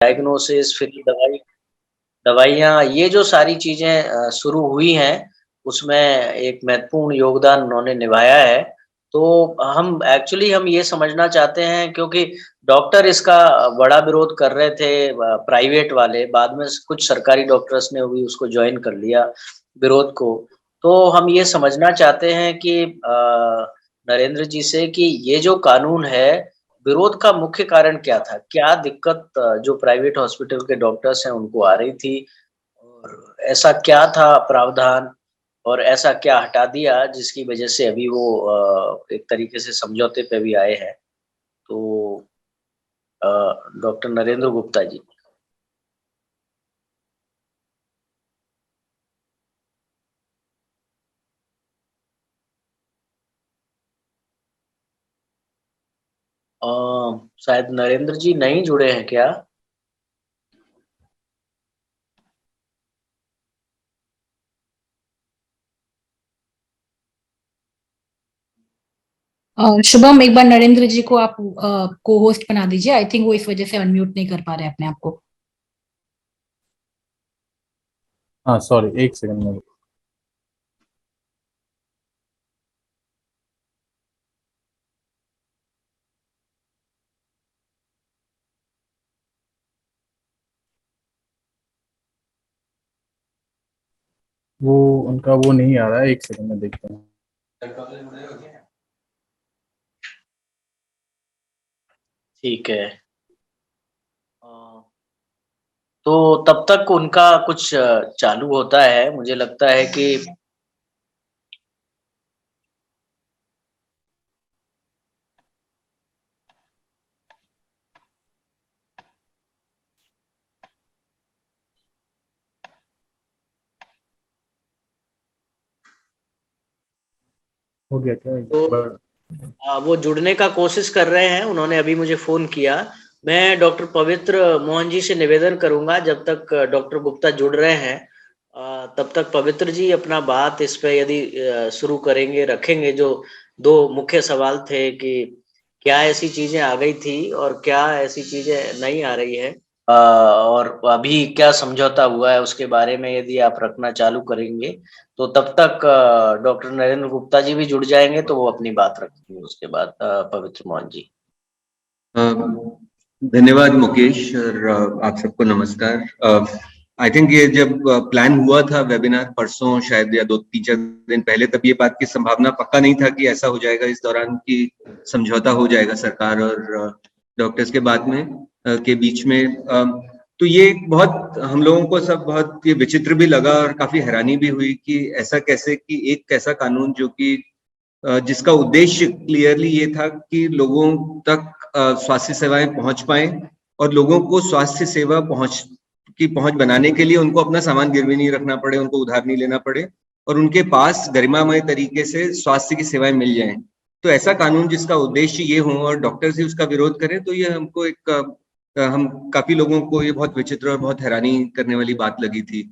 Diagnosis, फिर दवाइयाँ, ये जो सारी चीज़ें शुरू हुई हैं, उसमें एक महत्वपूर्ण योगदान उन्होंने निभाया है। तो हम ये समझना चाहते हैं, क्योंकि डॉक्टर इसका बड़ा विरोध कर रहे थे, प्राइवेट वाले, बाद में कुछ सरकारी डॉक्टर्स ने भी उसको जॉइन कर लिया विरोध को। तो हम ये समझना चाहते हैं कि नरेंद्र जी से कि ये जो कानून है, विरोध का मुख्य कारण क्या था? क्या दिक्कत जो प्राइवेट हॉस्पिटल के डॉक्टर्स हैं उनको आ रही थी? और ऐसा क्या था प्रावधान, और ऐसा क्या हटा दिया जिसकी वजह से अभी वो एक तरीके से समझौते पे भी आए हैं? तो अ, डॉक्टर नरेंद्र गुप्ता जी। अ, शायद नरेंद्र जी नहीं जुड़े हैं क्या? शुभम, एक बार नरेंद्र जी को आप को होस्ट बना दीजिए। आई थिंक वो इस वजह से अनम्यूट नहीं कर पा रहे अपने आप को। हाँ सॉरी, एक सेकंड में। वो उनका वो नहीं आ रहा है, एक सेकंड में देखते हैं। ठीक है। तो तब तक उनका कुछ चालू होता है, मुझे लगता है कि हो गया क्या? तो वो जुड़ने का कोशिश कर रहे हैं, उन्होंने अभी मुझे फ़ोन किया। मैं डॉक्टर पवित्र मोहन जी से निवेदन करूँगा, जब तक डॉक्टर गुप्ता जुड़ रहे हैं तब तक पवित्र जी अपना बात इस पे यदि शुरू करेंगे, रखेंगे। जो 2 मुख्य सवाल थे कि क्या ऐसी चीज़ें आ गई थी और क्या ऐसी चीज़ें नहीं आ रही है, और अभी क्या समझौता हुआ है उसके बारे में यदि आप रखना चालू करेंगे, तो तब तक डॉक्टर नरेंद्र गुप्ता जी भी जुड़ जाएँगे, तो वो अपनी बात रखेंगे उसके बाद पवित्र मोहन जी। धन्यवाद मुकेश, और आप सबको नमस्कार। आई थिंक ये जब प्लान हुआ था वेबिनार परसों शायद, या 2-3-4 दिन पहले, तब ये बात की संभावना पक्का नहीं था कि ऐसा हो जाएगा इस दौरान कि समझौता हो जाएगा सरकार और डॉक्टर्स के बाद में के बीच में। तो ये बहुत, हम लोगों को सब बहुत ये विचित्र भी लगा और काफी हैरानी भी हुई कि ऐसा कैसे, कि एक ऐसा कानून जो कि जिसका उद्देश्य क्लियरली ये था कि लोगों तक स्वास्थ्य सेवाएं पहुंच पाए, और लोगों को स्वास्थ्य सेवा पहुंच बनाने के लिए उनको अपना सामान गिरवी नहीं रखना पड़े, उनको उधार नहीं लेना पड़े, और उनके पास गरिमामय तरीके से स्वास्थ्य की सेवाएं मिल जाएं। तो ऐसा कानून जिसका उद्देश्य ये हो और डॉक्टर्स ही उसका विरोध करें, तो ये हमको हम काफी लोगों को ये बहुत विचित्र और बहुत हैरानी करने वाली बात लगी थी।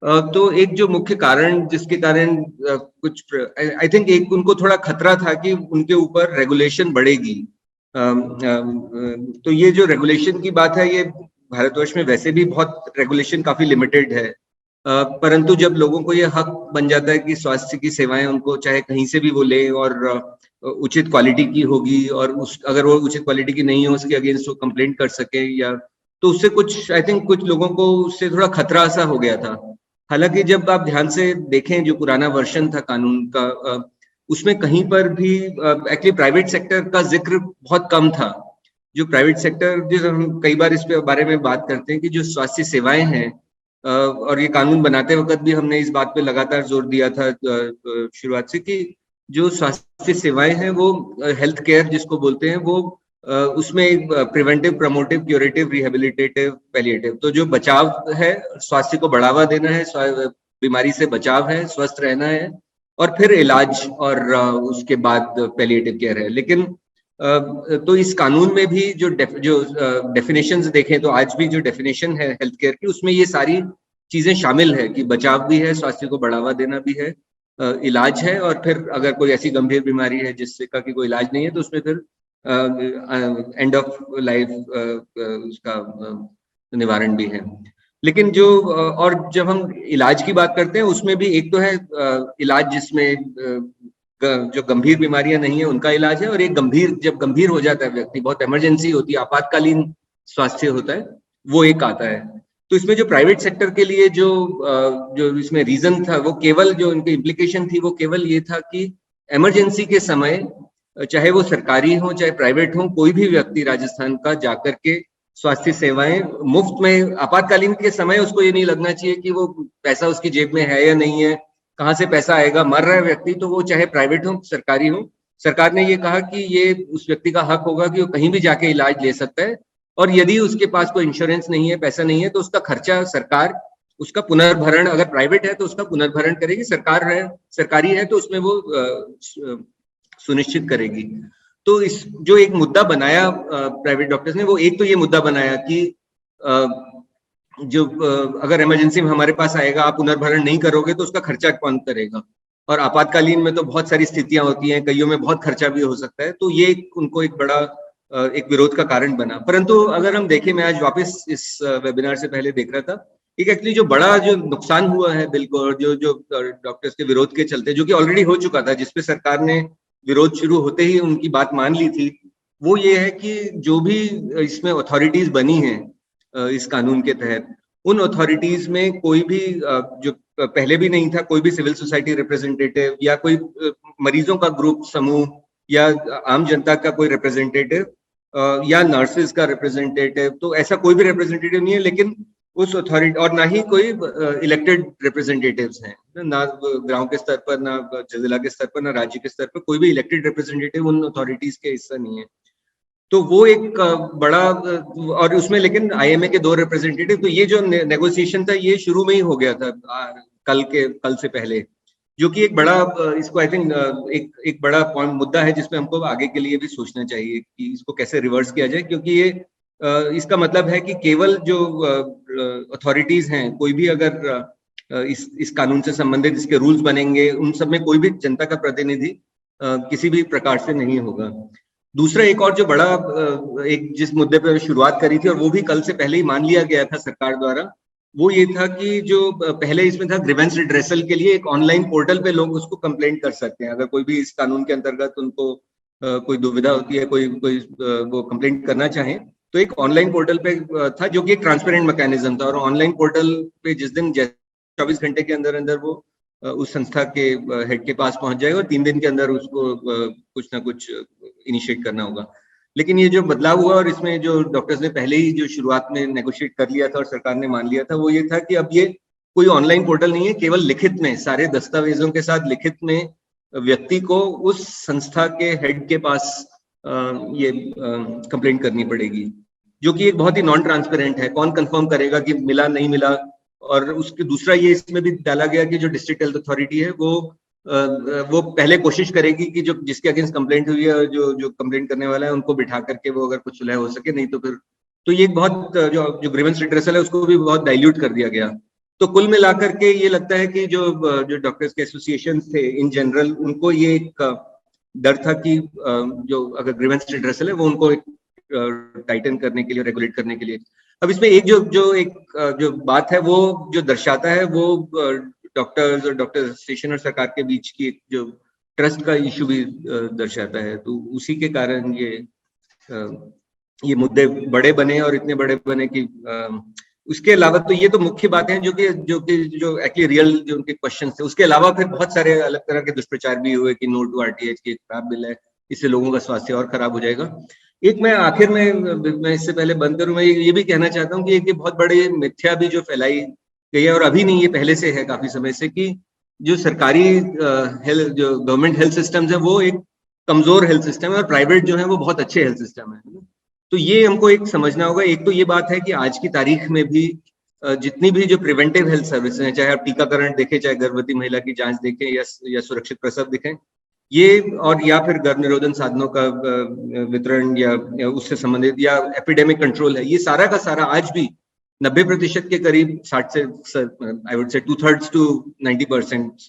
तो एक जो मुख्य कारण जिसके कारण कुछ, आई थिंक एक उनको थोड़ा खतरा था कि उनके ऊपर रेगुलेशन बढ़ेगी। तो ये जो रेगुलेशन की बात है, ये भारतवर्ष में वैसे भी बहुत रेगुलेशन काफी लिमिटेड है, परंतु जब लोगों को ये हक बन जाता है कि स्वास्थ्य की सेवाएं उनको चाहे कहीं से भी वो ले, और उचित क्वालिटी की होगी, और अगर वो उचित क्वालिटी की नहीं हो उसके अगेंस्ट वो कंप्लेंट कर सके, या तो उससे कुछ, आई थिंक कुछ लोगों को उससे थोड़ा खतरा सा हो गया था। हालांकि जब आप ध्यान से देखें जो पुराना वर्जन था कानून का, उसमें कहीं पर भी एक्चुअली प्राइवेट सेक्टर का जिक्र बहुत कम था। जो प्राइवेट सेक्टर, जो हम कई बार इस पे बारे में बात करते हैं कि जो स्वास्थ्य सेवाएं हैं, और ये कानून बनाते वक्त भी हमने इस बात पे लगातार जोर दिया था शुरुआत से, कि जो स्वास्थ्य सेवाएं हैं वो हेल्थ केयर जिसको बोलते हैं, वो उसमें preventive, promotive, curative, rehabilitative, palliative. तो जो बचाव है, स्वास्थ्य को बढ़ावा देना है, बीमारी से बचाव है, स्वस्थ रहना है, और फिर इलाज, और उसके बाद पैलिएटिव केयर है। लेकिन तो इस कानून में भी जो डेफिनेशंस देखें तो आज भी जो डेफिनेशन है हेल्थ केयर की, उसमें ये सारी चीजें शामिल है कि बचाव भी है, स्वास्थ्य को बढ़ावा देना भी है, इलाज है, और फिर अगर कोई ऐसी गंभीर बीमारी है जिससे का कि कोई इलाज नहीं है तो उसमें फिर एंड ऑफ लाइफ उसका निवारण भी है। लेकिन जो और जब हम इलाज की बात करते हैं उसमें भी एक तो है इलाज जिसमें जो गंभीर बीमारियां नहीं है उनका इलाज है, और एक जब गंभीर हो जाता है व्यक्ति, बहुत इमरजेंसी होती है, आपातकालीन स्वास्थ्य होता है, वो एक आता है। तो इसमें जो प्राइवेट सेक्टर के लिए जो इसमें रीजन था, वो केवल जो इनकी इम्प्लीकेशन थी वो केवल ये था कि इमरजेंसी के समय चाहे वो सरकारी हो चाहे प्राइवेट हो, कोई भी व्यक्ति राजस्थान का जाकर के स्वास्थ्य सेवाएं मुफ्त में, आपातकालीन के समय उसको ये नहीं लगना चाहिए कि वो पैसा उसकी जेब में है या नहीं है, कहाँ से पैसा आएगा, मर रहा है व्यक्ति तो वो चाहे प्राइवेट हो सरकारी हो, सरकार ने ये कहा कि ये उस व्यक्ति का हक होगा कि वो कहीं भी जाके इलाज ले सकता है, और यदि उसके पास कोई इंश्योरेंस नहीं है, पैसा नहीं है, तो उसका खर्चा सरकार, उसका पुनर्भरण, अगर प्राइवेट है तो उसका पुनर्भरण करेगी, सरकारी है तो उसमें वो सुनिश्चित करेगी। तो इस जो एक मुद्दा बनाया प्राइवेट डॉक्टर्स ने, वो एक तो ये मुद्दा बनाया कि जो अगर इमरजेंसी में हमारे पास आएगा, आप पुनर्भरण नहीं करोगे तो उसका खर्चा कौन करेगा, और आपातकालीन में तो बहुत सारी स्थितियां होती हैं, कईयों में बहुत खर्चा भी हो सकता है, तो ये उनको एक बड़ा एक विरोध का कारण बना। परंतु अगर हम देखें, मैं आज वापस इस वेबिनार से पहले देख रहा था, एक एक्चुअली जो बड़ा जो नुकसान हुआ है बिल को, और जो डॉक्टर्स के विरोध के चलते, जो कि ऑलरेडी हो चुका था, जिसपे सरकार ने विरोध शुरू होते ही उनकी बात मान ली थी, वो ये है कि जो भी इसमें अथॉरिटीज बनी हैं इस कानून के तहत, उन अथॉरिटीज में कोई भी जो पहले भी नहीं था, कोई भी सिविल सोसाइटी रिप्रेजेंटेटिव या कोई मरीजों का ग्रुप, समूह, या आम जनता का कोई रिप्रेजेंटेटिव, या नर्सेज का रिप्रेजेंटेटिव, तो ऐसा कोई भी रिप्रेजेंटेटिव नहीं है। लेकिन उस अथॉरिटी, और ना ही कोई इलेक्टेड रिप्रेजेंटेटिव्स हैं, ना गांव के स्तर पर, ना जिला के स्तर पर, ना राज्य के स्तर पर, कोई भी इलेक्टेड रिप्रेजेंटेटिव उन अथॉरिटीज के हिस्सा नहीं है। तो वो एक बड़ा, और उसमें लेकिन आईएमए के 2 रिप्रेजेंटेटिव, तो ये जो नेगोशिएशन था ये शुरू में ही हो गया था कल से पहले, जो कि एक बड़ा, इसको आई थिंक एक बड़ा पॉइंट मुद्दा है जिसमें हमको आगे के लिए भी सोचना चाहिए कि इसको कैसे रिवर्स किया जाए, क्योंकि ये इसका मतलब है कि केवल जो अथॉरिटीज हैं, कोई भी अगर इस कानून से संबंधित इसके रूल्स बनेंगे, उन सब में कोई भी जनता का प्रतिनिधि किसी भी प्रकार से नहीं होगा। दूसरा एक और जो बड़ा एक जिस मुद्दे पर शुरुआत करी थी, और वो भी कल से पहले ही मान लिया गया था सरकार द्वारा, वो ये था कि जो पहले इसमें था ग्रीवेंस रिड्रेसल के लिए एक ऑनलाइन पोर्टल पे लोग उसको कंप्लेंट कर सकते हैं, अगर कोई भी इस कानून के अंतर्गत उनको कोई दुविधा होती है, कोई वो कंप्लेंट करना चाहे, तो एक ऑनलाइन पोर्टल पे था जो कि एक ट्रांसपेरेंट मैकेनिज्म था, और ऑनलाइन पोर्टल पे जिस दिन 24 घंटे के अंदर अंदर वो उस संस्था के हेड के पास पहुंच जाएगा, और 3 दिन के अंदर उसको कुछ ना कुछ इनिशिएट करना होगा। लेकिन ये जो बदलाव हुआ, और इसमें जो डॉक्टर्स ने पहले ही जो शुरुआत में नेगोशिएट कर लिया था और सरकार ने मान लिया था, वो ये था कि अब ये कोई ऑनलाइन पोर्टल नहीं है, केवल लिखित में, सारे दस्तावेजों के साथ लिखित में व्यक्ति को उस संस्था के हेड के पास ये कंप्लेंट करनी पड़ेगी, जो कि एक बहुत ही नॉन ट्रांसपेरेंट है। कौन कंफर्म करेगा कि मिला नहीं मिला? और उसके दूसरा ये इसमें भी डाला गया कि जो डिस्ट्रिक्ट हेल्थ अथॉरिटी है वो पहले कोशिश करेगी कि जो जिसके अगेंस्ट कंप्लेंट हुई है, जो कंप्लेंट करने वाला है, उनको बिठा करके वो अगर कुछ सुलह हो सके, नहीं तो फिर तो ये बहुत जो ग्रीवेंस रिड्रेसल है उसको भी बहुत डाइल्यूट कर दिया गया। तो कुल मिलाकर के ये लगता है कि जो डॉक्टर्स के एसोसिएशन थे इन जनरल, उनको ये एक डर था कि जो अगर ग्रीवेंस रिड्रेसल है वो उनको एक टाइटन करने के लिए, रेगुलेट करने के लिए। अब इसमें एक जो बात है वो जो दर्शाता है, वो डॉक्टर्स और डॉक्टर एसोसिएशन और सरकार के बीच की जो ट्रस्ट का इशू भी दर्शाता है। तो उसी के कारण ये मुद्दे बड़े बने, और इतने बड़े बने कि उसके अलावा तो ये तो मुख्य बातें हैं जो एक्चुअली रियल जो उनके क्वेश्चन थे। उसके अलावा फिर बहुत सारे अलग तरह के दुष्प्रचार भी हुए कि नो टू आरटीएच की खराब बिल है, इससे लोगों का स्वास्थ्य और खराब हो जाएगा। एक मैं आखिर में मैं इससे पहले बंद करूं, मैं ये भी कहना चाहता हूँ कि एक बहुत बड़ी मिथ्या भी जो फैलाई गई है, और अभी नहीं, ये पहले से है काफी समय से, कि जो सरकारी जो गवर्नमेंट हेल्थ सिस्टम है वो एक कमजोर हेल्थ सिस्टम है, और प्राइवेट जो है वो बहुत अच्छे हेल्थ सिस्टम है। तो ये हमको एक समझना होगा। एक तो ये बात है कि आज की तारीख में भी जितनी भी जो प्रिवेंटिव हेल्थ सर्विसेज हैं, चाहे आप टीकाकरण देखें, चाहे गर्भवती महिला की जांच देखें या सुरक्षित प्रसव देखें, ये और या फिर गर्भ निरोधन साधनों का वितरण या उससे संबंधित या एपिडेमिक कंट्रोल है, ये सारा का सारा आज भी 90% के करीब 60 से आई वुड से 2/3 to 90%,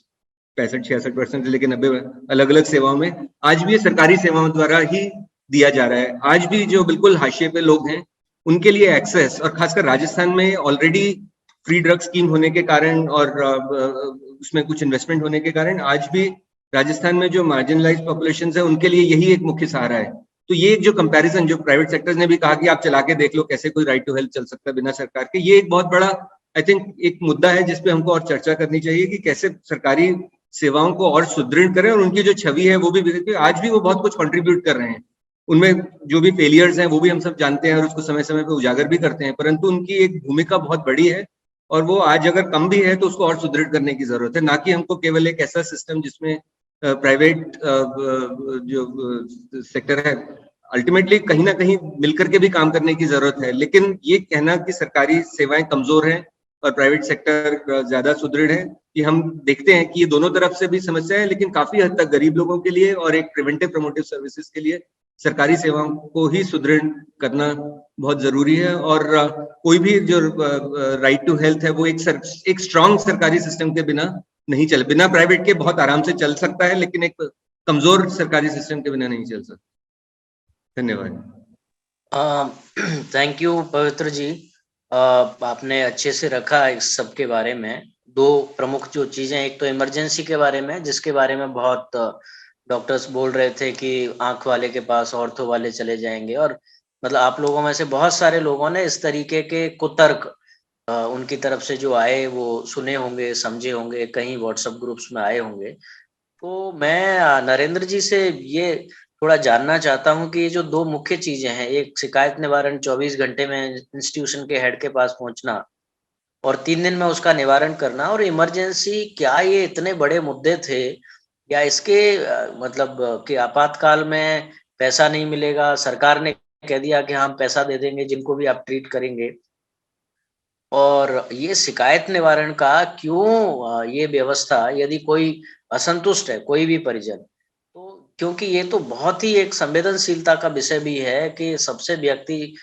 65-66% से लेकर 90 अलग अलग सेवाओं में आज भी ये सरकारी सेवाओं द्वारा ही दिया जा रहा है। आज भी जो बिल्कुल हाशिए पे लोग हैं उनके लिए एक्सेस, और खासकर राजस्थान में ऑलरेडी फ्री ड्रग स्कीम होने के कारण और उसमें कुछ इन्वेस्टमेंट होने के कारण आज भी राजस्थान में जो मार्जिनलाइज्ड पॉपुलेशन है उनके लिए यही एक मुख्य सहारा है। तो ये एक जो कंपैरिजन जो प्राइवेट सेक्टर्स ने भी कहा कि आप चला के देख लो कैसे कोई राइट टू हेल्थ चल सकता है बिना सरकार के, ये एक बहुत बड़ा आई थिंक एक मुद्दा है जिसपे हमको और चर्चा करनी चाहिए कि कैसे सरकारी सेवाओं को और सुदृढ़ करें और उनकी जो छवि है वो भी, आज भी वो बहुत कुछ कंट्रीब्यूट कर रहे हैं। उनमें जो भी फेलियर्स हैं वो भी हम सब जानते हैं और उसको समय समय पे उजागर भी करते हैं, परंतु उनकी एक भूमिका बहुत बड़ी है और वो आज अगर कम भी है तो उसको और सुदृढ़ करने की जरूरत है, ना कि हमको केवल एक ऐसा सिस्टम जिसमें प्राइवेट जो सेक्टर है अल्टीमेटली कहीं ना कहीं मिलकर के भी काम करने की जरूरत है। लेकिन ये कहना कि सरकारी सेवाएं कमजोर हैं और प्राइवेट सेक्टर ज्यादा सुदृढ़ है, कि हम देखते हैं कि ये दोनों तरफ से भी समस्या है, लेकिन काफी हद तक गरीब लोगों के लिए और एक प्रिवेंटिव प्रमोटिव सर्विसेज के लिए सरकारी सेवाओं को ही सुदृढ़ करना बहुत जरूरी है। और कोई भी जो राइट टू हेल्थ है वो एक स्ट्रांग सरकारी सिस्टम के बिना नहीं चल, बिना प्राइवेट के बहुत आराम से चल सकता है, लेकिन एक कमजोर सरकारी सिस्टम के बिना नहीं चल सकता। धन्यवाद। थैंक यू पवित्र जी, आपने अच्छे से रखा इस सब के बारे में। दो प्रमुख जो चीजें, एक तो इमरजेंसी के बारे में जिसके बारे में बहुत डॉक्टर्स बोल रहे थे कि आंख वाले के पास ऑर्थो वाले चले जाएंगे, और मतलब आप लोगों में से बहुत सारे लोगों ने इस तरीके के कुतर्क उनकी तरफ से जो आए वो सुने होंगे, समझे होंगे, कहीं व्हाट्सएप ग्रुप्स में आए होंगे। तो मैं नरेंद्र जी से ये थोड़ा जानना चाहता हूँ कि ये जो दो मुख्य चीजें हैं, एक शिकायत निवारण 24 घंटे में इंस्टीट्यूशन के हेड के पास पहुंचना और 3 दिन में उसका निवारण करना, और इमरजेंसी, क्या ये इतने बड़े मुद्दे थे या इसके मतलब कि आपातकाल में पैसा नहीं मिलेगा, सरकार ने कह दिया कि हम पैसा दे देंगे जिनको भी आप ट्रीट करेंगे, और ये शिकायत निवारण का क्यों ये व्यवस्था, यदि कोई असंतुष्ट है कोई भी परिजन, तो क्योंकि ये तो बहुत ही एक संवेदनशीलता का विषय भी है कि सबसे व्यक्ति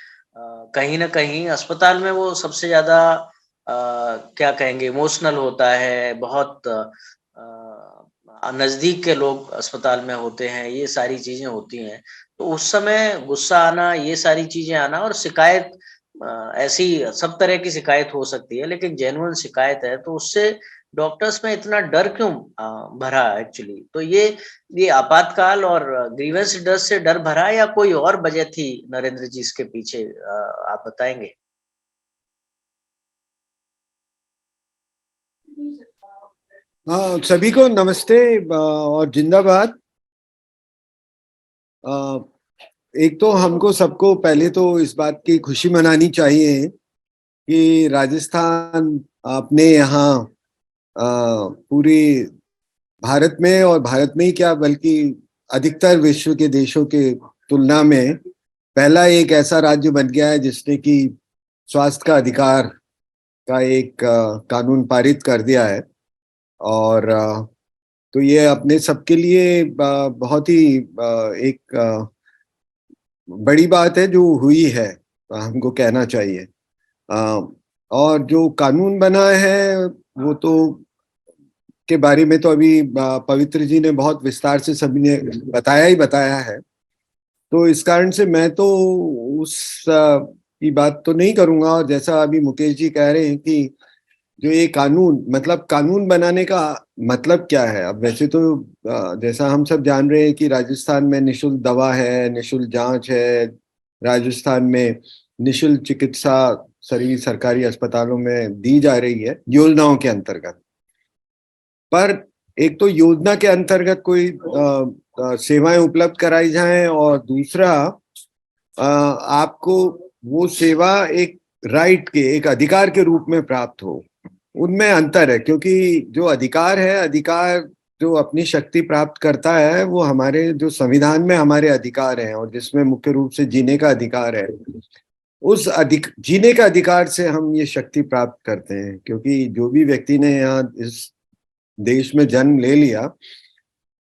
कहीं ना कहीं अस्पताल में वो सबसे ज्यादा क्या कहेंगे इमोशनल होता है, बहुत नजदीक के लोग अस्पताल में होते हैं, ये सारी चीजें होती हैं, तो उस समय गुस्सा आना, ये सारी चीजें आना, और शिकायत ऐसी सब तरह की शिकायत हो सकती है, लेकिन जेन्युइन शिकायत है तो उससे डॉक्टर्स में इतना डर क्यों भरा एक्चुअली? तो ये आपातकाल और ग्रीवेंस डर से डर भरा या कोई और वजह थी नरेंद्र जी इसके पीछे, आप बताएंगे? हाँ, सभी को नमस्ते और जिंदाबाद। एक तो हमको सबको पहले तो इस बात की खुशी मनानी चाहिए कि राजस्थान अपने यहाँ पूरी भारत में, और भारत में ही क्या बल्कि अधिकतर विश्व के देशों के तुलना में पहला एक ऐसा राज्य बन गया है जिसने कि स्वास्थ्य का अधिकार का एक कानून पारित कर दिया है। और तो ये अपने सबके लिए बहुत ही एक बड़ी बात है जो हुई है, हमको कहना चाहिए। और जो कानून बना है वो तो के बारे में तो अभी पवित्र जी ने बहुत विस्तार से सभी ने बताया है, तो इस कारण से मैं तो उस की बात तो नहीं करूंगा। और जैसा अभी मुकेश जी कह रहे हैं कि जो ये कानून, मतलब कानून बनाने का मतलब क्या है? अब वैसे तो जैसा हम सब जान रहे हैं कि राजस्थान में निशुल्क दवा है, निशुल्क जांच है, राजस्थान में निशुल्क चिकित्सा सभी सरकारी अस्पतालों में दी जा रही है योजनाओं के अंतर्गत। पर एक तो योजना के अंतर्गत कोई सेवाएं उपलब्ध कराई जाएं, और दूसरा आपको वो सेवा एक राइट के, एक अधिकार के रूप में प्राप्त हो, उनमें अंतर है। क्योंकि जो अधिकार है, अधिकार जो अपनी शक्ति प्राप्त करता है वो हमारे जो संविधान में हमारे अधिकार हैं और जिसमें मुख्य रूप से जीने का अधिकार है, उस जीने का अधिकार से हम ये शक्ति प्राप्त करते हैं। क्योंकि जो भी व्यक्ति ने यहाँ इस देश में जन्म ले लिया,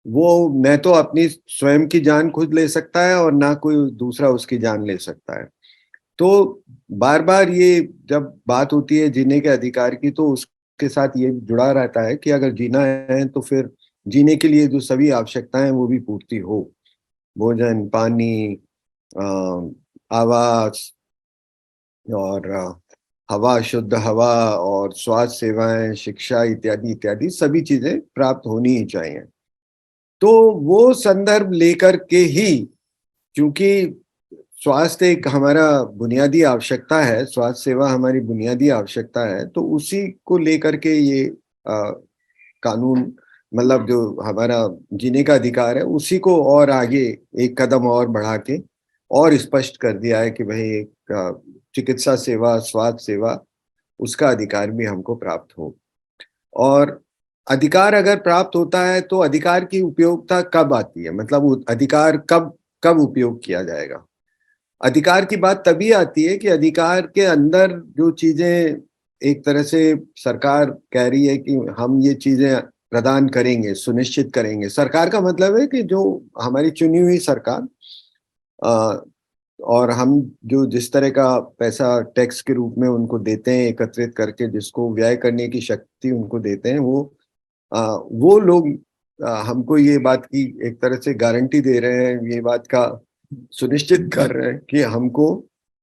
वो न तो अपनी स्वयं की जान खुद ले सकता है और ना कोई दूसरा उसकी जान ले सकता है। तो बार बार ये जब बात होती है जीने के अधिकार की, तो उसके साथ ये जुड़ा रहता है कि अगर जीना है तो फिर जीने के लिए जो सभी आवश्यकताएं वो भी पूर्ति हो। भोजन, पानी, आवास और हवा, शुद्ध हवा और स्वास्थ्य सेवाएं, शिक्षा इत्यादि इत्यादि सभी चीजें प्राप्त होनी ही चाहिए। तो वो संदर्भ लेकर के ही, क्योंकि स्वास्थ्य एक हमारा बुनियादी आवश्यकता है, स्वास्थ्य सेवा हमारी बुनियादी आवश्यकता है, तो उसी को लेकर के ये कानून, मतलब जो हमारा जीने का अधिकार है, उसी को और आगे एक कदम और बढ़ा के और स्पष्ट कर दिया है कि भाई एक चिकित्सा सेवा, स्वास्थ्य सेवा, उसका अधिकार भी हमको प्राप्त हो। और अधिकार अगर प्राप्त होता है तो अधिकार की उपयोगिता कब आती है, मतलब वो अधिकार कब उपयोग किया जाएगा। अधिकार की बात तभी आती है कि अधिकार के अंदर जो चीजें एक तरह से सरकार कह रही है कि हम ये चीजें प्रदान करेंगे, सुनिश्चित करेंगे। सरकार का मतलब है कि जो हमारी चुनी हुई सरकार, और हम जो जिस तरह का पैसा टैक्स के रूप में उनको देते हैं, एकत्रित करके जिसको व्यय करने की शक्ति उनको देते हैं, वो लोग हमको ये बात की एक तरह से गारंटी दे रहे हैं, ये बात का सुनिश्चित कर रहे हैं कि हमको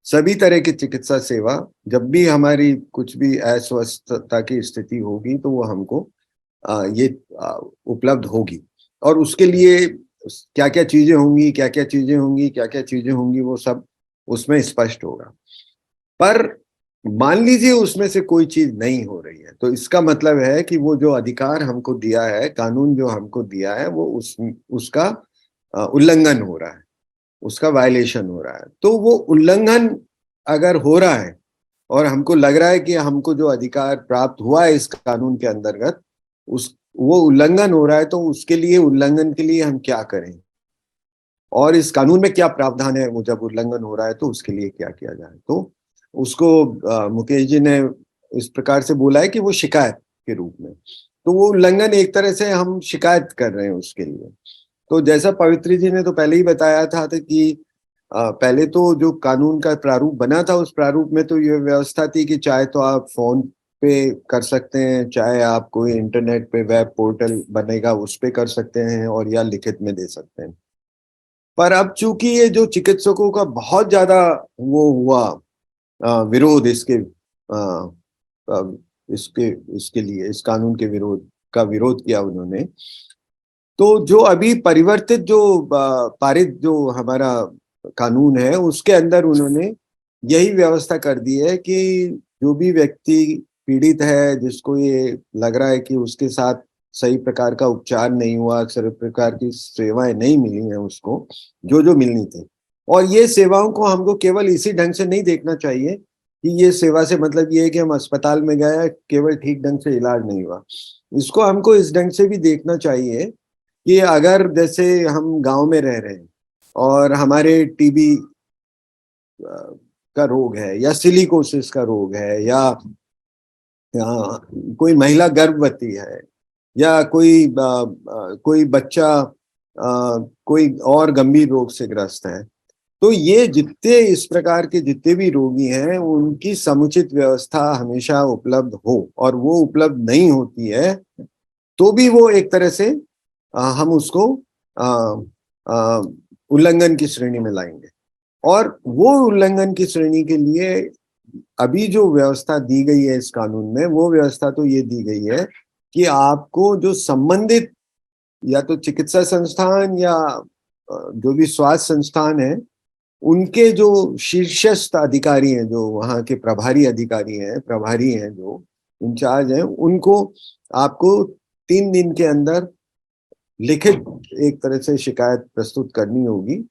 सभी तरह की चिकित्सा सेवा, जब भी हमारी कुछ भी अस्वस्थता की स्थिति होगी तो वो हमको ये उपलब्ध होगी। और उसके लिए क्या क्या चीजें होंगी, क्या क्या चीजें होंगी, क्या क्या चीजें होंगी, वो सब उसमें स्पष्ट होगा। पर मान लीजिए उसमें से कोई चीज नहीं हो रही है, तो इसका मतलब है कि वो जो अधिकार हमको दिया है, कानून जो हमको दिया है, वो उसका उल्लंघन हो रहा है, उसका वायलेशन हो रहा है। तो वो उल्लंघन अगर हो रहा है और हमको लग रहा है कि हमको जो अधिकार प्राप्त हुआ है इस कानून के अंतर्गत, वो उल्लंघन हो रहा है, तो उसके लिए, उल्लंघन के लिए हम क्या करें और इस कानून में क्या प्रावधान है, वो जब उल्लंघन हो रहा है तो उसके लिए क्या किया जाए। तो उसको मुकेश जी ने इस प्रकार से बोला है कि वो शिकायत के रूप में, तो वो उल्लंघन एक तरह से हम शिकायत कर रहे हैं उसके लिए। तो जैसा पवित्री जी ने तो पहले ही बताया था कि पहले तो जो कानून का प्रारूप बना था, उस प्रारूप में तो ये व्यवस्था थी कि चाहे तो आप फोन पे कर सकते हैं, चाहे आप कोई इंटरनेट पे वेब पोर्टल बनेगा उस पे कर सकते हैं, और या लिखित में दे सकते हैं। पर अब चूंकि ये जो चिकित्सकों का बहुत ज्यादा वो हुआ विरोध इसके लिए, इस कानून के विरोध किया उन्होंने, तो जो अभी परिवर्तित जो पारित जो हमारा कानून है, उसके अंदर उन्होंने यही व्यवस्था कर दी है कि जो भी व्यक्ति पीड़ित है, जिसको ये लग रहा है कि उसके साथ सही प्रकार का उपचार नहीं हुआ, सही प्रकार की सेवाएं नहीं मिली हैं उसको जो मिलनी थी, और ये सेवाओं को हमको केवल इसी ढंग से नहीं देखना चाहिए कि ये सेवा से मतलब ये है कि हम अस्पताल में गए, केवल ठीक ढंग से इलाज नहीं हुआ। इसको हमको इस ढंग से भी देखना चाहिए कि अगर जैसे हम गांव में रह रहे हैं और हमारे टीबी का रोग है, या सिलिकोसिस का रोग है, या कोई महिला गर्भवती है, या कोई बच्चा कोई और गंभीर रोग से ग्रस्त है, तो ये जितने इस प्रकार के जितने भी रोगी हैं, उनकी समुचित व्यवस्था हमेशा उपलब्ध हो, और वो उपलब्ध नहीं होती है तो भी वो एक तरह से हम उसको उल्लंघन की श्रेणी में लाएंगे। और वो उल्लंघन की श्रेणी के लिए अभी जो व्यवस्था दी गई है इस कानून में, वो व्यवस्था तो ये दी गई है कि आपको जो संबंधित या तो चिकित्सा संस्थान या जो भी स्वास्थ्य संस्थान है, उनके जो शीर्षस्थ अधिकारी हैं, जो वहाँ के प्रभारी अधिकारी हैं, प्रभारी हैं, जो इंचार्ज हैं, उनको आपको 3 दिन के अंदर लिखित एक तरह से शिकायत प्रस्तुत करनी होगी,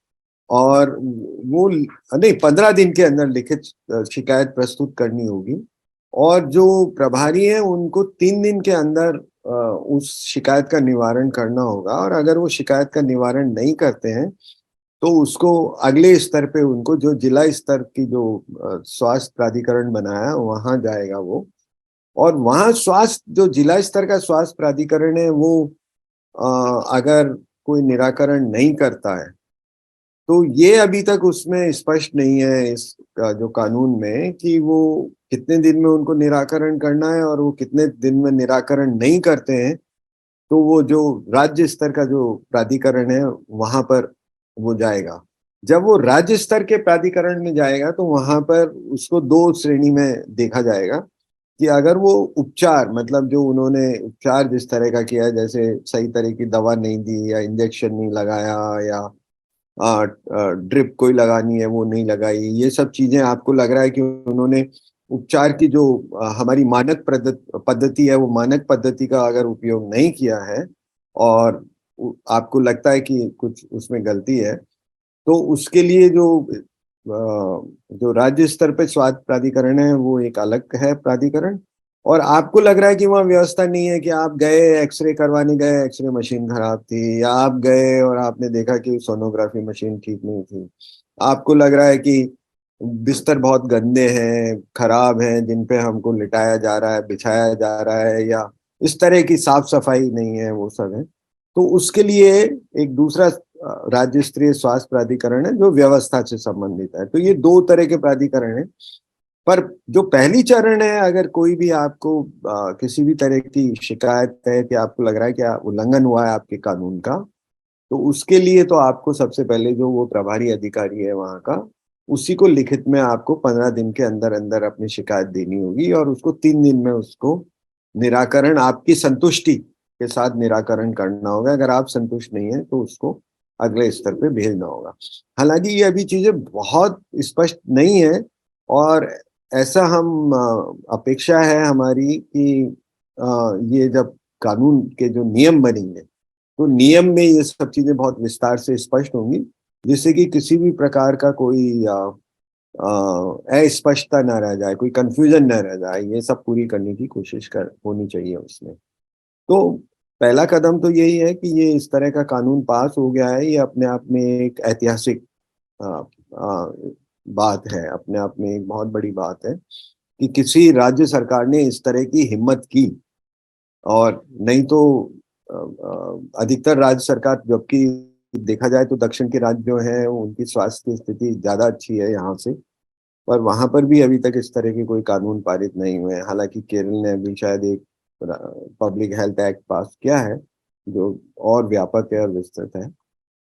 और वो नहीं 15 दिन के अंदर लिखित शिकायत प्रस्तुत करनी होगी, और जो प्रभारी हैं उनको 3 दिन के अंदर उस शिकायत का निवारण करना होगा, और अगर वो शिकायत का निवारण नहीं करते हैं तो उसको अगले स्तर पे, उनको जो जिला स्तर की जो स्वास्थ्य प्राधिकरण बनाया वहां जाएगा वो, और वहां स्वास्थ्य जो जिला स्तर का स्वास्थ्य प्राधिकरण है वो अगर कोई निराकरण नहीं करता है तो ये अभी तक उसमें स्पष्ट नहीं है इस जो कानून में कि वो कितने दिन में उनको निराकरण करना है, और वो कितने दिन में निराकरण नहीं करते हैं तो वो जो राज्य स्तर का जो प्राधिकरण है वहां पर वो जाएगा। जब वो राज्य स्तर के प्राधिकरण में जाएगा तो वहां पर उसको दो श्रेणी में देखा जाएगा कि अगर वो उपचार, मतलब जो उन्होंने उपचार जिस तरह का किया, जैसे सही तरह की दवा नहीं दी या इंजेक्शन नहीं लगाया या ड्रिप कोई लगानी है वो नहीं लगाई, ये सब चीजें आपको लग रहा है कि उन्होंने उपचार की जो हमारी मानक पद्धति है वो मानक पद्धति का अगर उपयोग नहीं किया है, और आपको लगता है कि कुछ उसमें गलती है, तो उसके लिए जो राज्य स्तर पे स्वास्थ्य प्राधिकरण है वो एक अलग है प्राधिकरण। और आपको लग रहा है कि वहाँ व्यवस्था नहीं है, कि आप गए एक्सरे करवाने गए, एक्सरे मशीन खराब थी, या आप गए और आपने देखा कि सोनोग्राफी मशीन ठीक नहीं थी, आपको लग रहा है कि बिस्तर बहुत गंदे हैं, खराब हैं, जिन पे हमको लिटाया जा रहा है, बिछाया जा रहा है, या इस तरह की साफ सफाई नहीं है, वो सब है, तो उसके लिए एक दूसरा राज्य स्तरीय स्वास्थ्य प्राधिकरण है जो व्यवस्था से संबंधित है। तो ये दो तरह के प्राधिकरण है। पर जो पहली चरण है, अगर कोई भी आपको किसी भी तरह की शिकायत है कि आपको लग रहा है कि उल्लंघन हुआ है आपके कानून का, तो उसके लिए तो आपको सबसे पहले जो वो प्रभारी अधिकारी है वहां का, उसी को लिखित में आपको 15 दिन के अंदर अंदर अपनी शिकायत देनी होगी, और उसको 3 दिन में उसको निराकरण, आपकी संतुष्टि के साथ निराकरण करना होगा। अगर आप संतुष्ट नहीं है तो उसको अगले स्तर पे भेजना होगा। हालांकि ये अभी चीजें बहुत स्पष्ट नहीं है, और ऐसा हम अपेक्षा है हमारी कि ये जब कानून के जो नियम बनेंगे तो नियम में ये सब चीजें बहुत विस्तार से स्पष्ट होंगी, जिससे कि किसी भी प्रकार का कोई अस्पष्टता न रह जाए, कोई कंफ्यूजन न रह जाए, ये सब पूरी करने की कोशिश कर होनी चाहिए उसमें। तो पहला कदम तो यही है कि ये इस तरह का कानून पास हो गया है, ये अपने आप में एक ऐतिहासिक आ, आ, बात है, अपने आप में एक बहुत बड़ी बात है कि किसी राज्य सरकार ने इस तरह की हिम्मत की। और नहीं तो अधिकतर राज्य सरकार, जबकि देखा जाए तो दक्षिण के राज्य जो हैं उनकी स्वास्थ्य की स्थिति ज्यादा अच्छी है यहाँ से, पर वहां पर भी अभी तक इस तरह के कोई कानून पारित नहीं हुए हैं। हालांकि केरल ने अभी शायद एक पब्लिक हेल्थ एक्ट पास किया है जो और व्यापक है और विस्तृत है,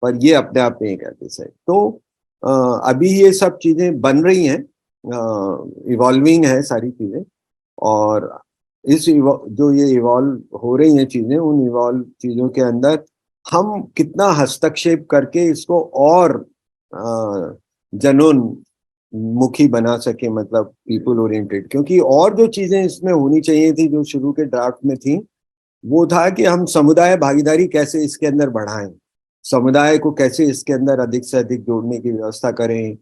पर ये अपने आप में एक ऐतिहासिक है। तो अभी ये सब चीजें बन रही हैं, इवॉल्विंग है सारी चीजें, और जो ये इवॉल्व हो रही हैं चीजें, उन इवॉल्व चीजों के अंदर हम कितना हस्तक्षेप करके इसको और जनोन्मुखी बना सके, मतलब पीपल ओरिएंटेड। क्योंकि और जो चीजें इसमें होनी चाहिए थी जो शुरू के ड्राफ्ट में थी, वो था कि हम समुदाय भागीदारी कैसे इसके अंदर बढ़ाएं, समुदाय को कैसे इसके अंदर अधिक से अधिक जोड़ने की व्यवस्था करें।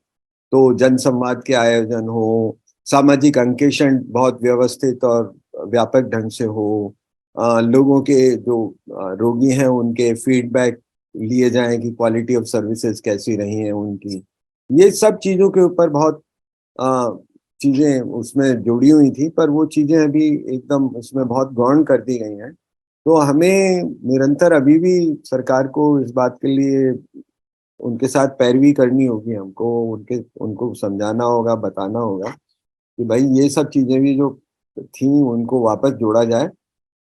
तो जन संवाद के आयोजन हो, सामाजिक अंकेक्षण बहुत व्यवस्थित और व्यापक ढंग से हो, लोगों के जो रोगी हैं उनके फीडबैक लिए जाएं कि क्वालिटी ऑफ सर्विसेज कैसी रही हैं उनकी, ये सब चीजों के ऊपर बहुत चीजें उसमें जुड़ी हुई थी, पर वो चीजें अभी एकदम उसमें बहुत गौण कर दी गई हैं। तो हमें निरंतर अभी भी सरकार को इस बात के लिए उनके साथ पैरवी करनी होगी, हमको उनको समझाना होगा, बताना होगा कि भाई ये सब चीजें भी जो थी उनको वापस जोड़ा जाए,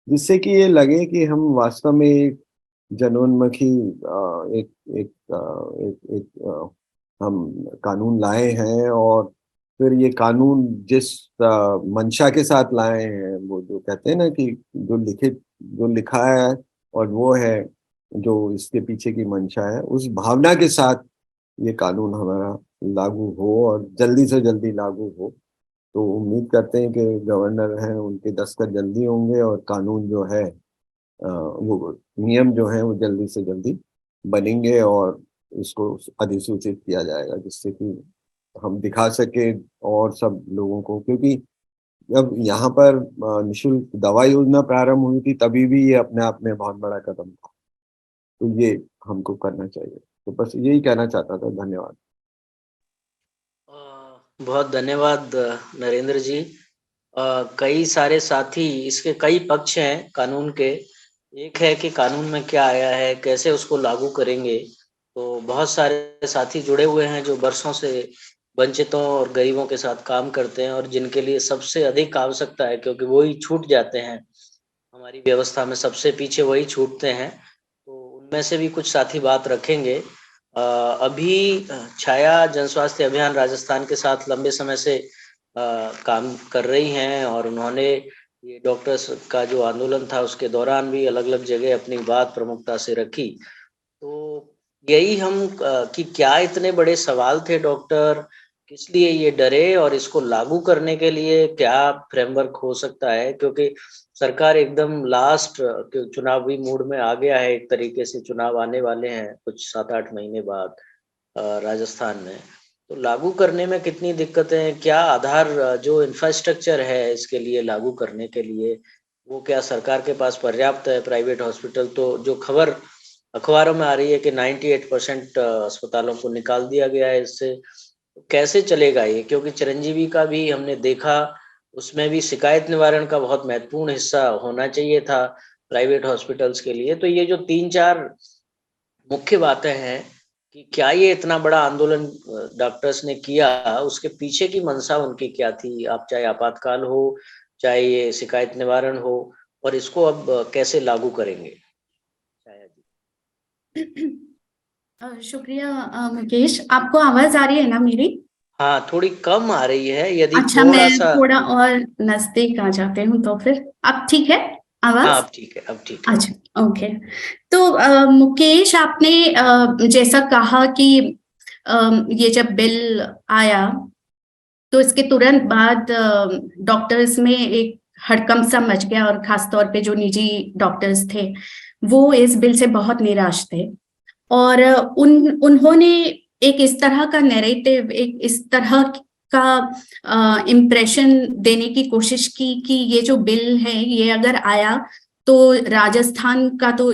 जिससे कि ये लगे कि हम वास्तव में एक जनोन्मुखी एक एक हम कानून लाए हैं। और फिर ये कानून जिस मंशा के साथ लाए हैं, वो जो कहते हैं ना कि जो लिखा है और वो है जो इसके पीछे की मंशा है, उस भावना के साथ ये कानून हमारा लागू हो और जल्दी से जल्दी लागू हो। तो उम्मीद करते हैं कि गवर्नर हैं उनके दस्तखत जल्दी होंगे, और कानून जो है वो नियम जो है वो जल्दी से जल्दी बनेंगे, और इसको अधिसूचित किया जाएगा, जिससे कि हम दिखा सके और सब लोगों को। क्योंकि जब यहाँ पर निशुल्क दवा योजना प्रारंभ हुई थी तभी भी ये अपने आप में बहुत बड़ा कदम था, तो ये हमको करना चाहिए। तो बस यही कहना चाहता था। धन्यवाद। बहुत धन्यवाद नरेंद्र जी। कई सारे साथी, इसके कई पक्ष हैं कानून के। एक है कि कानून में क्या आया है, कैसे उसको लागू करेंगे। तो बहुत सारे साथी जुड़े हुए हैं जो बरसों से वंचितों और गरीबों के साथ काम करते हैं और जिनके लिए सबसे अधिक आवश्यकता है, क्योंकि वही छूट जाते हैं हमारी व्यवस्था में, सबसे पीछे वही छूटते हैं। तो उनमें से भी कुछ साथी बात रखेंगे। अभी छाया जन स्वास्थ्य अभियान राजस्थान के साथ लंबे समय से काम कर रही हैं और उन्होंने ये डॉक्टर्स का जो आंदोलन था उसके दौरान भी अलग अलग जगह अपनी बात प्रमुखता से रखी। तो यही हम कि क्या इतने बड़े सवाल थे डॉक्टर, किस लिए ये डरे और इसको लागू करने के लिए क्या फ्रेमवर्क हो सकता है, क्योंकि सरकार एकदम लास्ट चुनावी मूड में आ गया है। एक तरीके से चुनाव आने वाले हैं कुछ 7-8 महीने बाद राजस्थान में। तो लागू करने में कितनी दिक्कतें हैं, क्या आधार जो इंफ्रास्ट्रक्चर है इसके लिए लागू करने के लिए, वो क्या सरकार के पास पर्याप्त है। प्राइवेट हॉस्पिटल तो जो खबर अखबारों में आ रही है कि 98% अस्पतालों को निकाल दिया गया है इससे। कैसे चलेगा ये, क्योंकि चिरंजीवी का भी हमने देखा, उसमें भी शिकायत निवारण का बहुत महत्वपूर्ण हिस्सा होना चाहिए था प्राइवेट हॉस्पिटल्स के लिए। तो ये जो 3-4 मुख्य बातें हैं कि क्या ये इतना बड़ा आंदोलन डॉक्टर्स ने किया, उसके पीछे की मंशा उनकी क्या थी, आप चाहे आपातकाल हो चाहे ये शिकायत निवारण हो, और इसको अब कैसे लागू करेंगे। शुक्रिया मुकेश, आपको आवाज आ रही है ना मेरी? हाँ, थोड़ी कम आ रही है, यदि अच्छा, थोड़ा मैं सा। थोड़ा और नजदीक आ जाते हूँ तो फिर अब ठीक है आवाज? हाँ, अब ठीक है, अब ठीक है। अच्छा, ओके। तो मुकेश, आपने जैसा कहा कि ये जब बिल आया तो इसके तुरंत बाद डॉक्टर्स में एक हड़कंप सा मच गया और खासतौर पे जो निजी डॉक्टर्स थे वो इस बिल से बहुत निराश थे। और उन्होंने एक इस तरह का नैरेटिव, एक इस तरह का इम्प्रेशन देने की कोशिश की कि ये जो बिल है ये अगर आया तो राजस्थान का तो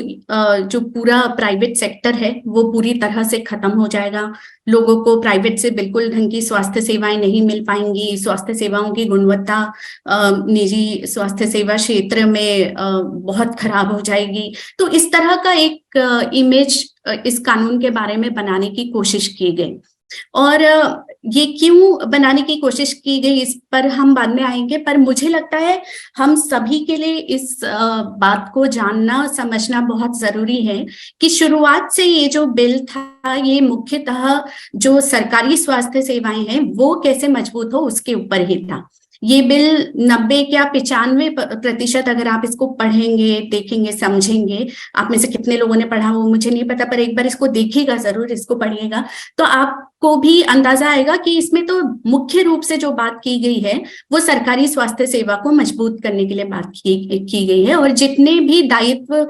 जो पूरा प्राइवेट सेक्टर है वो पूरी तरह से खत्म हो जाएगा। लोगों को प्राइवेट से बिल्कुल ढंग की स्वास्थ्य सेवाएं नहीं मिल पाएंगी, स्वास्थ्य सेवाओं की गुणवत्ता निजी स्वास्थ्य सेवा क्षेत्र में बहुत खराब हो जाएगी। तो इस तरह का एक इमेज इस कानून के बारे में बनाने की कोशिश की गई। और ये क्यों बनाने की कोशिश की गई इस पर हम बाद में आएंगे, पर मुझे लगता है हम सभी के लिए इस बात को जानना समझना बहुत जरूरी है कि शुरुआत से ये जो बिल था ये मुख्यतः जो सरकारी स्वास्थ्य सेवाएं हैं वो कैसे मजबूत हो उसके ऊपर ही था। ये बिल 90 या 95% अगर आप इसको पढ़ेंगे, देखेंगे, समझेंगे, आप में से कितने लोगों ने पढ़ा हो मुझे नहीं पता, पर एक बार इसको देखिएगा जरूर, इसको पढ़िएगा तो आपको भी अंदाजा आएगा कि इसमें तो मुख्य रूप से जो बात की गई है वो सरकारी स्वास्थ्य सेवा को मजबूत करने के लिए बात की गई है। और जितने भी दायित्व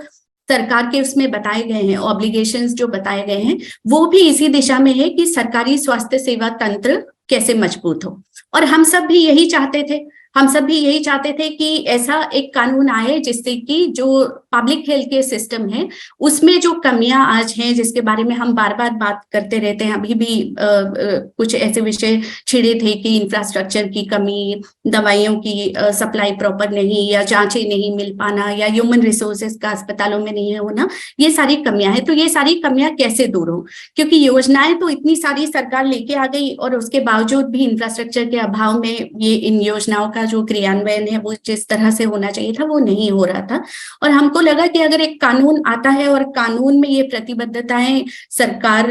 सरकार के उसमें बताए गए हैं, ऑब्लिगेशंस जो बताए गए हैं, वो भी इसी दिशा में है कि सरकारी स्वास्थ्य सेवा तंत्र कैसे मजबूत हो। और हम सब भी यही चाहते थे, हम सब भी यही चाहते थे कि ऐसा एक कानून आए जिससे कि जो पब्लिक हेल्थ केयर सिस्टम है उसमें जो कमियां आज हैं, जिसके बारे में हम बार बार बात करते रहते हैं, अभी भी कुछ ऐसे विषय छिड़े थे कि इंफ्रास्ट्रक्चर की कमी, दवाइयों की सप्लाई प्रॉपर नहीं, या जांचें नहीं मिल पाना, या ह्यूमन रिसोर्सेज का अस्पतालों में नहीं होना, ये सारी कमियां हैं। तो ये सारी कमियां कैसे दूर हो, क्योंकि योजनाएं तो इतनी सारी सरकार लेके आ गई और उसके बावजूद भी इंफ्रास्ट्रक्चर के अभाव में ये इन योजनाओं का जो क्रियान्वयन है वो जिस तरह से होना चाहिए था वो नहीं हो रहा था। और हमको लगा कि अगर एक कानून आता है और कानून में ये प्रतिबद्धताएं सरकार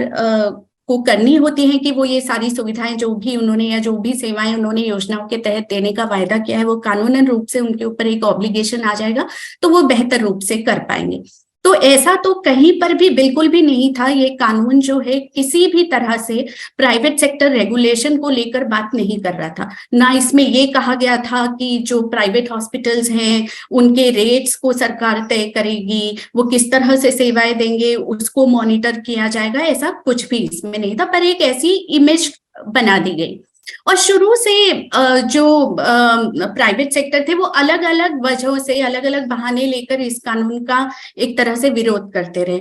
को करनी होती हैं कि वो ये सारी सुविधाएं जो भी उन्होंने या जो भी सेवाएं उन्होंने योजनाओं के तहत देने का वायदा किया है वो कानूनन रूप से उनके ऊपर एक ऑब्लिगेशन आ जाएगा तो वो बेहतर रूप से कर पाएंगे। तो ऐसा तो कहीं पर भी बिल्कुल भी नहीं था। ये कानून जो है किसी भी तरह से प्राइवेट सेक्टर रेगुलेशन को लेकर बात नहीं कर रहा था। ना इसमें ये कहा गया था कि जो प्राइवेट हॉस्पिटल्स हैं उनके रेट्स को सरकार तय करेगी, वो किस तरह से सेवाएं देंगे उसको मॉनिटर किया जाएगा, ऐसा कुछ भी इसमें नहीं था। पर एक ऐसी इमेज बना दी गई और शुरू से जो प्राइवेट सेक्टर थे वो अलग अलग वजहों से, अलग अलग बहाने लेकर इस कानून का एक तरह से विरोध करते रहे।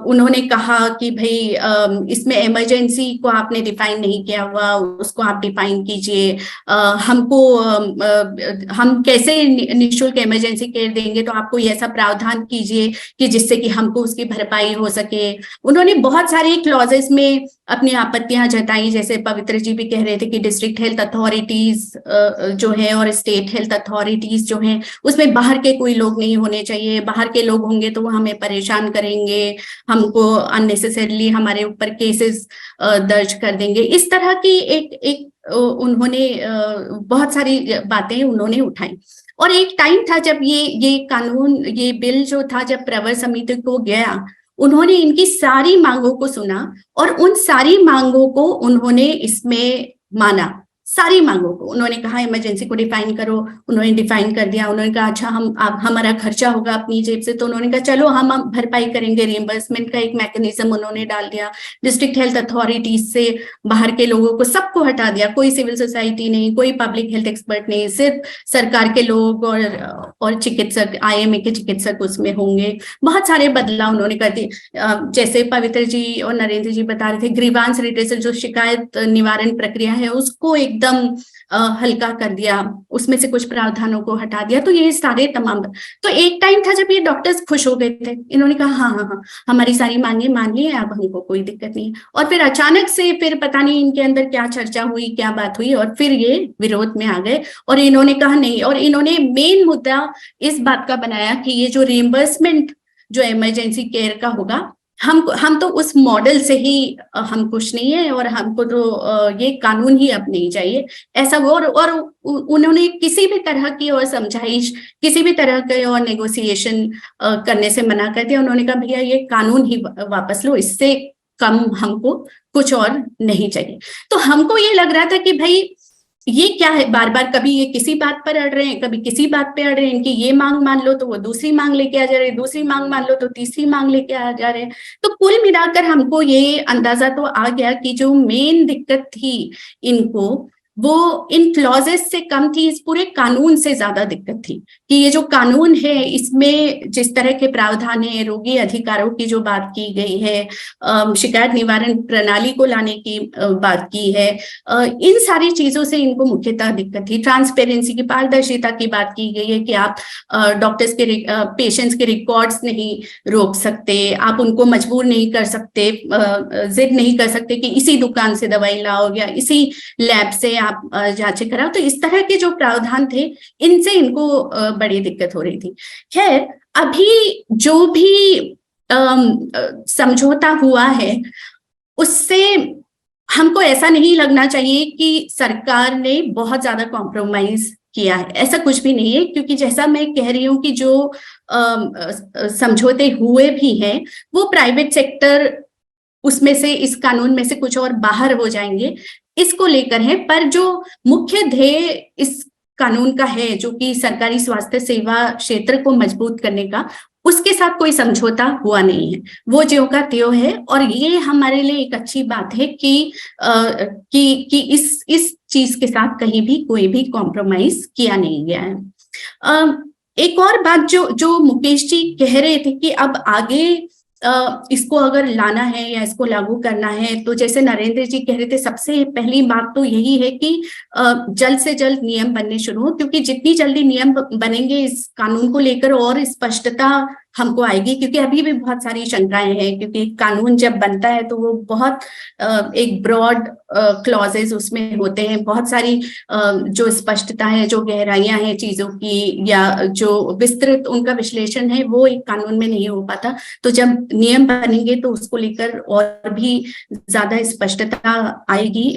उन्होंने कहा कि भाई इसमें इमरजेंसी को आपने डिफाइन नहीं किया हुआ, उसको आप डिफाइन कीजिए, हमको हम कैसे निःशुल्क इमरजेंसी केयर देंगे, तो आपको ऐसा प्रावधान कीजिए कि जिससे कि हमको उसकी भरपाई हो सके। उन्होंने बहुत सारे क्लॉजेस में अपनी आपत्तियां जताई, जैसे पवित्र जी भी कह रहे थे कि डिस्ट्रिक्ट हेल्थ अथॉरिटीज जो है और स्टेट हेल्थ अथॉरिटीज जो हैं उसमें बाहर के कोई लोग नहीं होने चाहिए, बाहर के लोग होंगे तो वो हमें परेशान करेंगे, हमको अननेसेसरली हमारे ऊपर केसेस दर्ज कर देंगे। इस तरह की एक उन्होंने बहुत सारी बातें उन्होंने उठाई। और एक टाइम था जब ये कानून, ये बिल जो था, जब प्रवर समिति को गया, उन्होंने इनकी सारी मांगों को सुना और उन सारी मांगों को उन्होंने इसमें माना। सारी मांगों को उन्होंने कहा इमरजेंसी को डिफाइन करो, उन्होंने डिफाइन कर दिया। उन्होंने कहा अच्छा हमारा खर्चा होगा अपनी जेब से, तो उन्होंने कहा चलो हम भरपाई करेंगे, रिइंबर्समेंट का एक मैकेनिज्म उन्होंने डाल दिया। डिस्ट्रिक्ट हेल्थ अथॉरिटीज से बाहर के लोगों को सबको हटा दिया, कोई सिविल सोसाइटी नहीं, कोई पब्लिक हेल्थ एक्सपर्ट नहीं, सिर्फ सरकार के लोग और चिकित्सक, IMA के चिकित्सक उसमें होंगे। बहुत सारे बदलाव उन्होंने कर दिए। जैसे पवित्र जी और नरेंद्र जी बता रहे थे, ग्रीवांस रिड्रेसल जो शिकायत निवारण प्रक्रिया है उसको एकदम हल्का कर दिया, उसमें से कुछ प्रावधानों को हटा दिया। तो ये सारे तमाम, तो एक टाइम था जब ये डॉक्टर्स खुश हो गए थे, इन्होंने कहा हाँ हमारी सारी मांगे मान ली है, अब हमको कोई दिक्कत नहीं। और फिर अचानक से फिर पता नहीं इनके अंदर क्या चर्चा हुई, क्या बात हुई, और फिर ये विरोध में आ गए और इन्होंने कहा नहीं। और इन्होंने मेन मुद्दा इस बात का बनाया कि ये जो रिइंबर्समेंट जो इमरजेंसी केयर का होगा, हम तो उस मॉडल से ही हम खुश नहीं है और हमको तो ये कानून ही अब नहीं चाहिए, ऐसा वो। और उन्होंने किसी भी तरह की और समझाइश, किसी भी तरह के और नेगोशिएशन करने से मना कर दिया। उन्होंने कहा भैया ये कानून ही वापस लो, इससे कम हमको कुछ और नहीं चाहिए। तो हमको ये लग रहा था कि भाई ये क्या है, बार बार कभी ये किसी बात पर अड़ रहे हैं, कभी किसी बात पे अड़ रहे हैं कि ये मांग मान लो तो वो दूसरी मांग लेके आ जा रहे हैं, दूसरी मांग मान लो तो तीसरी मांग लेके आ जा रहे हैं। तो कुल मिलाकर हमको ये अंदाजा तो आ गया कि जो मेन दिक्कत थी इनको, वो इन क्लॉजेस से कम थी, इस पूरे कानून से ज्यादा दिक्कत थी कि ये जो कानून है इसमें जिस तरह के प्रावधान है, रोगी अधिकारों की जो बात की गई है, शिकायत निवारण प्रणाली को लाने की बात की है, इन सारी चीजों से इनको मुख्यतः दिक्कत थी। ट्रांसपेरेंसी की, पारदर्शिता की बात की गई है कि आप डॉक्टर्स के पेशेंट्स के रिकॉर्ड्स नहीं रोक सकते, आप उनको मजबूर नहीं कर सकते, जिद नहीं कर सकते कि इसी दुकान से दवाई लाओ या इसी लैब से आप जांचें कराओ। तो इस तरह के जो प्रावधान थे इनसे इनको बड़ी दिक्कत हो रही थी। खैर, अभी जो भी समझौता हुआ है उससे हमको ऐसा नहीं लगना चाहिए कि सरकार ने बहुत ज्यादा कॉम्प्रोमाइज किया है, ऐसा कुछ भी नहीं है। क्योंकि जैसा मैं कह रही हूँ कि जो समझौते हुए भी हैं वो प्राइवेट सेक्टर उसमें से, इस कानून में से कुछ और बाहर हो जाएंगे, इसको लेकर है। पर जो मुख्य ध्येय इस कानून का है, जो कि सरकारी स्वास्थ्य सेवा क्षेत्र को मजबूत करने का, उसके साथ कोई समझौता हुआ नहीं है, वो ज्यों का त्यों है। और ये हमारे लिए एक अच्छी बात है कि इस चीज के साथ कहीं भी कोई भी कॉम्प्रोमाइज किया नहीं गया है। एक और बात जो मुकेश जी कह रहे थे कि अब आगे इसको अगर लाना है या इसको लागू करना है, तो जैसे नरेंद्र जी कह रहे थे, सबसे पहली बात तो यही है कि जल्द से जल्द नियम बनने शुरू हो, क्योंकि जितनी जल्दी नियम बनेंगे इस कानून को लेकर और स्पष्टता हमको आएगी। क्योंकि अभी भी बहुत सारी शंकाएं हैं, क्योंकि कानून जब बनता है तो वो बहुत एक ब्रॉड क्लॉजेस उसमें होते हैं, बहुत सारी जो स्पष्टता है, जो गहराइयां हैं चीजों की, या जो विस्तृत उनका विश्लेषण है, वो एक कानून में नहीं हो पाता। तो जब नियम बनेंगे तो उसको लेकर और भी ज्यादा स्पष्टता आएगी,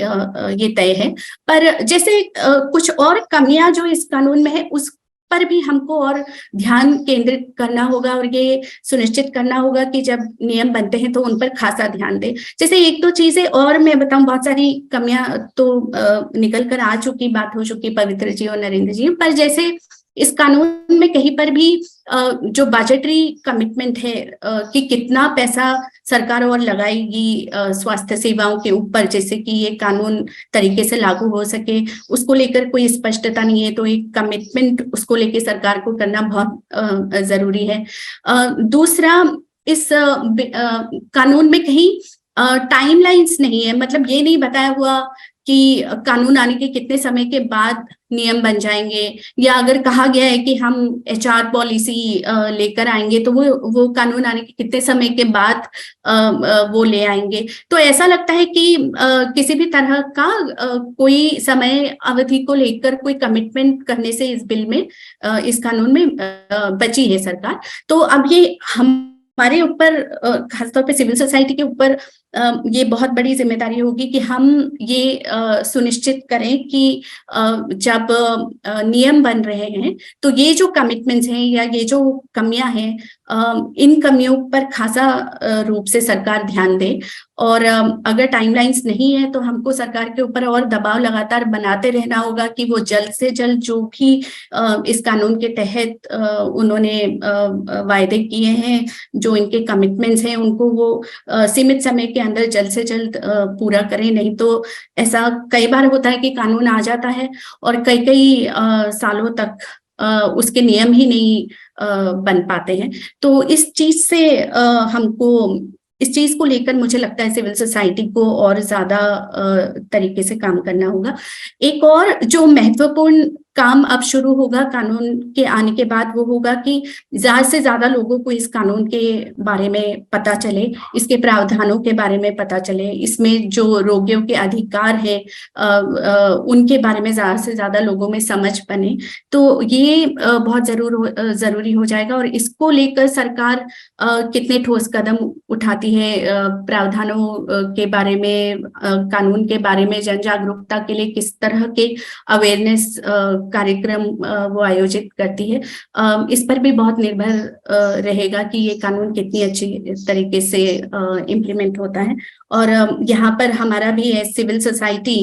ये तय है। पर जैसे कुछ और कमियां जो इस कानून में है उस पर भी हमको और ध्यान केंद्रित करना होगा और ये सुनिश्चित करना होगा कि जब नियम बनते हैं तो उन पर खासा ध्यान दें। जैसे एक दो चीजें और मैं बताऊं, बहुत सारी कमियां तो निकल कर आ चुकी, बात हो चुकी पवित्र जी और नरेंद्र जी, पर जैसे इस कानून में कहीं पर भी जो बजटरी कमिटमेंट है कि कितना पैसा सरकार और लगाएगी स्वास्थ्य सेवाओं के ऊपर, जैसे कि ये कानून तरीके से लागू हो सके, उसको लेकर कोई स्पष्टता नहीं है। तो एक कमिटमेंट उसको लेकर सरकार को करना बहुत जरूरी है। दूसरा, इस कानून में कहीं टाइमलाइंस नहीं है, मतलब ये नहीं बताया हुआ कि कानून आने के कितने समय के बाद नियम बन जाएंगे, या अगर कहा गया है कि हम HR पॉलिसी लेकर आएंगे तो वो कानून आने के कितने समय के बाद वो ले आएंगे। तो ऐसा लगता है कि किसी भी तरह का कोई समय अवधि को लेकर कोई कमिटमेंट करने से इस बिल में इस कानून में बची है सरकार। तो अब ये हमारे ऊपर, खासतौर पे सिविल सोसाइटी के ऊपर ये बहुत बड़ी जिम्मेदारी होगी कि हम ये सुनिश्चित करें कि जब नियम बन रहे हैं तो ये जो कमिटमेंट्स हैं या ये जो कमियां हैं, इन कमियों पर खासा रूप से सरकार ध्यान दे। और अगर टाइमलाइंस नहीं है तो हमको सरकार के ऊपर और दबाव लगातार बनाते रहना होगा कि वो जल्द से जल्द जो भी इस कानून के तहत उन्होंने वायदे किए हैं, जो इनके कमिटमेंट्स हैं, उनको वो सीमित समय के अंदर जल्द से जल्द पूरा करें। नहीं तो ऐसा कई बार होता है कि कानून आ जाता है और कई सालों तक उसके नियम ही नहीं बन पाते हैं। तो इस चीज को लेकर मुझे लगता है सिविल सोसाइटी को और ज्यादा तरीके से काम करना होगा। एक और जो महत्वपूर्ण काम अब शुरू होगा कानून के आने के बाद, वो होगा कि ज्यादा से ज्यादा लोगों को इस कानून के बारे में पता चले, इसके प्रावधानों के बारे में पता चले, इसमें जो रोगियों के अधिकार है उनके बारे में ज्यादा से ज्यादा लोगों में समझ बने। तो ये बहुत जरूरी हो जाएगा। और इसको लेकर सरकार कितने ठोस कदम उठाती है, प्रावधानों के बारे में, कानून के बारे में जन जागरूकता के लिए किस तरह के अवेयरनेस कार्यक्रम वो आयोजित करती है, इस पर भी बहुत निर्भर रहेगा कि ये कानून कितनी अच्छी तरीके से इम्प्लीमेंट होता है। और यहाँ पर हमारा भी सिविल सोसाइटी,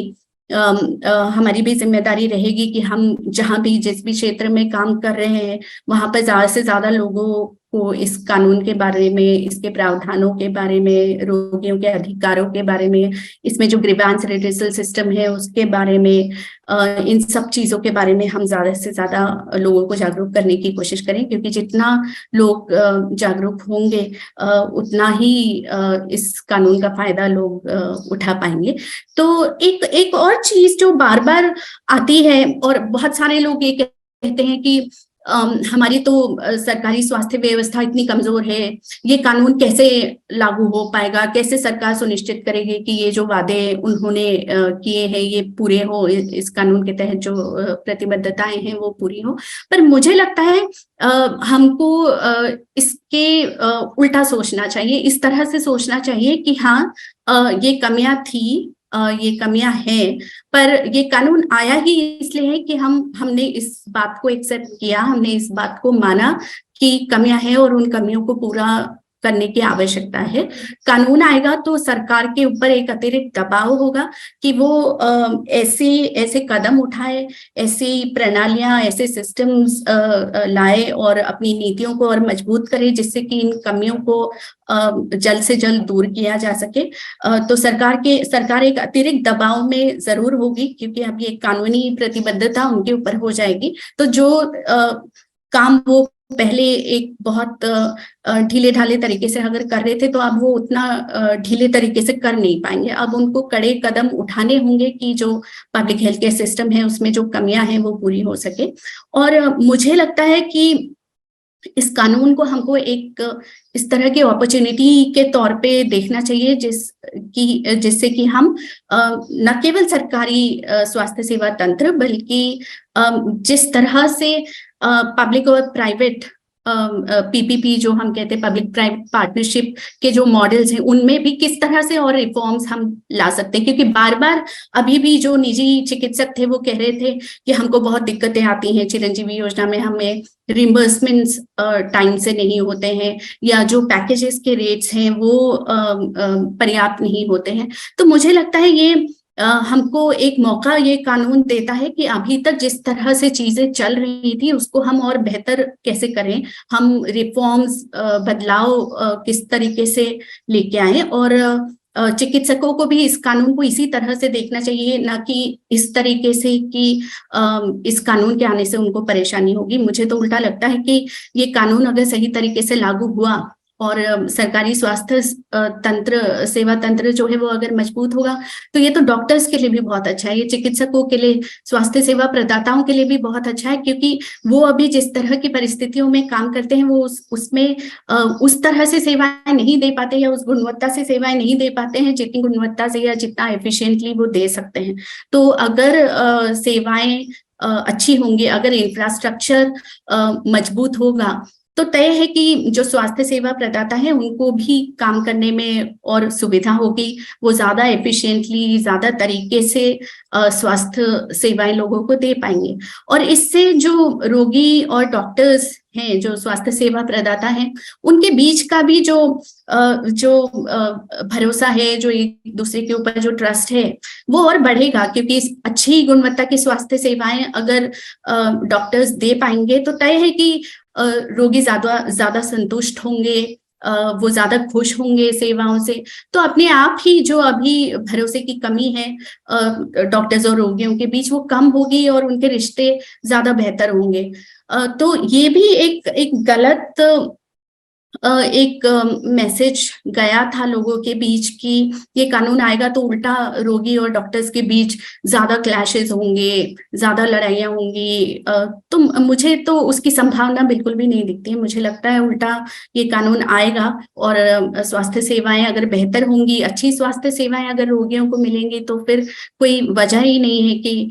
हमारी भी जिम्मेदारी रहेगी कि हम जहाँ भी जिस भी क्षेत्र में काम कर रहे हैं वहां पर ज्यादा से ज्यादा लोगों को इस कानून के बारे में, इसके प्रावधानों के बारे में, रोगियों के अधिकारों के बारे में, इसमें जो ग्रीवेंस रिड्रेसल सिस्टम है उसके बारे में, इन सब चीजों के बारे में हम ज्यादा से ज्यादा लोगों को जागरूक करने की कोशिश करें, क्योंकि जितना लोग जागरूक होंगे उतना ही इस कानून का फायदा लोग उठा पाएंगे। तो एक और चीज जो बार बार आती है और बहुत सारे लोग ये कहते हैं कि हमारी तो सरकारी स्वास्थ्य व्यवस्था इतनी कमजोर है, ये कानून कैसे लागू हो पाएगा, कैसे सरकार सुनिश्चित करेगी कि ये जो वादे उन्होंने किए हैं ये पूरे हो, इस कानून के तहत जो प्रतिबद्धताएं हैं वो पूरी हो। पर मुझे लगता है हमको इसके उल्टा सोचना चाहिए, इस तरह से सोचना चाहिए कि हाँ, ये कमियां थी, ये कमियां हैं, पर ये कानून आया ही इसलिए है कि हमने इस बात को एक्सेप्ट किया, हमने इस बात को माना कि कमियां हैं और उन कमियों को पूरा करने की आवश्यकता है। कानून आएगा तो सरकार के ऊपर एक अतिरिक्त दबाव होगा कि वो ऐसे कदम उठाए, ऐसी प्रणालियां, ऐसे सिस्टम्स लाए और अपनी नीतियों को और मजबूत करे जिससे कि इन कमियों को जल्द से जल्द दूर किया जा सके। तो सरकार एक अतिरिक्त दबाव में जरूर होगी, क्योंकि अब ये कानूनी प्रतिबद्धता उनके ऊपर हो जाएगी। तो जो काम वो पहले एक बहुत ढीले ढाले तरीके से अगर कर रहे थे तो अब वो उतना ढीले तरीके से कर नहीं पाएंगे। अब उनको कड़े कदम उठाने होंगे कि जो पब्लिक हेल्थ केयर सिस्टम है उसमें जो कमियां हैं वो पूरी हो सके। और मुझे लगता है कि इस कानून को हमको एक इस तरह की अपॉर्चुनिटी के तौर पे देखना चाहिए जिससे कि हम न केवल सरकारी स्वास्थ्य सेवा तंत्र बल्कि जिस तरह से पब्लिक और प्राइवेट PPP जो हम कहते हैं, पब्लिक प्राइवेट पार्टनरशिप के जो मॉडल्स हैं उनमें भी किस तरह से और रिफॉर्म्स हम ला सकते हैं। क्योंकि बार बार अभी भी जो निजी चिकित्सक थे वो कह रहे थे कि हमको बहुत दिक्कतें आती हैं, चिरंजीवी योजना में हमें रिम्बर्समेंट्स टाइम से नहीं होते हैं, या जो पैकेजेस के रेट्स हैं वो पर्याप्त नहीं होते हैं। तो मुझे लगता है ये हमको एक मौका ये कानून देता है कि अभी तक जिस तरह से चीजें चल रही थी उसको हम और बेहतर कैसे करें, हम रिफॉर्म्स, बदलाव किस तरीके से लेके आए। और चिकित्सकों को भी इस कानून को इसी तरह से देखना चाहिए, ना कि इस तरीके से कि इस कानून के आने से उनको परेशानी होगी। मुझे तो उल्टा लगता है कि ये कानून अगर सही तरीके से लागू हुआ और सरकारी स्वास्थ्य तंत्र, सेवा तंत्र जो है वो अगर मजबूत होगा, तो ये तो डॉक्टर्स के लिए भी बहुत अच्छा है, ये चिकित्सकों के लिए, स्वास्थ्य सेवा प्रदाताओं के लिए भी बहुत अच्छा है, क्योंकि वो अभी जिस तरह की परिस्थितियों में काम करते हैं वो उसमें उस तरह से सेवाएं नहीं दे पाते, या उस गुणवत्ता से सेवाएं नहीं दे पाते हैं जितनी गुणवत्ता से या जितना एफिशिएंटली वो दे सकते हैं। तो अगर सेवाएं अच्छी होंगी, अगर इंफ्रास्ट्रक्चर मजबूत होगा, तो तय है कि जो स्वास्थ्य सेवा प्रदाता है उनको भी काम करने में और सुविधा होगी, वो ज्यादा एफिशिएंटली, ज्यादा तरीके से स्वास्थ्य सेवाएं लोगों को दे पाएंगे। और इससे जो रोगी और डॉक्टर्स हैं, जो स्वास्थ्य सेवा प्रदाता हैं, उनके बीच का भी जो भरोसा है, जो एक दूसरे के ऊपर जो ट्रस्ट है, वो और बढ़ेगा, क्योंकि अच्छी गुणवत्ता की स्वास्थ्य सेवाएं अगर डॉक्टर्स दे पाएंगे तो तय है कि रोगी ज्यादा संतुष्ट होंगे, वो ज्यादा खुश होंगे सेवाओं से। तो अपने आप ही जो अभी भरोसे की कमी है डॉक्टर्स और रोगियों के बीच, वो कम होगी और उनके रिश्ते ज्यादा बेहतर होंगे। तो ये भी एक गलत एक मैसेज गया था लोगों के बीच कि ये कानून आएगा तो उल्टा रोगी और डॉक्टर्स के बीच ज्यादा क्लैशेस होंगे, ज्यादा लड़ाइयां होंगी। तो मुझे तो उसकी संभावना बिल्कुल भी नहीं दिखती है। मुझे लगता है उल्टा ये कानून आएगा और स्वास्थ्य सेवाएं अगर बेहतर होंगी, अच्छी स्वास्थ्य सेवाएं अगर रोगियों को मिलेंगी, तो फिर कोई वजह ही नहीं है कि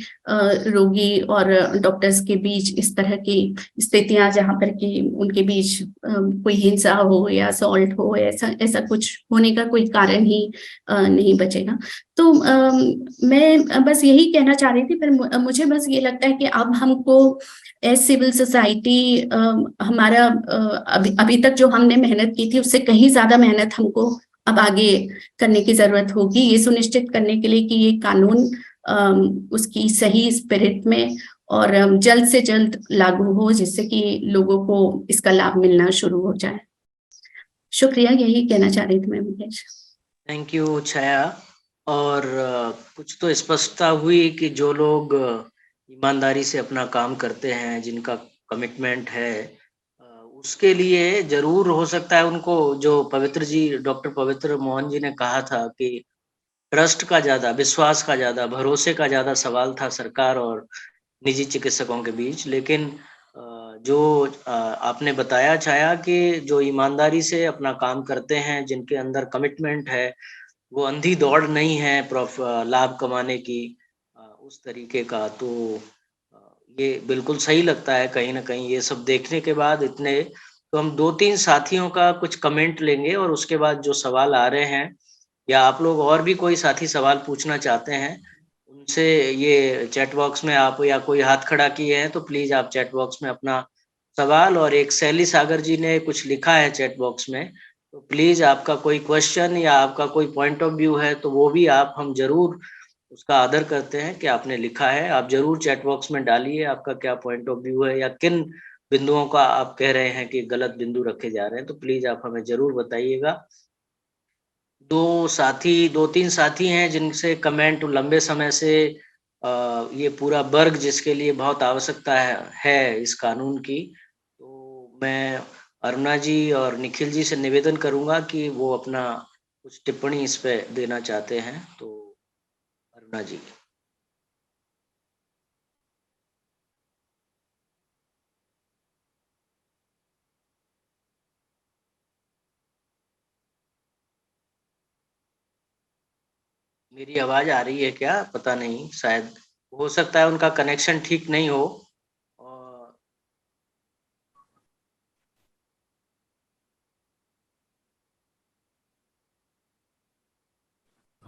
रोगी और डॉक्टर्स के बीच इस तरह की स्थितियां, जहां पर कि उनके बीच कोई हिंसा हो या असॉल्ट हो, ऐसा कुछ होने का कोई कारण ही नहीं बचेगा। तो मैं बस यही कहना चाह रही थी। पर मुझे बस ये लगता है कि अब हमको एज सिविल सोसाइटी, हमारा अभी तक जो हमने मेहनत की थी उससे कहीं ज्यादा मेहनत हमको अब आगे करने की जरूरत होगी, ये सुनिश्चित करने के लिए कि ये कानून उसकी सही स्पिरिट में और जल्द से जल्द लागू हो, जिससे कि लोगों को इसका लाभ मिलना शुरू हो जाए। शुक्रिया, यही कहना चाह रही थी मैं मुकेश। थैंक यू छाया। और कुछ तो स्पष्टता हुई कि जो लोग ईमानदारी से अपना काम करते हैं, जिनका कमिटमेंट है, उसके लिए जरूर हो सकता है उनको, जो पवित्र जी, डॉक्टर पवित्र मोहन जी ने कहा था कि ट्रस्ट का ज्यादा, विश्वास का ज्यादा, भरोसे का ज्यादा सवाल था सरकार और निजी चिकित्सकों के बीच। लेकिन जो आपने बताया छाया कि जो ईमानदारी से अपना काम करते हैं, जिनके अंदर कमिटमेंट है, वो अंधी दौड़ नहीं है लाभ कमाने की उस तरीके का, तो ये बिल्कुल सही लगता है कहीं ना कहीं। ये सब देखने के बाद इतने, तो हम 2-3 साथियों का कुछ कमेंट लेंगे और उसके बाद जो सवाल आ रहे हैं, या आप लोग और भी कोई साथी सवाल पूछना चाहते हैं, उनसे ये चैट बॉक्स में आप, या कोई हाथ खड़ा किए हैं तो प्लीज आप चैट बॉक्स में अपना सवाल, और एक शैली सागर जी ने कुछ लिखा है चैट बॉक्स में, तो प्लीज आपका कोई क्वेश्चन या आपका कोई पॉइंट ऑफ व्यू है तो वो भी आप, हम जरूर उसका आदर करते हैं कि आपने लिखा है। आप जरूर चैट बॉक्स में डालिए आपका क्या पॉइंट ऑफ व्यू है, या किन बिंदुओं का आप कह रहे हैं कि गलत बिंदु रखे जा रहे हैं, तो प्लीज आप हमें जरूर बताइएगा। 2-3 साथी हैं जिनसे कमेंट लंबे समय से ये पूरा वर्ग जिसके लिए बहुत आवश्यकता है इस कानून की, तो मैं अरुणा जी और निखिल जी से निवेदन करूंगा कि वो अपना कुछ टिप्पणी इस पे देना चाहते हैं। तो अरुणा जी। मेरी आवाज आ रही है क्या? पता नहीं, शायद हो सकता है उनका कनेक्शन ठीक नहीं हो।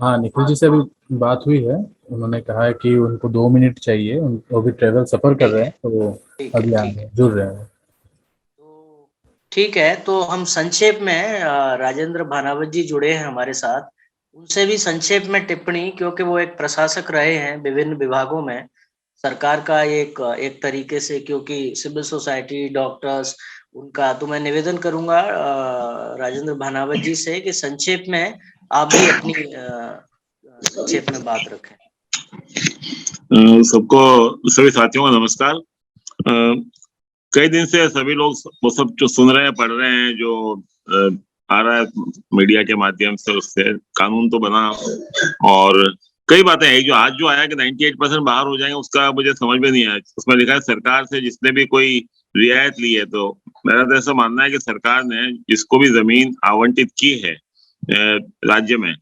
हाँ, निखिल जी से अभी बात हुई है। उन्होंने कहा है कि उनको 2 मिनट चाहिए, वो भी ट्रेवल सफर कर रहे हैं, तो वो अभी आ रहे हैं, जुड़ रहे हैं। तो ठीक है, तो हम संक्षेप में, राजेंद्र भानावत जी जुड़े हैं हमारे साथ, उनसे भी संक्षेप में टिप्पणी, क्योंकि वो एक प्रशासक रहे हैं विभिन्न विभागों में सरकार का एक तरीके से, क्योंकि सिविल सोसाइटी, डॉक्टर्स, उनका तो मैं निवेदन करूंगा राजेंद्र भानावत जी से कि संक्षेप में आप भी अपनी संक्षेप में बात रखें। सबको, सभी साथियों को नमस्कार। कई दिन से सभी लोग वो सब जो सुन रहे हैं, पढ़ रहे हैं, जो आ रहा है मीडिया के माध्यम से, उससे कानून तो बना और कई बातें हैं। जो आज जो आया कि 98% बाहर हो जाएंगे, उसका मुझे समझ में नहीं आया। उसमें लिखा है सरकार से जिसने भी कोई रियायत ली है, तो मेरा तो ऐसा मानना है कि सरकार ने जिसको भी जमीन आवंटित की है राज्य में,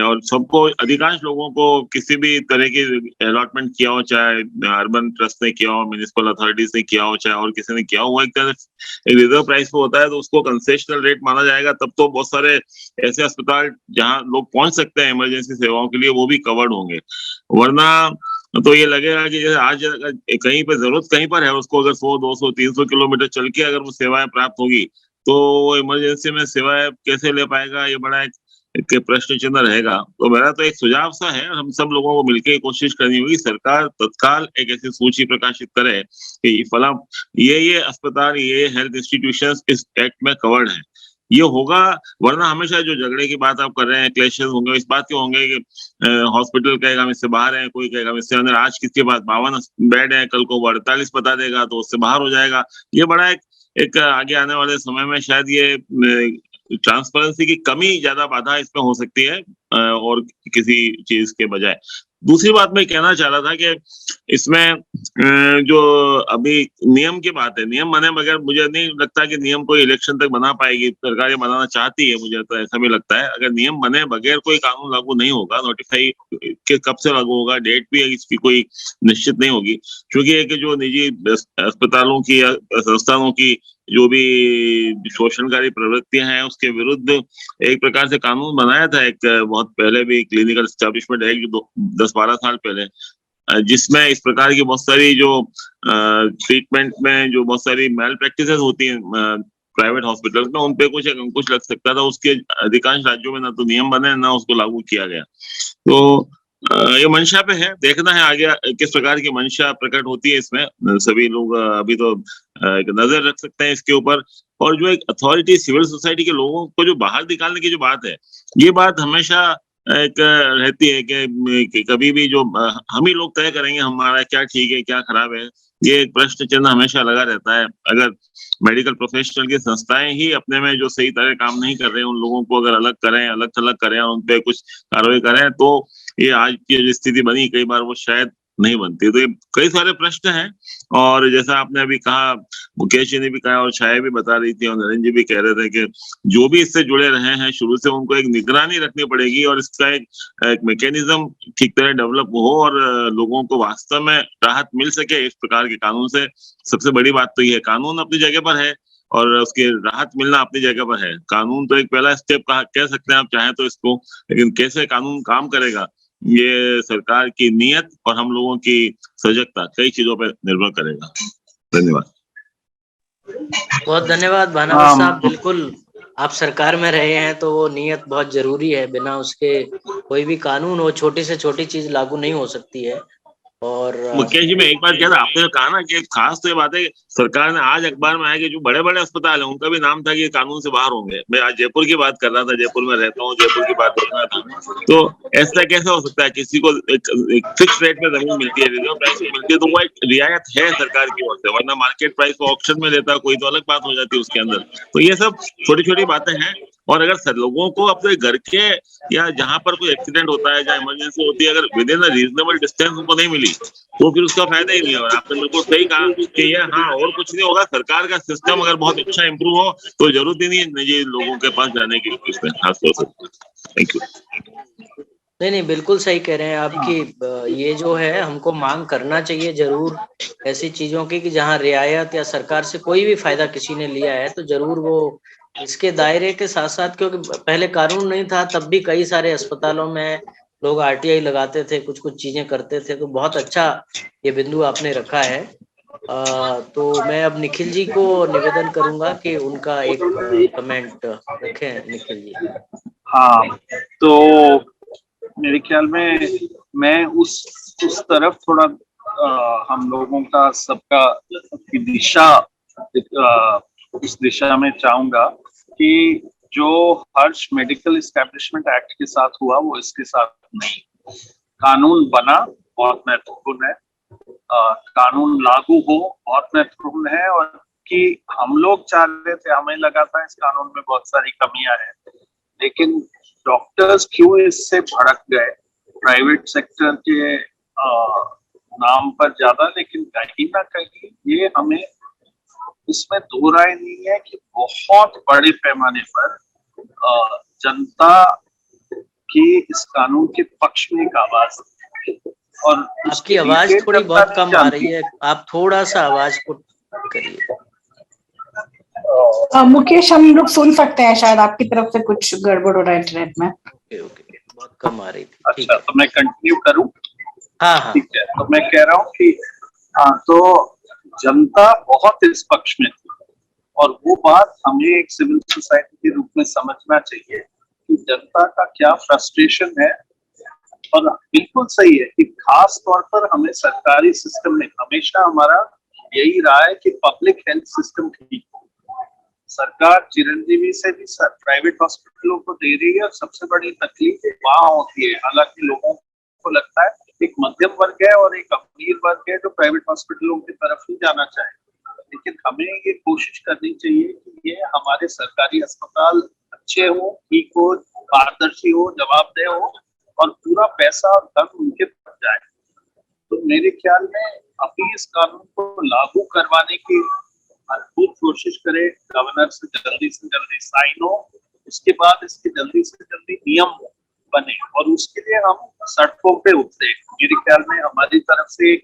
और सबको, अधिकांश लोगों को किसी भी तरह की अलॉटमेंट किया हो, चाहे अर्बन ट्रस्ट ने किया हो, म्युनिसिपल अथॉरिटीज ने किया हो, चाहे और किसी ने किया हो, एक तरह एक रिजर्व प्राइस पे होता है, तो उसको कंसेशनल रेट माना जाएगा। तब तो बहुत सारे ऐसे अस्पताल जहां लोग पहुंच सकते हैं इमरजेंसी सेवाओं के लिए, वो भी कवर्ड होंगे। वरना तो ये लगेगा कि जैसे आज कहीं पे जरूरत कहीं पर है, उसको अगर 100, 200, 300 किलोमीटर चल के अगर वो सेवाएं प्राप्त होगी, तो इमरजेंसी में सेवाएं कैसे ले पाएगा, ये बड़ा एक प्रश्न चिन्ह रहेगा। तो मेरा तो एक सुझाव सा है, हम सब लोगों को मिलकर कोशिश करनी होगी, सरकार तत्काल एक ऐसी सूची प्रकाशित करे कि फला ये अस्पताल, ये हेल्थ इंस्टीट्यूशंस इस एक्ट में कवर्ड है, ये होगा। वरना हमेशा जो झगड़े की बात आप कर रहे हैं, क्लेशेस होंगे, इस बात के होंगे कि हॉस्पिटल कहेगा हम इससे बाहर है, कोई कहेगा हम इससे अंदर। आज किसके पास 52 बेड है, कल को वो 48 बता देगा, तो उससे बाहर हो जाएगा। ये बड़ा एक आगे आने वाले समय में शायद ये ट्रांसपेरेंसी की कमी ज्यादा बाधा इसमें हो सकती है और किसी चीज के बजाय। दूसरी बात मैं कहना चाह रहा था कि इसमें जो अभी नियम की बात है, नियम बने बगैर मुझे नहीं लगता कि नियम कोई इलेक्शन तक बना पाएगी। सरकार ये बनाना चाहती है, मुझे तो ऐसा भी लगता है। अगर नियम बने बगैर कोई कानून लागू नहीं होगा, नोटिफाई के कब से लागू होगा, डेट भी इसकी कोई निश्चित नहीं होगी, क्योंकि एक जो निजी अस्पतालों की या संस्थानों की जो भी शोषणकारी प्रवृत्तियां हैं, उसके विरुद्ध एक प्रकार से कानून बनाया था एक बहुत पहले भी, क्लिनिकल एस्टेब्लिशमेंट एक्ट 10-12 साल पहले, जिसमें इस प्रकार की बहुत सारी जो ट्रीटमेंट में जो बहुत सारी मैल प्रैक्टिसेस होती हैं प्राइवेट हॉस्पिटल में, उन पे कुछ एक अंकुश लग सकता था। उसके अधिकांश राज्यों में ना तो नियम बने, ना उसको लागू किया गया। तो ये मंशा पे है, देखना है आगे किस प्रकार की मंशा प्रकट होती है इसमें। सभी लोग अभी तो एक नजर रख सकते हैं इसके ऊपर। और जो एक अथॉरिटी, सिविल सोसाइटी के लोगों को जो बाहर निकालने की जो बात है, ये बात हमेशा एक रहती है कि कभी भी जो हम ही लोग तय करेंगे हमारा क्या ठीक है क्या खराब है, ये एक प्रश्न चिन्ह हमेशा लगा रहता है। अगर मेडिकल प्रोफेशनल की संस्थाएं ही अपने में जो सही तरह काम नहीं कर रहे हैं, उन लोगों को अगर अलग करें, अलग थलग करें और उन पे कुछ कार्रवाई करें, तो ये आज की जो स्थिति बनी, कई बार वो शायद नहीं बनती। तो ये कई सारे प्रश्न हैं। और जैसा आपने अभी कहा, मुकेश जी ने भी कहा और छाया भी बता रही थी और नरेंद्र जी भी कह रहे थे कि जो भी इससे जुड़े रहे हैं शुरू से, उनको एक निगरानी रखनी पड़ेगी और इसका एक मैकेनिज्म ठीक तरह डेवलप हो और लोगों को वास्तव में राहत मिल सके इस प्रकार के कानून से। सबसे बड़ी बात तो ये है, कानून अपनी जगह पर है और उसकी राहत मिलना अपनी जगह पर है। कानून तो एक पहला स्टेप कह सकते हैं आप चाहें तो इसको, लेकिन कैसे कानून काम करेगा, ये सरकार की नीयत और हम लोगों की सजगता कई चीजों पर निर्भर करेगा। धन्यवाद। बहुत धन्यवाद भानावत साहब। बिल्कुल, आप सरकार में रहे हैं तो वो नीयत बहुत जरूरी है, बिना उसके कोई भी कानून हो, छोटी से छोटी चीज लागू नहीं हो सकती है। और मुकेश जी, मैं एक बार कह रहा, आपने कहा ना कि खास तो ये बात है कि सरकार ने आज अखबार में आया कि जो बड़े बड़े अस्पताल है उनका भी नाम था कि ये कानून से बाहर होंगे। मैं आज जयपुर की बात कर रहा था, जयपुर में रहता हूँ, जयपुर की बात कर रहा था। तो ऐसा कैसे हो सकता है, किसी को एक फिक्स रेट में जमीन मिलती है, रिजर्व प्राइस में मिलती है, तो वो एक रियायत है सरकार की ओर से, वरना मार्केट प्राइस को ऑक्शन में लेता कोई तो अलग बात हो जाती है उसके अंदर। तो ये सब छोटी छोटी बातें हैं। और अगर लोगों को अपने घर के या जहां पर कोई एक्सीडेंट होता है, जहाँ इमरजेंसी होती है, अगर with in a reasonable distance उनको नहीं मिली, तो फिर उसका फायदा ही नहीं है। और आपने बिल्कुल सही कहा कि ये, हाँ, और कुछ नहीं होगा, सरकार का सिस्टम अगर बहुत अच्छा इंप्रूव हो तो जरूरत ही नहीं है निजी लोगों के पास जाने की इसमें खासतौर से। Thank you. नहीं, बिल्कुल सही कह रहे हैं आपकी। ये जो है हमको मांग करना चाहिए जरूर ऐसी चीजों की कि जहाँ रियायत या सरकार से कोई भी फायदा किसी ने लिया है तो जरूर वो इसके दायरे के साथ साथ, क्योंकि पहले कानून नहीं था तब भी कई सारे अस्पतालों में लोग आरटीआई लगाते थे, कुछ कुछ चीजें करते थे। तो बहुत अच्छा ये बिंदु आपने रखा है। तो मैं अब निखिल जी को निवेदन करूंगा कि उनका एक कमेंट रखें। निखिल जी। हाँ, तो मेरे ख्याल में मैं उस तरफ थोड़ा हम लोगों का सबका की दिशा उस दिशा में चाहूंगा कि जो हर्ष मेडिकल एस्टेब्लिशमेंट एक्ट के साथ हुआ वो इसके साथ नहीं। कानून बना बहुत महत्वपूर्ण है, कानून लागू हो बहुत महत्वपूर्ण है, और कि हम लोग चाह रहे थे, हमें लगा था इस कानून में बहुत सारी कमियां हैं, लेकिन डॉक्टर्स क्यों इससे भड़क गए प्राइवेट सेक्टर के नाम पर ज्यादा। लेकिन कहीं ना कहीं ये हमें इसमें दो राय नहीं है कि बहुत बड़े पैमाने पर जनता की इस कानून के पक्ष में एक आवाज है, और आपकी आवाज थोड़ी बहुत कम आ रही है, आप थोड़ा सा आवाज को करिए। मुकेश, हम लोग सुन सकते हैं, शायद आपकी तरफ से कुछ गड़बड़ हो रहा है इंटरनेट में। ओके, बहुत कम आ रही थी। अच्छा, तो मैं कंटिन्यू करूं? हाँ। ठीक है, तो मैं कह रहा हूँ कि तो जनता बहुत इस पक्ष में थी, और वो बात हमें एक सिविल सोसाइटी के रूप में समझना चाहिए कि जनता का क्या फ्रस्ट्रेशन है। और बिल्कुल सही है कि खास तौर पर हमें सरकारी सिस्टम में हमेशा हमारा यही रहा है कि पब्लिक हेल्थ सिस्टम ठीक हो। सरकार चिरंजीवी से भी प्राइवेट हॉस्पिटलों को दे रही है, और सबसे बड़ी तकलीफ वहां होती है। हालांकि लोगों को लगता है एक मध्यम वर्ग है और एक अमीर वर्ग है जो प्राइवेट हॉस्पिटलों की तरफ ही जाना चाहे, लेकिन हमें ये कोशिश करनी चाहिए कि ये हमारे सरकारी अस्पताल अच्छे हो, ठीक हो, पारदर्शी हो, जवाबदेह हो, और पूरा पैसा और धन उनके तरफ जाए। तो मेरे ख्याल में अभी इस कानून को लागू करवाने की भरपूर कोशिश करे, गवर्नर से जल्दी साइन हो, उसके बाद इसके जल्दी से जल्दी नियम बने, और उसके लिए हम सड़कों पे उतरे। मेरे ख्याल में हमारी तरफ से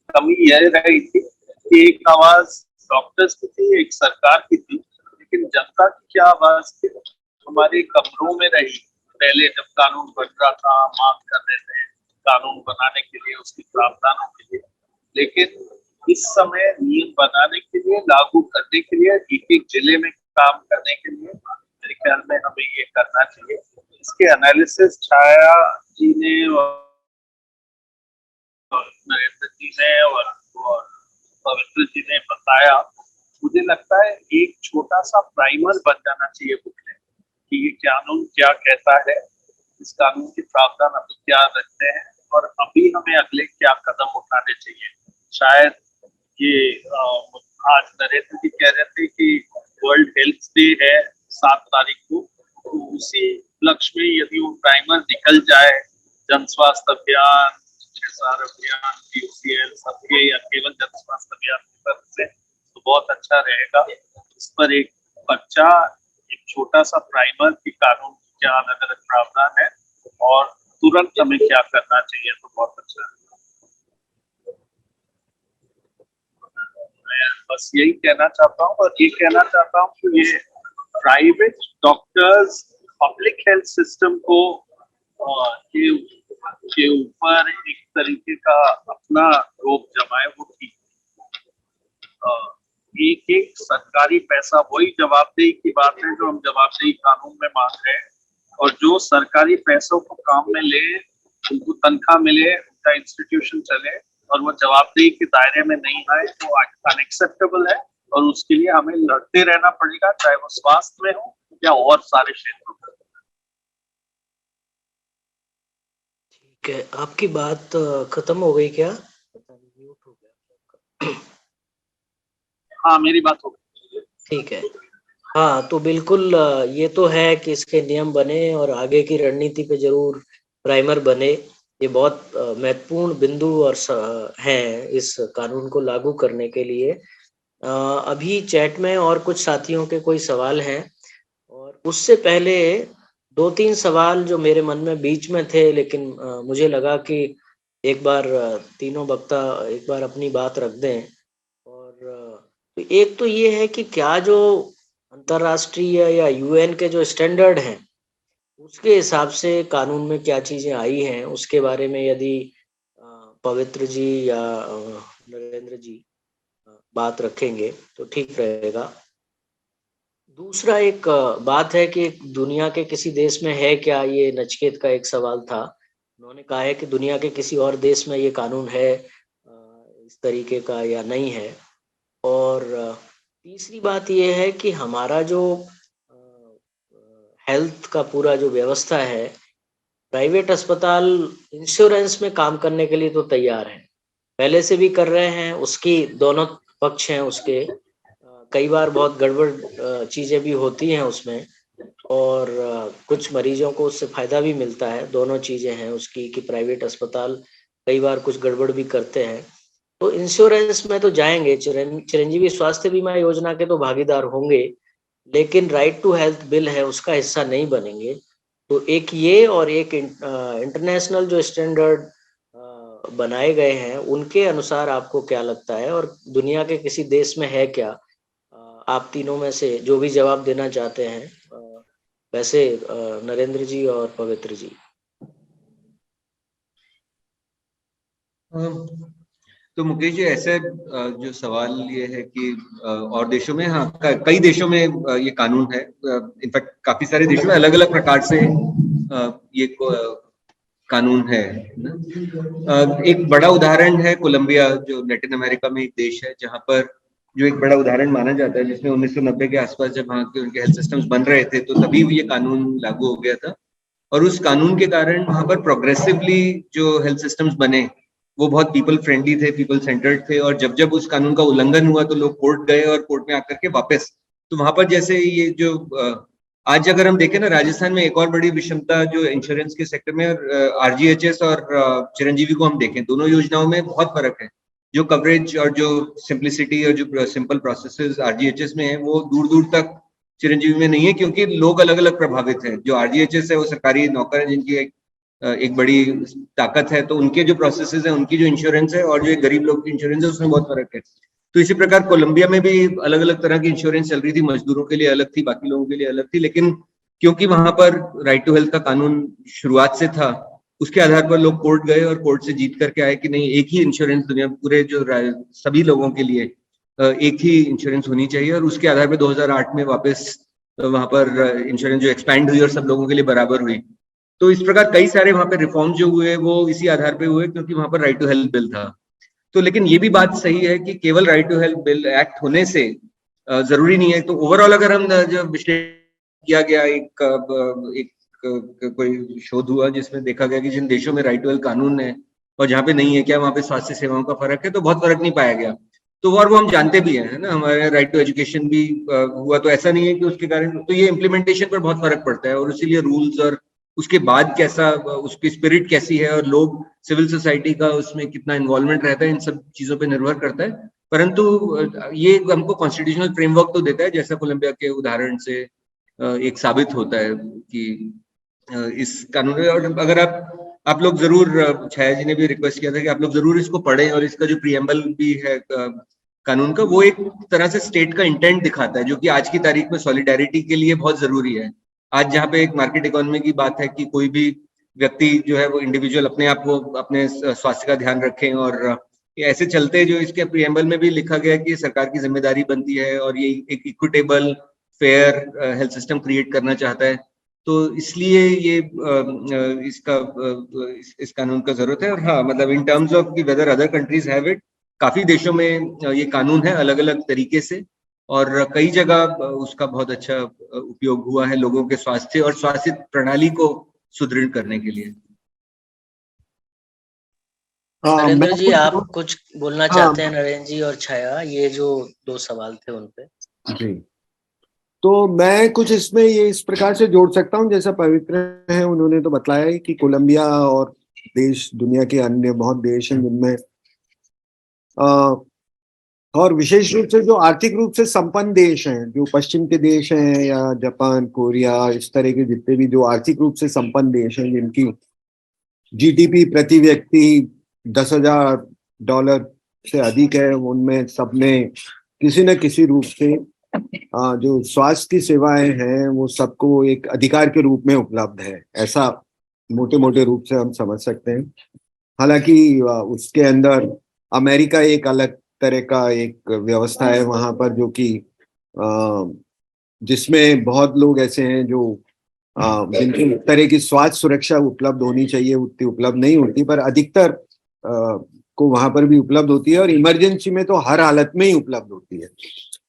कमी यह रही थी कि एक आवाज डॉक्टर्स की थी, एक सरकार की थी, लेकिन जनता की क्या आवाज थी हमारे कमरों में रही। पहले जब कानून बन रहा था, मांग कर रहे थे कानून बनाने के लिए, उसके प्रावधानों के लिए, लेकिन इस समय नियम बनाने के लिए, लागू करने के लिए, एक जिले में काम करने के लिए मेरे ख्याल में हमें ये करना चाहिए। इसके एनालिसिस छाया जी ने और नरेंद्र जी ने और पवित्र जी ने बताया। मुझे लगता है एक छोटा सा प्राइमर बन जाना चाहिए बुक में कि ये कानून क्या कहता है, इस कानून के प्रावधान अभी क्या रखते हैं, और अभी हमें अगले क्या कदम उठाने चाहिए। शायद ये आज नरेंद्र जी कह रहे थे कि वर्ल्ड हेल्थ डे है 7 तारीख को, तो उसी लक्ष्य में यदि वो प्राइमर निकल जाए, जन स्वास्थ्य अभियान, SR अभियान, PUCL सबके, या केवल जन स्वास्थ्य अभियान की तरफ से, तो बहुत अच्छा रहेगा। इस पर एक बच्चा, एक छोटा सा प्राइमर की कानून की क्या अलग अलग प्रावधान है और तुरंत हमें क्या करना चाहिए, तो बहुत अच्छा है। मैं बस यही कहना चाहता हूँ, और ये कहना चाहता हूँ कि ये private doctors public health system को के ऊपर एक तरीके का अपना रोक जमाए, वो ठीक। एक सरकारी पैसा, वही जवाबदेही की बात है जो हम जवाबदेही कानून में मांग रहे हैं, और जो सरकारी पैसों को काम में ले, उनको तनख्वाह मिले, उनका इंस्टीट्यूशन चले, और वो जवाबदेही के दायरे में नहीं आए, तो अनएक्सेप्टेबल है, और उसके लिए हमें लड़ते रहना पड़ेगा, चाहे वो स्वास्थ्य में हो या और सारे क्षेत्रों में। ठीक है, आपकी बात खत्म हो गई क्या? म्यूट हो गया। हाँ, मेरी बात हो गई। ठीक है। हाँ, तो बिल्कुल ये तो है कि इसके नियम बने और आगे की रणनीति पे जरूर प्राइमर बने। ये बहुत महत्वपूर्ण बिंदु और हैं इस कानून को लागू करने के लिए। अभी चैट में और कुछ साथियों के कोई सवाल हैं, और उससे पहले 2-3 सवाल जो मेरे मन में बीच में थे, लेकिन मुझे लगा कि एक बार तीनों वक्ता एक बार अपनी बात रख दें। और एक तो ये है कि क्या जो अंतर्राष्ट्रीय या UN के जो स्टैंडर्ड हैं उसके हिसाब से कानून में क्या चीजें आई हैं, उसके बारे में यदि पवित्र जी या नरेंद्र जी बात रखेंगे तो ठीक रहेगा। दूसरा एक बात है कि दुनिया के किसी देश में है क्या, ये नचिकेत का एक सवाल था। उन्होंने कहा है कि दुनिया के किसी और देश में ये कानून है इस तरीके का या नहीं है। और तीसरी बात ये है कि हमारा जो हेल्थ का पूरा जो व्यवस्था है, प्राइवेट अस्पताल इंश्योरेंस में काम करने के लिए तो तैयार हैं, पहले से भी कर रहे हैं, उसकी दोनों पक्ष हैं उसके। कई बार बहुत गड़बड़ चीजें भी होती हैं उसमें, और कुछ मरीजों को उससे फायदा भी मिलता है। दोनों चीजें हैं उसकी कि प्राइवेट अस्पताल कई बार कुछ गड़बड़ भी करते हैं। तो इंश्योरेंस में तो जाएंगे, चिरंजीवी स्वास्थ्य बीमा योजना के तो भागीदार होंगे, लेकिन राइट टू हेल्थ बिल है उसका हिस्सा नहीं बनेंगे। तो एक ये और एक इंटरनेशनल जो स्टैंडर्ड बनाए गए हैं उनके अनुसार आपको क्या लगता है, और दुनिया के किसी देश में है क्या? आप तीनों में से जो भी जवाब देना चाहते हैं, वैसे नरेंद्र जी और पवित्र जी। तो मुकेश जी, ऐसे जो सवाल ये है कि और देशों में, हाँ कई देशों में ये कानून है। इनफैक्ट काफी सारे देशों में अलग अलग प्रकार से ये कानून है ना। एक बड़ा उदाहरण है कोलंबिया, जो लैटिन अमेरिका में एक देश है, जहां पर जो एक बड़ा उदाहरण माना जाता है, जिसमें 1990 के आसपास जब वहाँ के उनके हेल्थ सिस्टम्स बन रहे थे तो तभी ये कानून लागू हो गया था। और उस कानून के कारण वहां पर प्रोग्रेसिवली जो हेल्थ सिस्टम्स बने वो बहुत पीपल फ्रेंडली थे, पीपल सेंटर्ड थे। और जब जब उस कानून का उल्लंघन हुआ तो लोग कोर्ट गए और कोर्ट में आकर के वापस, तो वहां पर जैसे ये जो आज अगर हम देखें ना, राजस्थान में एक और बड़ी विषमता जो इंश्योरेंस के सेक्टर में, आरजीएचएस और चिरंजीवी को हम देखें, दोनों योजनाओं में बहुत फर्क है। जो कवरेज और जो सिंप्लिसिटी और जो सिंपल प्रोसेसेस आरजीएचएस में है वो दूर दूर तक चिरंजीवी में नहीं है, क्योंकि लोग अलग अलग प्रभावित हैं। जो आरजीएचएस है वो सरकारी नौकर है जिनकी एक बड़ी ताकत है, तो उनके जो प्रोसेसेस है, उनकी जो इंश्योरेंस है, और जो गरीब लोग की इंश्योरेंस है, उसमें बहुत फर्क है। तो इसी प्रकार कोलंबिया में भी अलग अलग तरह की इंश्योरेंस चल रही थी, मजदूरों के लिए अलग थी, बाकी लोगों के लिए अलग थी। लेकिन क्योंकि वहां पर राइट टू हेल्थ का कानून शुरुआत से था, उसके आधार पर लोग कोर्ट गए और कोर्ट से जीत करके आए कि नहीं, एक ही इंश्योरेंस दुनिया पूरे जो सभी लोगों के लिए एक ही इंश्योरेंस होनी चाहिए। और उसके आधार पर 2008 में वापस वहां पर इंश्योरेंस जो एक्सपैंड हुई और सब लोगों के लिए बराबर हुई। तो इस प्रकार कई सारे वहां पे रिफॉर्म जो हुए वो इसी आधार पे हुए, क्योंकि वहां पर राइट टू हेल्थ बिल था। तो लेकिन ये भी बात सही है कि केवल right to health bill act होने से जरूरी नहीं है। तो ओवरऑल अगर हम जो विश्लेषण किया गया, एक कोई शोध हुआ जिसमें देखा गया कि जिन देशों में राइट टू हेल्थ कानून है और जहाँ पे नहीं है, क्या वहाँ पे स्वास्थ्य सेवाओं का फर्क है, तो बहुत फर्क नहीं पाया गया। तो और वो हम जानते भी हैं, है ना, हमारे राइट टू एजुकेशन भी हुआ, तो ऐसा नहीं है कि उसके कारण, तो ये इम्प्लीमेंटेशन पर बहुत फर्क पड़ता है। और इसीलिए रूल्स और उसके बाद कैसा, उसकी स्पिरिट कैसी है, और लोग, सिविल सोसाइटी का उसमें कितना इन्वॉल्वमेंट रहता है, इन सब चीजों पे निर्भर करता है। परंतु ये हमको कॉन्स्टिट्यूशनल फ्रेमवर्क तो देता है, जैसा कोलंबिया के उदाहरण से एक साबित होता है कि इस कानून में। और अगर आप लोग जरूर, छाया जी ने भी रिक्वेस्ट किया था कि आप लोग जरूर इसको पढ़ें, और इसका जो प्रीएम्बल भी है कानून का, वो एक तरह से स्टेट का इंटेंट दिखाता है, जो कि आज की तारीख में सॉलिडारिटी के लिए बहुत जरूरी है। आज जहाँ पे एक मार्केट इकोनॉमी की बात है कि कोई भी व्यक्ति जो है वो इंडिविजुअल अपने आप को, अपने स्वास्थ्य का ध्यान रखें, और ऐसे चलते जो इसके प्रीएम्बल में भी लिखा गया कि सरकार की जिम्मेदारी बनती है, और ये एक equitable fair health system create करना चाहता है। तो इसलिए ये इसका इस कानून का जरूरत है। और हाँ, मतलब इन टर्म्स ऑफ कि whether other countries have it, काफी देशों में ये कानून है अलग अलग तरीके से, और कई जगह उसका बहुत अच्छा उपयोग हुआ है लोगों के स्वास्थ्य और स्वास्थ्य प्रणाली को सुदृढ़ करने के लिए। नरेंद्र जी, आप कुछ बोलना चाहते हैं? नरेंद्र जी और छाया, ये जो दो सवाल थे उन पे। जी, तो मैं कुछ इसमें ये इस प्रकार से जोड़ सकता हूँ, जैसा पवित्र है उन्होंने तो बताया ही कि कोलंबिया और देश, दुनिया के अन्य बहुत देश हैं जिनमें और विशेष रूप से जो आर्थिक रूप से संपन्न देश हैं, जो पश्चिम के देश हैं या जापान, कोरिया, इस तरह के जितने भी जो आर्थिक रूप से संपन्न देश हैं, जिनकी जीडीपी प्रति व्यक्ति $10,000 से अधिक है, उनमें सबने किसी न किसी रूप से जो स्वास्थ्य की सेवाएं हैं वो सबको एक अधिकार के रूप में उपलब्ध है, ऐसा मोटे मोटे रूप से हम समझ सकते हैं। हालांकि उसके अंदर अमेरिका एक अलग तरह का एक व्यवस्था है वहां पर, जो कि जिसमें बहुत लोग ऐसे हैं जो जिनकी तरह की स्वास्थ्य सुरक्षा उपलब्ध होनी चाहिए उतनी उपलब्ध नहीं होती, पर अधिकतर को वहां पर भी उपलब्ध होती है, और इमरजेंसी में तो हर हालत में ही उपलब्ध होती है।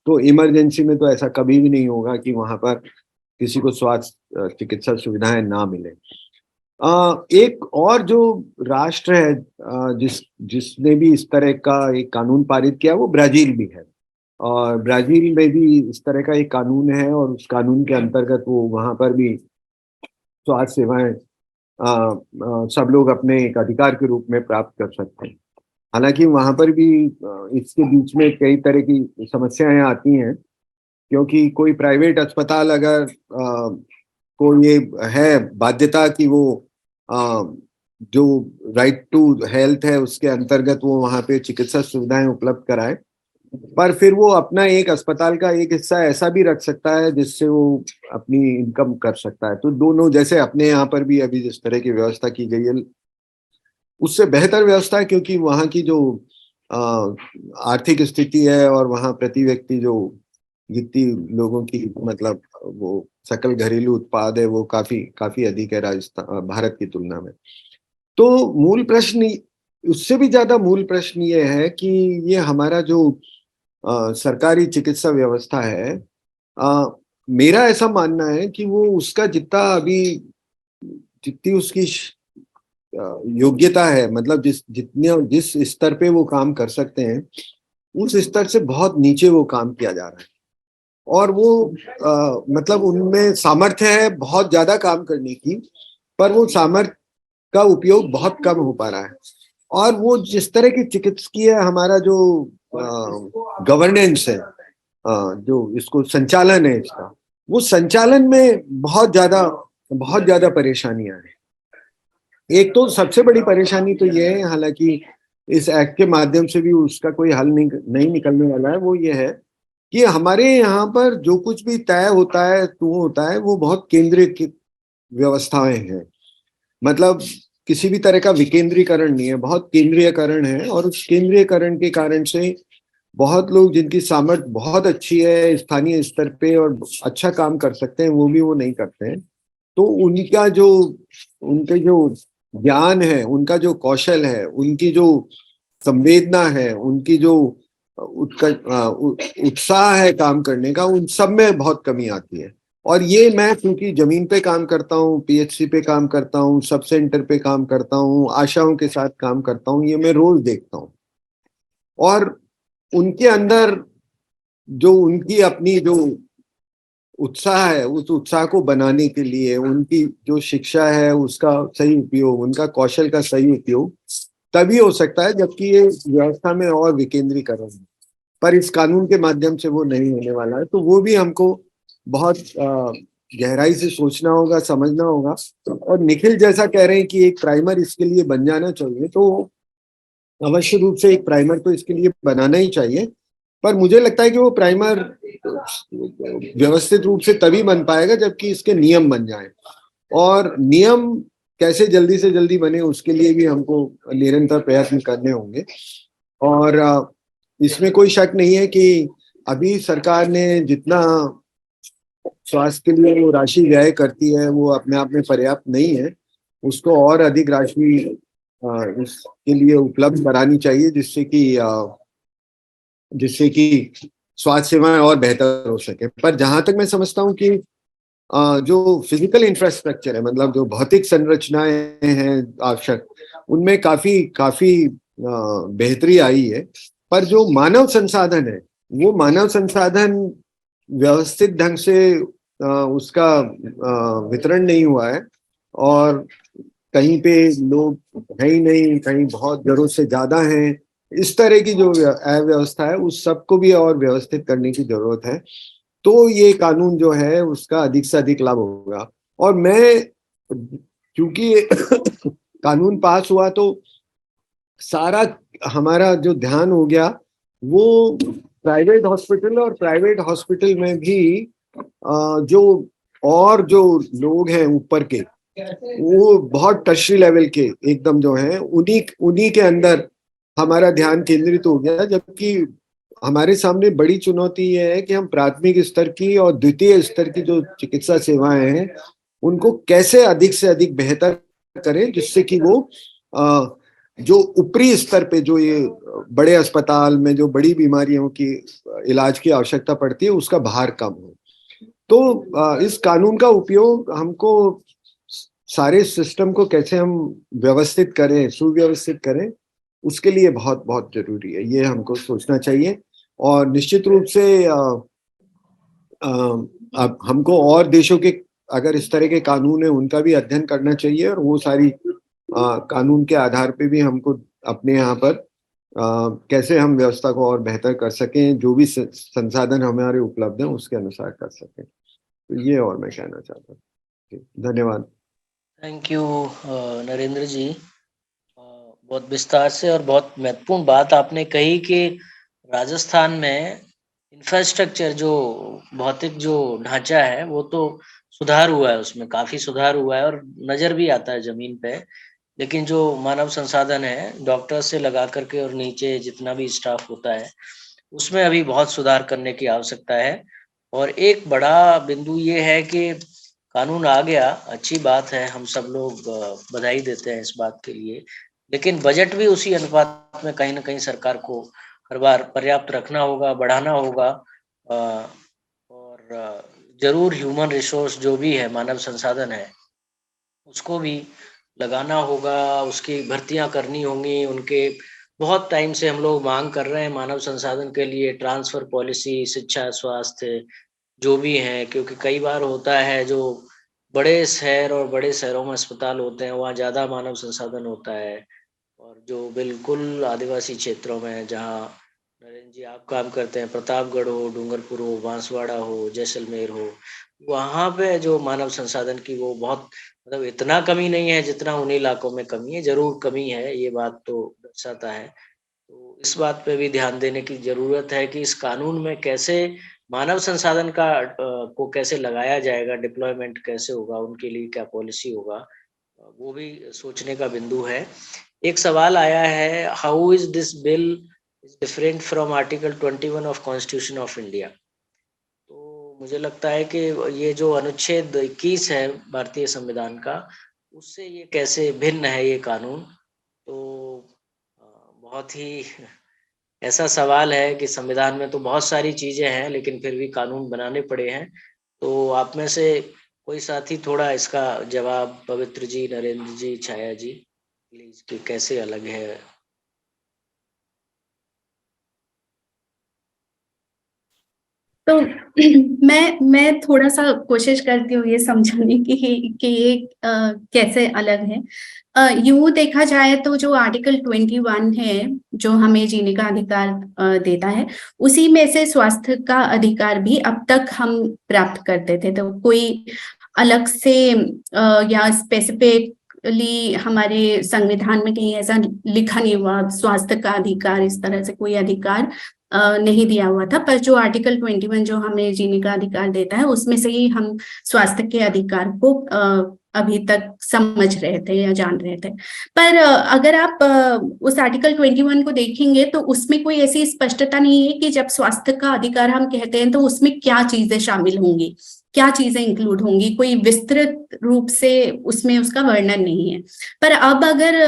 तो इमरजेंसी में तो ऐसा कभी भी नहीं होगा कि वहां पर किसी को स्वास्थ्य चिकित्सा सुविधाएं ना मिले। एक और जो राष्ट्र है जिसने भी इस तरह का एक कानून पारित किया वो ब्राजील भी है, और ब्राजील में भी इस तरह का एक कानून है, और उस कानून के अंतर्गत वो वहां पर भी स्वास्थ्य सेवाएं सब लोग अपने एक अधिकार के रूप में प्राप्त कर सकते हैं। हालांकि वहां पर भी इसके बीच में कई तरह की समस्याएं आती हैं, क्योंकि कोई प्राइवेट अस्पताल अगर को ये है बाध्यता कि वो जो राइट टू हेल्थ है उसके अंतर्गत वो वहां पे चिकित्सा सुविधाएं उपलब्ध कराए, पर फिर वो अपना एक अस्पताल का एक हिस्सा ऐसा भी रख सकता है जिससे वो अपनी इनकम कर सकता है। तो दोनों, जैसे अपने यहाँ पर भी अभी जिस तरह की व्यवस्था की गई है उससे बेहतर व्यवस्था है, क्योंकि वहाँ की जो आर्थिक स्थिति है और वहाँ प्रति व्यक्ति जो जितनी लोगों की मतलब वो सकल घरेलू उत्पाद है वो काफी अधिक है राजस्थान भारत की तुलना में। तो मूल प्रश्न, उससे भी ज्यादा मूल प्रश्न ये है कि ये हमारा जो सरकारी चिकित्सा व्यवस्था है, मेरा ऐसा मानना है कि वो उसका जितनी उसकी योग्यता है, मतलब जिस स्तर पे वो काम कर सकते हैं उस स्तर से बहुत नीचे वो काम किया जा रहा है, और वो मतलब उनमें सामर्थ्य है बहुत ज्यादा काम करने की, पर वो सामर्थ्य का उपयोग बहुत कम हो पा रहा है। और वो जिस तरह की चिकित्सकीय हमारा जो गवर्नेंस है, जो इसको संचालन है इसका, वो संचालन में बहुत ज्यादा परेशानियां हैं। एक तो सबसे बड़ी परेशानी तो ये है, हालांकि इस एक्ट के माध्यम से भी उसका कोई हल नहीं निकलने वाला है, वो ये है कि हमारे यहाँ पर जो कुछ भी तय होता है वो बहुत केंद्रीय व्यवस्थाएं हैं। मतलब किसी भी तरह का विकेंद्रीकरण नहीं है, बहुत केंद्रीयकरण है, और उस केंद्रीयकरण के कारण से बहुत लोग जिनकी सामर्थ्य बहुत अच्छी है स्थानीय स्तर पे और अच्छा काम कर सकते हैं वो नहीं करते हैं। तो उनके जो ज्ञान है, उनका जो कौशल है, उनकी जो संवेदना है, उनकी जो उत्साह है काम करने का, उन सब में बहुत कमी आती है। और ये मैं क्योंकि जमीन पे काम करता हूँ, पीएचसी पे काम करता हूँ, सब सेंटर पे काम करता हूँ, आशाओं के साथ काम करता हूँ, ये मैं रोज देखता हूँ। और उनके अंदर जो उनकी अपनी जो उत्साह है, उस उत्साह को बनाने के लिए उनकी जो शिक्षा है उसका सही उपयोग, उनका कौशल का सही उपयोग तभी हो सकता है जबकि ये व्यवस्था में और विकेंद्रीकरण है, पर इस कानून के माध्यम से वो नहीं होने वाला है। तो वो भी हमको बहुत गहराई से सोचना होगा, समझना होगा। और निखिल जैसा कह रहे हैं कि एक प्राइमर इसके लिए बन जाना चाहिए, तो अवश्य रूप से एक प्राइमर तो इसके लिए बनाना ही चाहिए, पर मुझे लगता है कि वो प्राइमर व्यवस्थित रूप से तभी बन पाएगा जबकि इसके नियम बन जाएं, और नियम कैसे जल्दी से जल्दी बने उसके लिए भी हमको निरंतर प्रयत्न करने होंगे। और इसमें कोई शक नहीं है कि अभी सरकार ने जितना स्वास्थ्य के लिए वो राशि व्यय करती है वो अपने आप में पर्याप्त नहीं है, उसको और अधिक राशि इसके लिए उपलब्ध करानी चाहिए, जिससे कि स्वास्थ्य सेवाएं और बेहतर हो सके। पर जहां तक मैं समझता हूँ कि जो फिजिकल इंफ्रास्ट्रक्चर है, मतलब जो भौतिक संरचनाएं हैं आवश्यक, उनमें काफी बेहतरी आई है, पर जो मानव संसाधन है वो मानव संसाधन व्यवस्थित ढंग से उसका वितरण नहीं हुआ है, और कहीं पे लोग है ही नहीं, कहीं बहुत जरूरत से ज्यादा हैं। इस तरह की जो अव्यवस्था है उस सबको भी और व्यवस्थित करने की जरूरत है, तो ये कानून जो है उसका अधिक से अधिक लाभ होगा। और मैं क्योंकि कानून पास हुआ तो सारा हमारा जो ध्यान हो गया वो प्राइवेट हॉस्पिटल, और प्राइवेट हॉस्पिटल में भी जो लोग हैं ऊपर के वो बहुत टर्शरी लेवल के एकदम जो हैं उन्हीं के अंदर हमारा ध्यान केंद्रित हो गया, जबकि हमारे सामने बड़ी चुनौती ये है कि हम प्राथमिक स्तर की और द्वितीय स्तर की जो चिकित्सा सेवाएं हैं उनको कैसे अधिक से अधिक बेहतर करें, जिससे कि वो जो ऊपरी स्तर पे जो ये बड़े अस्पताल में जो बड़ी बीमारियों की इलाज की आवश्यकता पड़ती है उसका भार कम हो। तो इस कानून का उपयोग हमको सारे सिस्टम को कैसे हम व्यवस्थित करें, सुव्यवस्थित करें, उसके लिए बहुत बहुत जरूरी है, ये हमको सोचना चाहिए। और निश्चित रूप से अब हमको और देशों के अगर इस तरह के कानून है उनका भी अध्ययन करना चाहिए, और वो सारी कानून के आधार पे भी हमको अपने यहाँ पर कैसे हम व्यवस्था को और बेहतर कर सकें, जो भी संसाधन हमारे उपलब्ध हैं उसके अनुसार कर सकें। तो ये और मैं कहना चाहता हूँ। धन्यवाद। थैंक यू नरेंद्र जी, बहुत विस्तार से और बहुत महत्वपूर्ण बात आपने कही कि राजस्थान में इंफ्रास्ट्रक्चर जो भौतिक जो ढांचा है वो तो सुधार हुआ है, उसमें काफी सुधार हुआ है और नजर भी आता है जमीन पे, लेकिन जो मानव संसाधन है डॉक्टर से लगा करके और नीचे जितना भी स्टाफ होता है उसमें अभी बहुत सुधार करने की आवश्यकता है। और एक बड़ा बिंदु ये है कि कानून आ गया, अच्छी बात है, हम सब लोग बधाई देते हैं इस बात के लिए, लेकिन बजट भी उसी अनुपात में कहीं ना कहीं सरकार को हर बार पर्याप्त रखना होगा, बढ़ाना होगा। और जरूर ह्यूमन रिसोर्स जो भी है, मानव संसाधन है, उसको भी लगाना होगा, उसकी भर्तियां करनी होंगी। उनके बहुत टाइम से हम लोग मांग कर रहे हैं मानव संसाधन के लिए, ट्रांसफर पॉलिसी, शिक्षा, स्वास्थ्य जो भी है, क्योंकि कई बार होता है जो बड़े शहर और बड़े शहरों में अस्पताल होते हैं वहाँ ज़्यादा मानव संसाधन होता है, और जो बिल्कुल आदिवासी क्षेत्रों में जहाँ नरेंद्र जी आप काम करते हैं, प्रतापगढ़ हो, डूंगरपुर हो, बांसवाड़ा हो, जैसलमेर हो, वहाँ पे जो मानव संसाधन की वो बहुत मतलब इतना कमी नहीं है जितना उन इलाकों में कमी है, जरूर कमी है, ये बात तो दर्शाता है। तो इस बात पे भी ध्यान देने की जरूरत है कि इस कानून में कैसे मानव संसाधन का को कैसे लगाया जाएगा, डिप्लॉयमेंट कैसे होगा, उनके लिए क्या पॉलिसी होगा, वो भी सोचने का बिंदु है। एक सवाल आया है, how is this bill is different from article 21 of constitution of India. तो मुझे लगता है कि ये जो अनुच्छेद 21 है भारतीय संविधान का, उससे ये कैसे भिन्न है ये कानून। तो बहुत ही ऐसा सवाल है कि संविधान में तो बहुत सारी चीजें हैं लेकिन फिर भी कानून बनाने पड़े हैं। तो आप में से कोई साथी थोड़ा इसका जवाब, पवित्र जी, नरेंद्र जी, छाया जी, प्लीज, कि कैसे अलग है। तो मैं थोड़ा सा कोशिश करती हूँ ये समझाने की कि ये कैसे अलग है। यूं देखा जाए तो जो आर्टिकल 21 है जो हमें जीने का अधिकार देता है, उसी में से स्वास्थ्य का अधिकार भी अब तक हम प्राप्त करते थे। तो कोई अलग से या स्पेसिफिकली हमारे संविधान में कहीं ऐसा लिखा नहीं हुआ स्वास्थ्य का अधिकार, इस तरह से कोई अधिकार नहीं दिया हुआ था। पर जो आर्टिकल 21 जो हमें जीने का अधिकार देता है उसमें से ही हम स्वास्थ्य के अधिकार को अभी तक समझ रहे थे या जान रहे थे। पर अगर आप उस आर्टिकल 21 को देखेंगे तो उसमें कोई ऐसी स्पष्टता नहीं है कि जब स्वास्थ्य का अधिकार हम कहते हैं तो उसमें क्या चीजें शामिल होंगी, क्या चीजें इंक्लूड होंगी, कोई विस्तृत रूप से उसमें उसका वर्णन नहीं है। पर अब अगर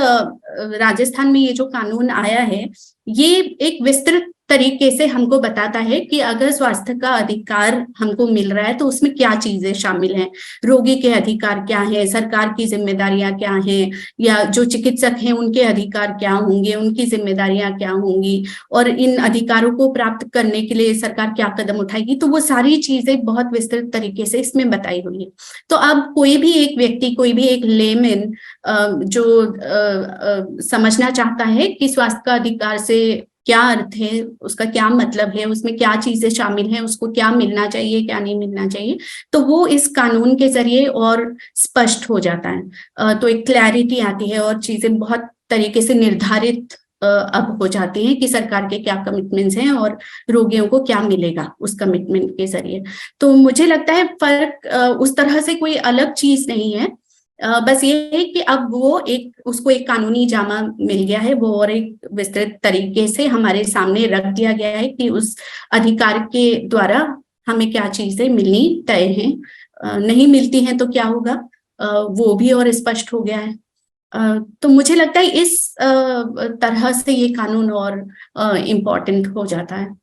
राजस्थान में ये जो कानून आया है, ये एक विस्तृत तरीके से हमको बताता है कि अगर स्वास्थ्य का अधिकार हमको मिल रहा है तो उसमें क्या चीजें शामिल हैं, रोगी के अधिकार क्या है, सरकार की जिम्मेदारियां क्या हैं, या जो चिकित्सक हैं उनके अधिकार क्या होंगे, उनकी जिम्मेदारियां क्या होंगी, और इन अधिकारों को प्राप्त करने के लिए सरकार क्या कदम उठाएगी। तो वो सारी चीजें बहुत विस्तृत तरीके से इसमें बताई हुई है। तो अब कोई भी एक व्यक्ति, कोई भी एक लेमैन जो समझना चाहता है कि स्वास्थ्य का अधिकार से क्या अर्थ है, उसका क्या मतलब है, उसमें क्या चीजें शामिल हैं, उसको क्या मिलना चाहिए, क्या नहीं मिलना चाहिए, तो वो इस कानून के जरिए और स्पष्ट हो जाता है। तो एक क्लैरिटी आती है और चीजें बहुत तरीके से निर्धारित अब हो जाती हैं कि सरकार के क्या कमिटमेंट्स हैं और रोगियों को क्या मिलेगा उस कमिटमेंट के जरिए। तो मुझे लगता है फर्क उस तरह से कोई अलग चीज नहीं है। बस ये है कि अब वो उसको एक कानूनी जामा मिल गया है, वो और एक विस्तृत तरीके से हमारे सामने रख दिया गया है कि उस अधिकार के द्वारा हमें क्या चीजें मिलनी तय हैं, नहीं मिलती हैं तो क्या होगा, वो भी और स्पष्ट हो गया है। तो मुझे लगता है इस तरह से ये कानून और इम्पोर्टेंट हो जाता है।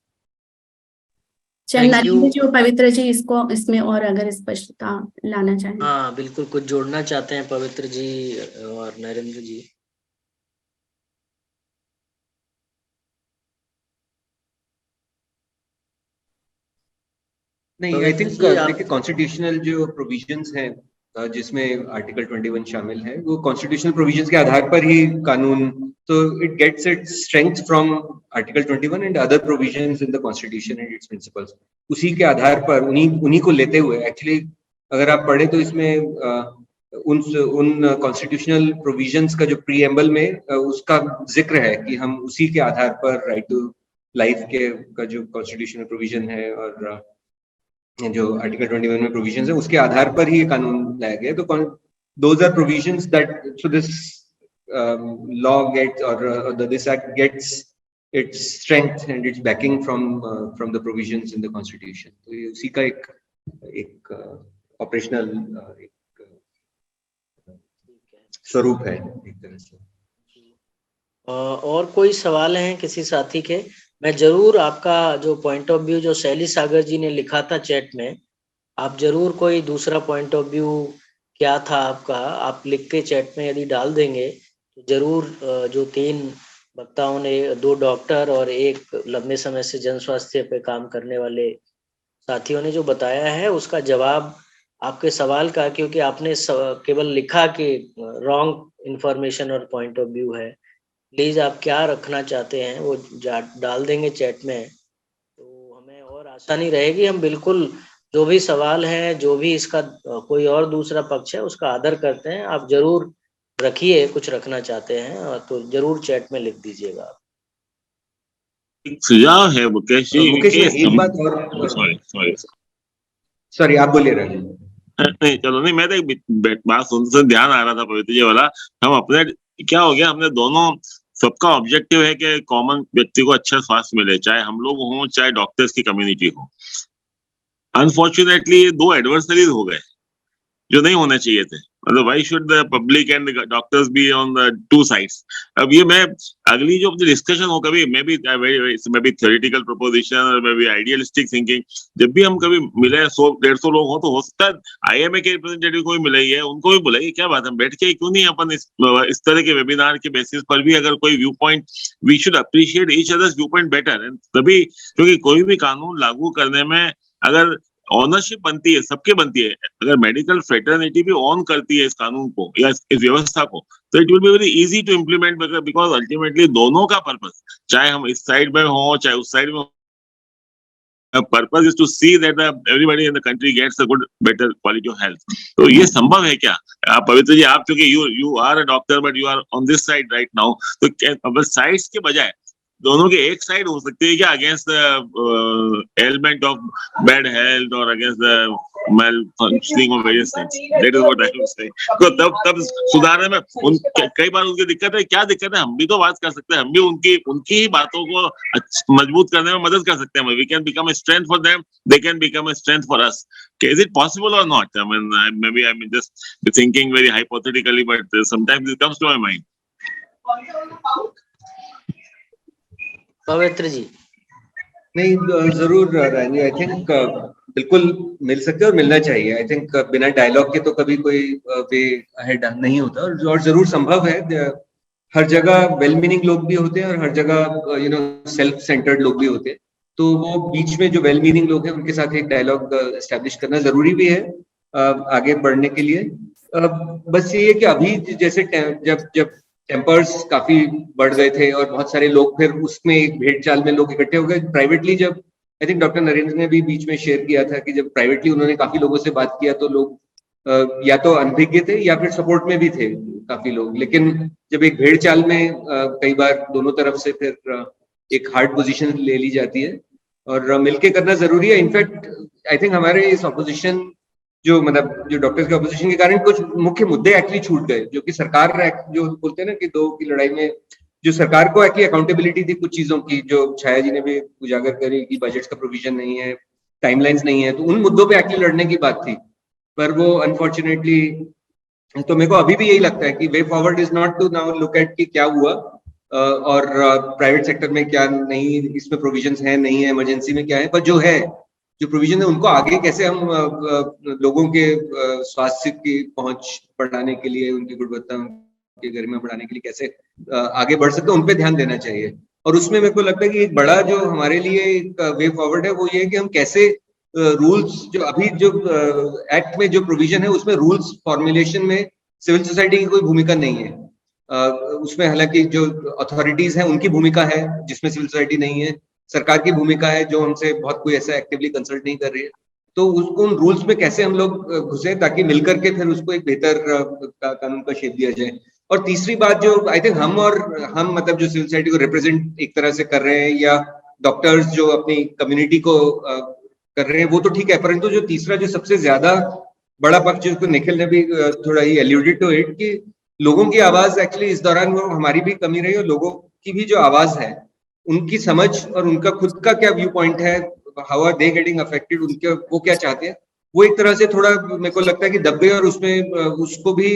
नरेंद्र जी और पवित्र जी इसमें और अगर स्पष्टता लाना चाहें। हाँ बिल्कुल, कुछ जोड़ना चाहते हैं पवित्र जी और नरेंद्र जी? नहीं, आई थिंक देखिए कॉन्स्टिट्यूशनल जो प्रोविजंस हैं जिसमें आर्टिकल 21 शामिल है, वो कॉन्स्टिट्यूशनल प्रोविजंस के आधार पर ही कानून, तो it gets its strength from article 21 and other provisions in the constitution and its principles. उसी के आधार पर उन्हीं को लेते हुए एक्चुअली अगर आप पढ़े तो इसमें उन कॉन्स्टिट्यूशनल प्रोविजंस का जो प्रीएम्बल में उसका जिक्र है कि हम उसी के आधार पर राइट टू लाइफ का जो कॉन्स्टिट्यूशनल प्रोविजन है और जो आर्टिकल 21 में प्रोविजंस है उसके आधार पर ही ये कानून लाया गया। तो those are provisions that so this law gets और this act gets its strength and its backing from the provisions in the constitution. तो ये उसी का एक ऑपरेशनल स्वरूप है एक तरह से। और कोई सवाल हैं किसी साथी के? मैं जरूर आपका जो पॉइंट ऑफ व्यू जो शैली सागर जी ने लिखा था चैट में, आप जरूर कोई दूसरा पॉइंट ऑफ व्यू क्या था आपका, आप लिख के चैट में यदि डाल देंगे तो जरूर जो 3 वक्ताओं ने, 2 डॉक्टर और एक लंबे समय से जन स्वास्थ्य पे काम करने वाले साथियों ने जो बताया है उसका जवाब आपके सवाल का, क्योंकि आपने केवल लिखा कि रॉन्ग इंफॉर्मेशन और पॉइंट ऑफ व्यू है, प्लीज आप क्या रखना चाहते हैं वो डाल देंगे चैट में, तो हमें और आसानी रहेगी। हम बिल्कुल जो भी सवाल है, जो भी इसका कोई और दूसरा पक्ष है उसका आदर करते हैं। आप जरूर रखिए, कुछ रखना चाहते हैं तो जरूर चैट में लिख दीजिएगा। सुझाव है मुकेश जी, एक बात और, सॉरी आप बोलिए राजू। नहीं चलो, नहीं मैं तो एक बात सुनते ध्यान आ रहा था पवित्र जी वाला, हम अपने क्या हो गया, हमने दोनों, सबका ऑब्जेक्टिव है कि कॉमन व्यक्ति को अच्छा स्वास्थ्य मिले, चाहे हम लोग हों चाहे डॉक्टर्स की कम्युनिटी हो। अनफॉर्चुनेटली 2 एडवर्सरीज हो गए जो नहीं होने चाहिए थे। मतलब why should the public and doctors be on the 2 sides. अब ये मैं अगली जो अपनी डिस्कशन हो, कभी मे बी थ्योरेटिकल प्रोपोजिशन और मे बी आइडियलिस्टिक थिंकिंग, जब भी हम कभी मिले 100-150 लोग हो तो हो सकता है आईएमए के रिप्रेजेंटेटिव को भी मिलेंगे, उनको भी बुलाइए, क्या बात है, बैठ के क्यों नहीं अपन इस तरह के वेबिनार के बेसिस पर भी अगर कोई viewpoint, we should appreciate each others viewpoint better. तभी, क्योंकि कोई भी कानून लागू करने में अगर ऑनरशिप बनती है, सबके बनती है, अगर मेडिकल फ्रेटर्निटी भी ऑन करती है इस कानून को या इस व्यवस्था को, तो it will be very easy to implement, because ultimately दोनों का पर्पस, चाहे हम इस साइड में हो चाहे उस साइड में, purpose is to see that everybody in the country gets a good better quality of health. तो ये संभव है क्या? आप पवित्र जी, आप क्योंकि you are a doctor but you are on this side right now, तो साइड्स के बजाय दोनों के एक साइड हो सकती है क्या, against the element of bad health और against the malfunctioning of various things. That is what I am saying. तो तब सुधारने में कई बार उनकी दिक्कत है, क्या दिक्कत है, हम भी तो बात कर सकते हैं, हम भी उनकी ही बातों को मजबूत करने में मदद कर सकते हैं। We can become a strength for them, they can become a strength for us. Is it possible or not? I mean, maybe I'm just thinking very hypothetically, but sometimes it comes to my mind. पवित्र जी। नहीं, जरूर रानी, I think बिल्कुल मिल सकते हैं और मिलना चाहिए। I think बिना डायलॉग के तो कभी कोई वे अहेड नहीं होता, और जरूर संभव है। हर जगह वेल मीनिंग लोग भी होते हैं और हर जगह सेल्फ सेंटर्ड लोग भी होते हैं, तो वो बीच में जो वेल मीनिंग लोग हैं उनके साथ एक डायलॉग एस्टेब्लिश करना जरूरी भी है आगे बढ़ने के लिए। बस ये है कि अभी जैसे जब टेम्पर्स काफी बढ़ गए थे और बहुत सारे लोग फिर उसमें एक भेड़ चाल में लोग इकट्ठे हो गए प्राइवेटली, जब आई थिंक डॉक्टर नरेंद्र ने भी बीच में शेयर किया था कि जब प्राइवेटली उन्होंने काफी लोगों से बात किया तो लोग या तो अनभिज्ञ थे या फिर सपोर्ट में भी थे काफी लोग, लेकिन जब एक भेड़ चाल में कई बार दोनों तरफ से फिर एक हार्ड पोजीशन ले ली जाती है और मिलके करना जरूरी है। इनफैक्ट आई थिंक हमारे इस ऑपोजिशन जो मतलब जो डॉक्टर्स के ऑपोजिशन के कारण कुछ मुख्य मुद्दे एक्चुअली छूट गए, जो कि सरकार जो बोलते हैं ना कि दो की लड़ाई में जो सरकार को एक्चुअली अकाउंटेबिलिटी थी कुछ चीजों की, जो छाया जी ने भी उजागर करी कि बजट का प्रोविजन नहीं है, टाइमलाइंस नहीं है, तो उन मुद्दों पे एक्चुअली लड़ने की बात थी। पर वो अनफॉर्चुनेटली, तो मेरे को अभी भी यही लगता है कि way forward is not to now look at कि क्या हुआ और प्राइवेट सेक्टर में क्या नहीं, इसमें प्रोविजंस है नहीं है, इमरजेंसी में क्या है, पर जो है जो प्रोविजन है उनको आगे कैसे हम लोगों के स्वास्थ्य की पहुंच बढ़ाने के लिए, उनकी गुणवत्ता के गरिमा बढ़ाने के लिए कैसे आगे बढ़ सकते हैं, उन पे ध्यान देना चाहिए। और उसमें मेरे को लगता है कि एक बड़ा जो हमारे लिए एक वे फॉरवर्ड है वो ये है कि हम कैसे रूल्स जो अभी जो एक्ट में जो प्रोविजन है उसमें रूल्स फॉर्मुलेशन में सिविल सोसाइटी की कोई भूमिका नहीं है। उसमें हालांकि जो अथॉरिटीज हैं उनकी भूमिका है जिसमें सिविल सोसाइटी नहीं है, सरकार की भूमिका है जो हमसे बहुत कोई ऐसा एक्टिवली कंसल्ट नहीं कर रही है। तो उसको उन रूल्स में कैसे हम लोग घुसे ताकि मिलकर के फिर उसको एक बेहतर कानून का शेप दिया जाए। और तीसरी बात जो आई थिंक हम मतलब जो सिविल सोसाइटी को रिप्रेजेंट एक तरह से कर रहे हैं या डॉक्टर्स जो अपनी कम्युनिटी को कर रहे हैं वो तो ठीक है, परंतु जो तीसरा जो सबसे ज्यादा बड़ा पक्ष जिसको निखिल ने भी थोड़ा ही एल्यूडेड टू इट कि लोगों की आवाज एक्चुअली इस दौरान वो हमारी भी कमी रही और लोगों की भी जो आवाज है उनकी समझ और उनका खुद का क्या व्यू पॉइंट है, how are they getting affected, उनके वो क्या चाहते हैं, वो एक तरह से थोड़ा मेरे को लगता है कि दब गए। और उसमें उसको भी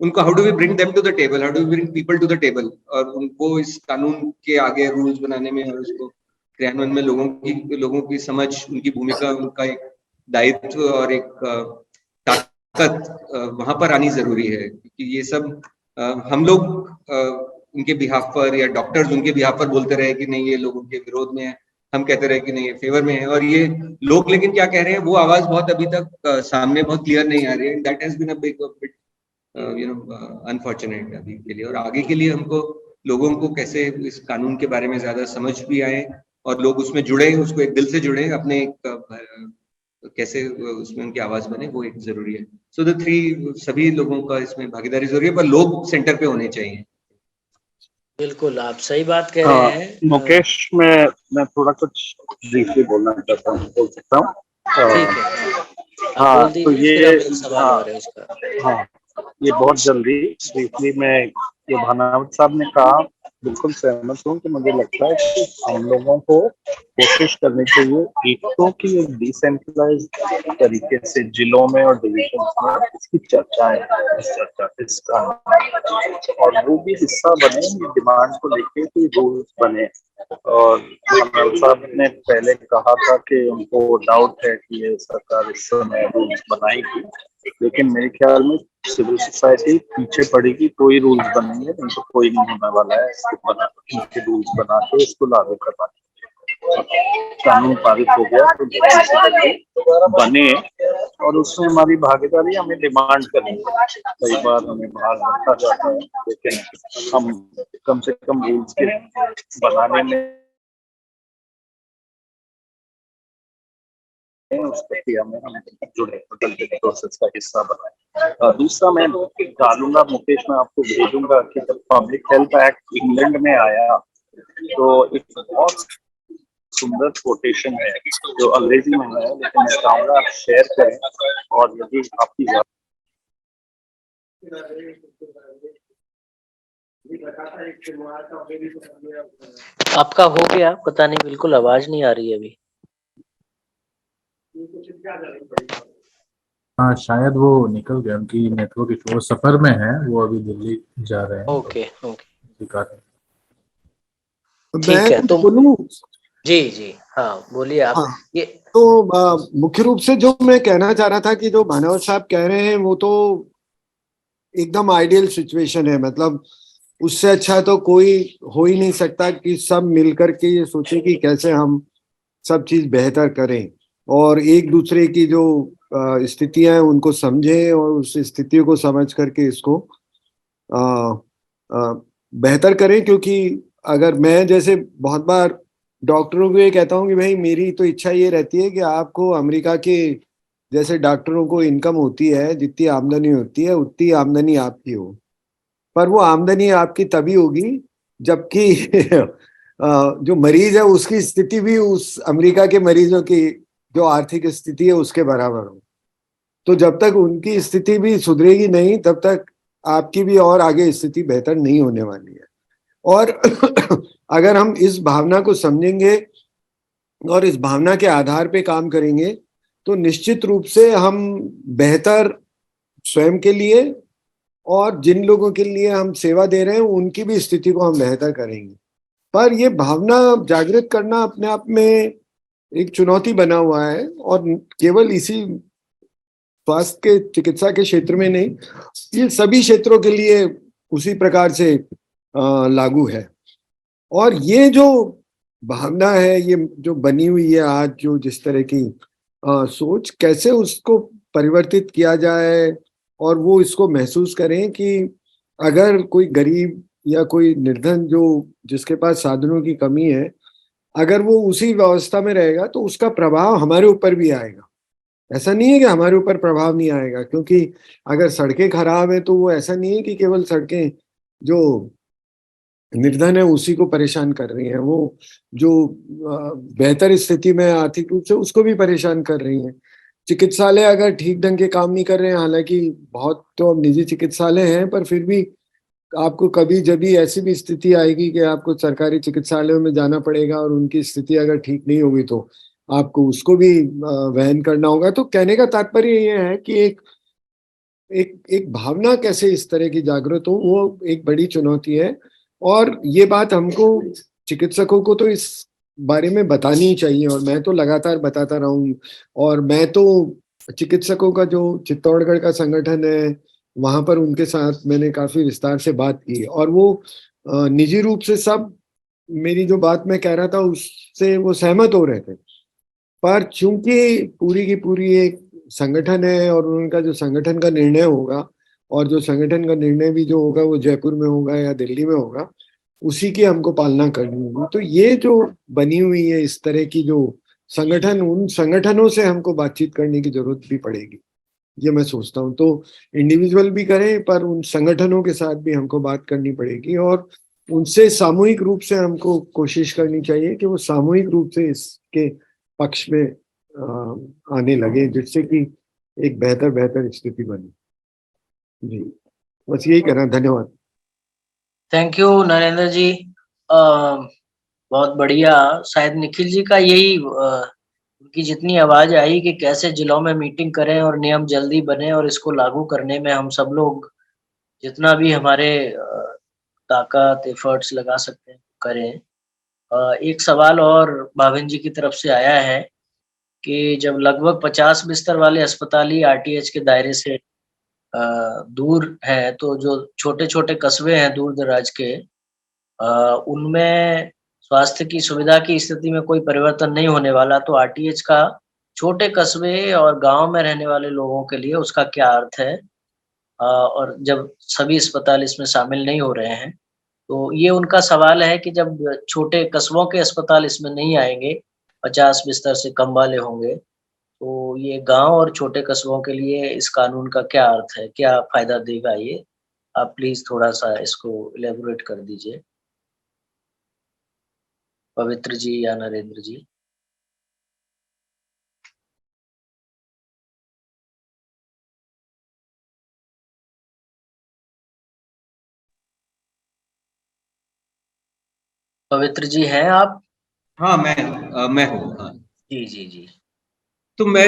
उनको how do we bring them to the table, how do we bring people to the table, और उनको इस कानून के आगे रूल्स बनाने में और उसको क्रियान्वयन में लोगों की समझ, उनकी भूमिका, उनका एक दायित्व और एक ताकत वहां पर आनी जरूरी है। क्योंकि ये सब हम लोग उनके बिहाफ पर या डॉक्टर्स उनके बिहाफ पर बोलते रहे कि नहीं ये लोगों के विरोध में है, हम कहते रहे कि नहीं ये फेवर में है, और ये लोग लेकिन क्या कह रहे हैं वो आवाज बहुत अभी तक सामने बहुत क्लियर नहीं आ रही है। That has been a big bit unfortunate अभी के लिए। और आगे के लिए हमको लोगों को कैसे इस कानून के बारे में ज्यादा समझ भी आए और लोग उसमें जुड़े, उसको एक दिल से जुड़े, अपने एक कैसे उसमें उनकी आवाज बने, वो एक जरूरी है। सो द थ्री, सभी लोगों का इसमें भागीदारी जरूरी है, पर लोग सेंटर पे होने चाहिए। बिल्कुल आप सही बात कह रहे हैं। मुकेश, मैं थोड़ा कुछ ब्रीफली बोलना चाहता हूँ, बोल सकता हूँ? ठीक है, आप हाँ, बोल तो दीजिए, ये फिर हम एक सवाल और है उसका। हाँ, ये बहुत जल्दी ब्रीफली मैं, ये भानावत साहब ने कहा बिल्कुल सहमत हूँ कि मुझे लगता है कि हम लोगों को कोशिश करनी चाहिए एक तो कि एक डिसेंट्रलाइज तरीके से जिलों में और डिविजन में इसकी चर्चा इसका और वो भी हिस्सा बने, डिमांड को लेके कि रूल्स बने। और भानावत साहब ने पहले कहा था कि उनको डाउट है कि ये सरकार इस समय रूल्स बनाएगी, लेकिन मेरे ख्याल में सिविल सोसाइटी पीछे पड़ेगी तो ही रूल्स बनेंगे, नहीं तो कोई नहीं होने वाला है इसको रूल्स बना के इसको लागू करवा। कानून पारित हो गया तो बने और उसमें हमारी भागीदारी, हमें डिमांड करनी है। कई बार हमें बाहर रखा जाता है, लेकिन हम कम से कम रूल्स के बनाने में उस प्रक्रिया में हम जुड़े, प्रोसेस का हिस्सा बनाए। दूसरा मैं डालूंगा मुकेश, मैं आपको भेजूंगा कि जब पब्लिक हेल्थ एक्ट इंग्लैंड में आया तो एक बहुत सुंदर कोटेशन है जो अंग्रेजी में है, लेकिन मैं चाहूंगा आप शेयर करें और यदि आपकी आपका हो गया, पता नहीं, बिल्कुल आवाज नहीं आ रही है अभी। हाँ शायद वो निकल गया, उनकी नेटवर्क इशू, सफर में है वो, अभी दिल्ली जा रहे हैं। ओके मैं है, तो बोलूं? जी हाँ बोलिए आप। हाँ, ये तो मुख्य रूप से जो मैं कहना चाह रहा था कि जो भानावत साहब कह रहे हैं वो तो एकदम आइडियल सिचुएशन है। मतलब उससे अच्छा तो कोई हो ही नहीं सकता कि सब मिलकर के ये सोचे कि कैसे हम सब चीज बेहतर करें और एक दूसरे की जो स्थितियां हैं उनको समझें और उस स्थिति को समझ करके इसको बेहतर करें। क्योंकि अगर मैं जैसे बहुत बार डॉक्टरों को ये कहता हूँ कि भाई मेरी तो इच्छा ये रहती है कि आपको अमेरिका के जैसे डॉक्टरों को इनकम होती है, जितनी आमदनी होती है उतनी आमदनी आपकी हो, पर वो आमदनी आपकी तभी होगी जबकि जो मरीज है उसकी स्थिति भी उस अमेरिका के मरीजों की जो आर्थिक स्थिति है उसके बराबर हो। तो जब तक उनकी स्थिति भी सुधरेगी नहीं तब तक आपकी भी और आगे स्थिति बेहतर नहीं होने वाली है। और अगर हम इस भावना को समझेंगे और इस भावना के आधार पे काम करेंगे तो निश्चित रूप से हम बेहतर स्वयं के लिए और जिन लोगों के लिए हम सेवा दे रहे हैं उनकी भी स्थिति को हम बेहतर करेंगे। पर ये भावना जागृत करना अपने आप में एक चुनौती बना हुआ है, और केवल इसी स्वास्थ्य के चिकित्सा के क्षेत्र में नहीं, ये सभी क्षेत्रों के लिए उसी प्रकार से लागू है। और ये जो भावना है, ये जो बनी हुई है आज, जो जिस तरह की सोच, कैसे उसको परिवर्तित किया जाए और वो इसको महसूस करें कि अगर कोई गरीब या कोई निर्धन जो जिसके पास साधनों की कमी है, अगर वो उसी व्यवस्था में रहेगा तो उसका प्रभाव हमारे ऊपर भी आएगा। ऐसा नहीं है कि हमारे ऊपर प्रभाव नहीं आएगा, क्योंकि अगर सड़कें खराब है तो वो ऐसा नहीं है कि केवल सड़कें जो निर्धन है उसी को परेशान कर रही हैं, वो जो बेहतर स्थिति में आर्थिक रूप से उसको भी परेशान कर रही हैं। चिकित्सालय अगर ठीक ढंग के काम नहीं कर रहे हैं, हालांकि बहुत तो अब निजी चिकित्सालय हैं, पर फिर भी आपको कभी जब भी ऐसी भी स्थिति आएगी कि आपको सरकारी चिकित्सालयों में जाना पड़ेगा और उनकी स्थिति अगर ठीक नहीं होगी तो आपको उसको भी वहन करना होगा। तो कहने का तात्पर्य ये है कि एक भावना कैसे इस तरह की जागृत हो, वो एक बड़ी चुनौती है। और ये बात हमको चिकित्सकों को तो इस बारे में बतानी ही चाहिए, और मैं तो लगातार बताता रहा हूँ। और मैं तो चिकित्सकों का जो चित्तौड़गढ़ का संगठन है, वहां पर उनके साथ मैंने काफी विस्तार से बात की, और वो निजी रूप से सब मेरी जो बात मैं कह रहा था उससे वो सहमत हो रहे थे। पर चूंकि पूरी की पूरी एक संगठन है और उनका जो संगठन का निर्णय होगा, और जो संगठन का निर्णय भी जो होगा वो जयपुर में होगा या दिल्ली में होगा, उसी की हमको पालना करनी होगी। तो ये जो बनी हुई है इस तरह की जो संगठन, उन संगठनों से हमको बातचीत करने की जरूरत भी पड़ेगी, ये मैं सोचता हूँ। तो इंडिविजुअल भी करें, पर उन संगठनों के साथ भी हमको बात करनी पड़ेगी, और उनसे सामूहिक रूप से हमको कोशिश करनी चाहिए कि वो सामूहिक रूप से इसके पक्ष में आने लगे, जिससे कि एक बेहतर स्थिति बने। जी, बस यही कहना। धन्यवाद। थैंक यू नरेंद्र जी। बहुत बढ़िया। शायद निखिल जी का यही उनकी जितनी आवाज आई कि कैसे जिलों में मीटिंग करें और नियम जल्दी बने और इसको लागू करने में हम सब लोग जितना भी हमारे ताकत एफर्ट्स लगा सकते हैं करें। एक सवाल और भाविन जी की तरफ से आया है कि जब लगभग 50 बिस्तर वाले अस्पताल ही आरटीएच के दायरे से दूर है, तो जो छोटे-छोटे कस्बे हैं दूर दराज के, उनमें स्वास्थ्य की सुविधा की स्थिति में कोई परिवर्तन नहीं होने वाला, तो आरटीएच का छोटे कस्बे और गांव में रहने वाले लोगों के लिए उसका क्या अर्थ है? और जब सभी अस्पताल इसमें शामिल नहीं हो रहे हैं, तो ये उनका सवाल है कि जब छोटे कस्बों के अस्पताल इसमें नहीं आएंगे, 50 बिस्तर से कम वाले होंगे, तो ये गांव और छोटे कस्बों के लिए इस कानून का क्या अर्थ है, क्या फायदा देगा ये? आप प्लीज थोड़ा सा इसको इलेबोरेट कर दीजिए, पवित्र जी या नरेंद्र जी। पवित्र जी हैं आप? हाँ, मैं हूँ। हाँ जी जी जी। तो मैं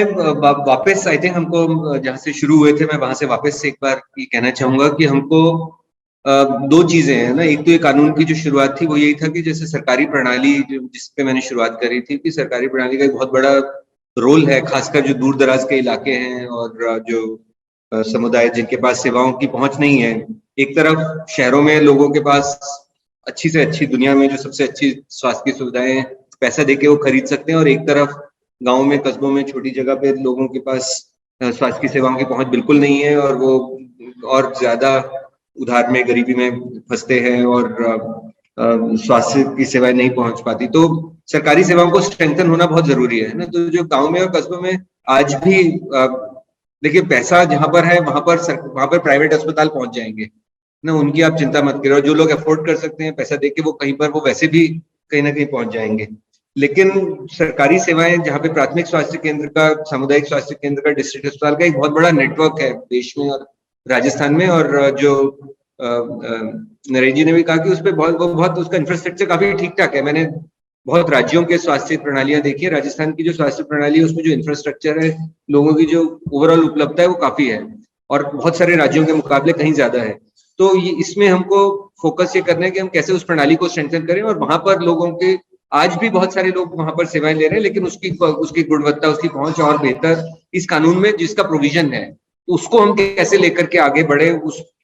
वापस आई थिंक हमको जहाँ से शुरू हुए थे, मैं वहां से वापस से एक बार ये कहना चाहूंगा कि हमको दो चीजें हैं ना। एक तो ये कानून की जो शुरुआत थी वो यही था कि जैसे सरकारी प्रणाली जिस पे मैंने शुरुआत करी थी, कि सरकारी प्रणाली का एक बहुत बड़ा रोल है, खासकर जो दूर दराज के इलाके हैं और जो समुदाय जिनके पास सेवाओं की पहुंच नहीं है। एक तरफ शहरों में लोगों के पास अच्छी से अच्छी, दुनिया में जो सबसे अच्छी स्वास्थ्य की सुविधाएं पैसा देके वो खरीद सकते हैं, और एक तरफ गाँव में, कस्बों में, छोटी जगह पे लोगों के पास स्वास्थ्य की सेवाओं की पहुंच बिल्कुल नहीं है, और वो और ज्यादा उधार में, गरीबी में फंसते हैं और स्वास्थ्य की सेवाएं नहीं पहुंच पाती। तो सरकारी सेवाओं को स्ट्रेंथन होना बहुत जरूरी है ना। तो जो गांव में और कस्बों में आज भी देखिए, पैसा जहां पर है वहां पर प्राइवेट अस्पताल पहुंच जाएंगे ना, उनकी आप चिंता मत करो। जो लोग अफोर्ड कर सकते हैं पैसा देके, वो कहीं पर वो वैसे भी कहीं ना कहीं पहुंच जाएंगे। लेकिन सरकारी सेवाएं जहाँ पे प्राथमिक स्वास्थ्य केंद्र का, सामुदायिक स्वास्थ्य केंद्र का, डिस्ट्रिक्ट अस्पताल का एक बहुत बड़ा नेटवर्क है देश में और राजस्थान में। और जो नरेश जी ने भी कहा कि उस पर बहुत उसका इंफ्रास्ट्रक्चर काफी ठीक ठाक है। मैंने बहुत राज्यों के स्वास्थ्य प्रणालियां देखी है। राजस्थान की जो स्वास्थ्य प्रणाली है उसमें जो इंफ्रास्ट्रक्चर है, लोगों की जो ओवरऑल उपलब्धता है वो काफी है और बहुत सारे राज्यों के मुकाबले कहीं ज्यादा है। तो ये इसमें हमको फोकस ये करना है कि हम कैसे उस प्रणाली को स्ट्रेंथन करें और वहां पर लोगों के, आज भी बहुत सारे लोग वहां पर सेवाएं ले रहे हैं, लेकिन उसकी गुणवत्ता, उसकी पहुंच और बेहतर इस कानून में जिसका प्रोविजन है उसको हम कैसे लेकर के आगे बढ़े,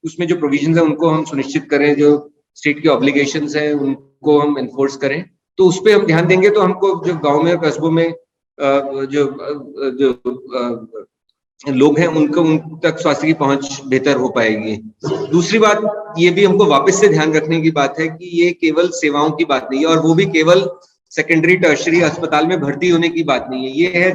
उसमें जो प्रोविजन है उनको हम सुनिश्चित करें, जो स्टेट की ऑब्लिगेशंस है उनको हम एनफोर्स करें। तो उस पर हम ध्यान देंगे तो हमको जो गांव में और कस्बों में जो लोग हैं उनको उन तक स्वास्थ्य की पहुंच बेहतर हो पाएगी। दूसरी बात ये भी हमको वापस से ध्यान रखने की बात है कि ये केवल सेवाओं की बात नहीं है और वो भी केवल सेकेंडरी टर्शरी अस्पताल में भर्ती होने की बात नहीं है। ये है